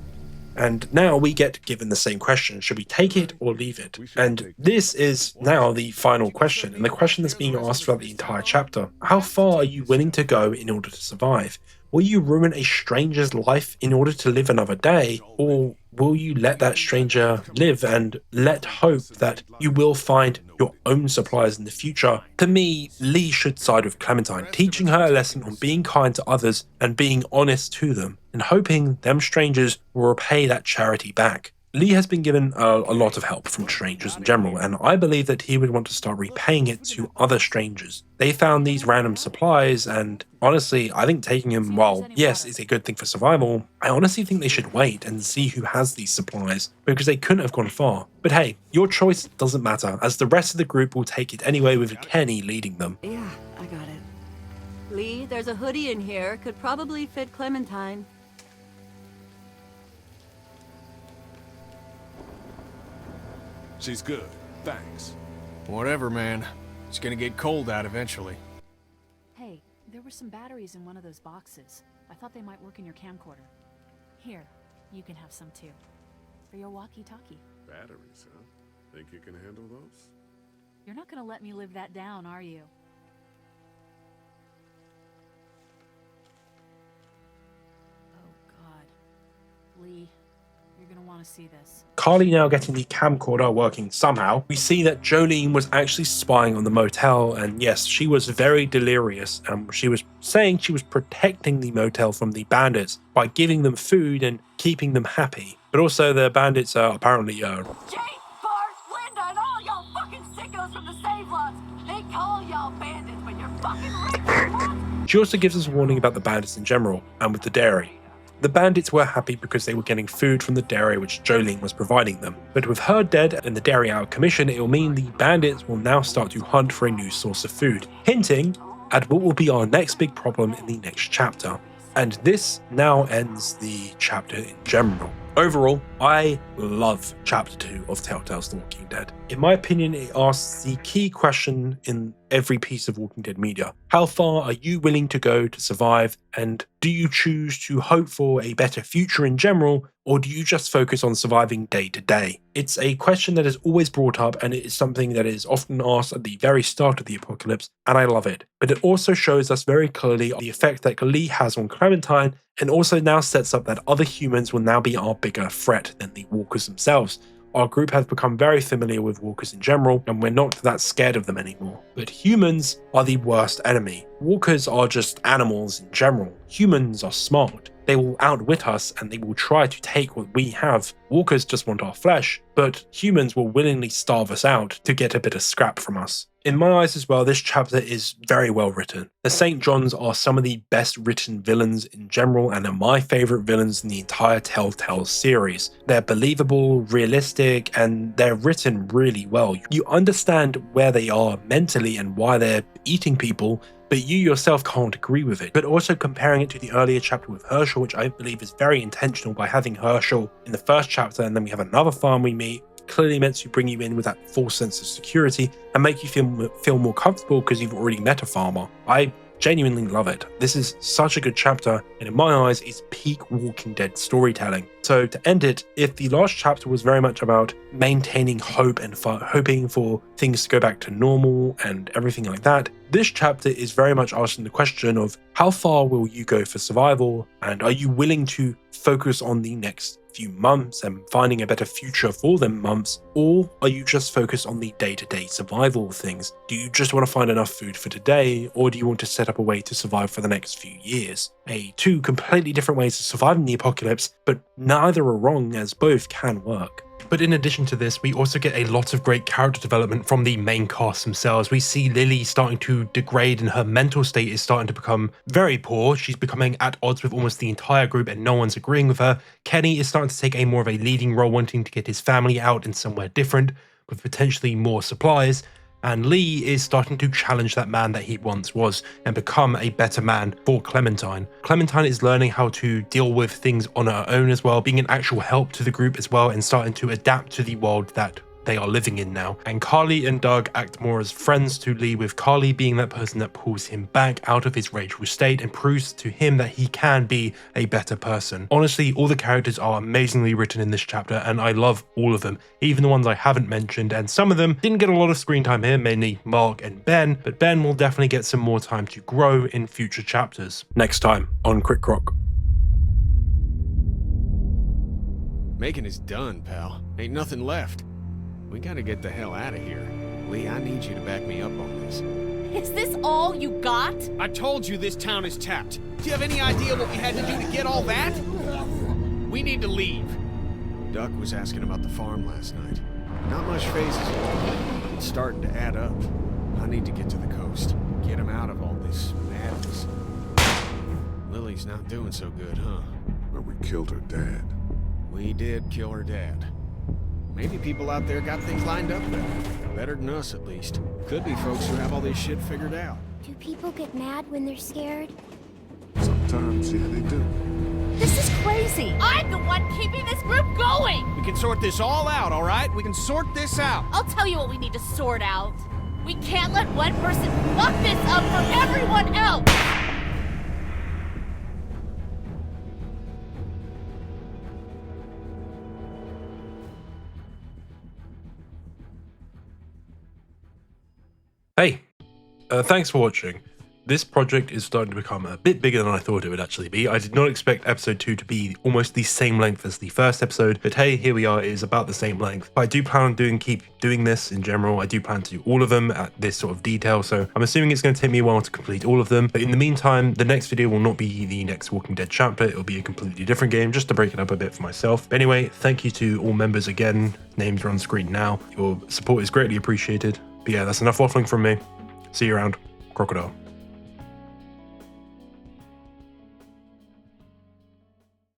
Speaker 1: And now we get given the same question. Should we take it or leave it? And this is now the final question, and the question that's being asked throughout the entire chapter. How far are you willing to go in order to survive? Will you ruin a stranger's life in order to live another day? Or will you let that stranger live and let hope that you will find your own supplies in the future? To me, Lee should side with Clementine, teaching her a lesson on being kind to others and being honest to them, and hoping them strangers will repay that charity back. Lee has been given a lot of help from strangers in general, and I believe that he would want to start repaying it to other strangers. They found these random supplies, and honestly, I think taking them, while yes, is a good thing for survival, I honestly think they should wait and see who has these supplies, because they couldn't have gone far. But hey, your choice doesn't matter, as the rest of the group will take it anyway with Kenny leading them.
Speaker 12: Yeah, I got it. Lee, there's a hoodie in here. Could probably fit Clementine.
Speaker 2: She's good, thanks.
Speaker 6: Whatever, man. It's gonna get cold out eventually.
Speaker 3: Hey, there were some batteries in one of those boxes. I thought they might work in your camcorder. Here, you can have some too. For your walkie-talkie.
Speaker 2: Batteries, huh? Think you can handle those?
Speaker 3: You're not gonna let me live that down, are you? Oh, God. Lee, you're gonna want to see this.
Speaker 1: Carly now getting the camcorder working somehow. We see that Jolene was actually spying on the motel, and yes, she was very delirious, and she was saying she was protecting the motel from the bandits by giving them food and keeping them happy. But also the bandits are apparently
Speaker 12: Jake, Bart, Linda, and all y'all fucking sickos from the Save Lots. They call y'all bandits, but you're fucking racist.
Speaker 1: She also gives us a warning about the bandits in general, and with the dairy. The bandits were happy because they were getting food from the dairy which Jolene was providing them. But with her dead and the dairy out of commission, it will mean the bandits will now start to hunt for a new source of food, hinting at what will be our next big problem in the next chapter. And this now ends the chapter in general. Overall, I love Chapter 2 of Telltale's The Walking Dead. In my opinion, it asks the key question in every piece of Walking Dead media. How far are you willing to go to survive, and do you choose to hope for a better future in general, or do you just focus on surviving day to day? It's a question that is always brought up, and it is something that is often asked at the very start of the apocalypse, and I love it. But it also shows us very clearly the effect that Lee has on Clementine, and also now sets up that other humans will now be our bigger threat than the walkers themselves. Our group has become very familiar with walkers in general, and we're not that scared of them anymore. But humans are the worst enemy. Walkers are just animals in general. Humans are smart. They will outwit us and they will try to take what we have. Walkers just want our flesh, but humans will willingly starve us out to get a bit of scrap from us. In my eyes as well, this chapter is very well written. The St. Johns are some of the best written villains in general and are my favourite villains in the entire Telltale series. They're believable, realistic, and they're written really well. You understand where they are mentally and why they're eating people, but you yourself can't agree with it. But also comparing it to the earlier chapter with Herschel, which I believe is very intentional by having Herschel in the first chapter, and then we have another farm we meet, clearly meant to bring you in with that false sense of security and make you feel more comfortable because you've already met a farmer. I genuinely love it. This is such a good chapter, and in my eyes, it's peak Walking Dead storytelling. So to end it, if the last chapter was very much about maintaining hope and hoping for things to go back to normal and everything like that, this chapter is very much asking the question of how far will you go for survival, and are you willing to focus on the next few months and finding a better future for them months, or are you just focused on the day-to-day survival of things? Do you just want to find enough food for today, or do you want to set up a way to survive for the next few years? Two completely different ways of surviving the apocalypse, but neither are wrong, as both can work. But in addition to this, we also get a lot of great character development from the main cast themselves. We see Lily starting to degrade and her mental state is starting to become very poor. She's becoming at odds with almost the entire group and no one's agreeing with her. Kenny is starting to take a more of a leading role, wanting to get his family out in somewhere different with potentially more supplies. And Lee is starting to challenge that man that he once was and become a better man for Clementine. Clementine is learning how to deal with things on her own as well, being an actual help to the group as well, and starting to adapt to the world that they are living in now. And Carly and Doug act more as friends to Lee, with Carly being that person that pulls him back out of his rageful state and proves to him that he can be a better person. Honestly, all the characters are amazingly written in this chapter, and I love all of them, even the ones I haven't mentioned, and some of them didn't get a lot of screen time here, mainly Mark and Ben, but Ben will definitely get some more time to grow in future chapters. Next time on CritCroc.
Speaker 6: Macon is done, pal. Ain't nothing left. We gotta get the hell out of here. Lee, I need you to back me up on this.
Speaker 11: Is this all you got?
Speaker 6: I told you this town is tapped. Do you have any idea what we had to do to get all that? We need to leave. Duck was asking about the farm last night. Not much phases. It's starting to add up. I need to get to the coast. Get him out of all this madness. Lily's not doing so good, huh?
Speaker 2: But we killed her dad.
Speaker 6: We did kill her dad. Maybe people out there got things lined up better. Better than us, at least. Could be folks who have all this shit figured out.
Speaker 5: Do people get mad when they're scared?
Speaker 2: Sometimes, yeah, they do.
Speaker 11: This is crazy. I'm the one keeping this group going.
Speaker 6: We can sort this all out, all right? We can sort this out.
Speaker 11: I'll tell you what we need to sort out. We can't let one person fuck this up for everyone else.
Speaker 1: Hey, thanks for watching. This project is starting to become a bit bigger than I thought it would actually be. I did not expect episode 2 to be almost the same length as the first episode, but hey, here we are, it is about the same length. But I do plan on keep doing this in general. I do plan to do all of them at this sort of detail, so I'm assuming it's going to take me a while to complete all of them. But in the meantime, the next video will not be the next Walking Dead chapter, it'll be a completely different game, just to break it up a bit for myself. But anyway, thank you to all members again. Names are on screen now. Your support is greatly appreciated. But yeah, that's enough waffling from me. See you around. Crocodile.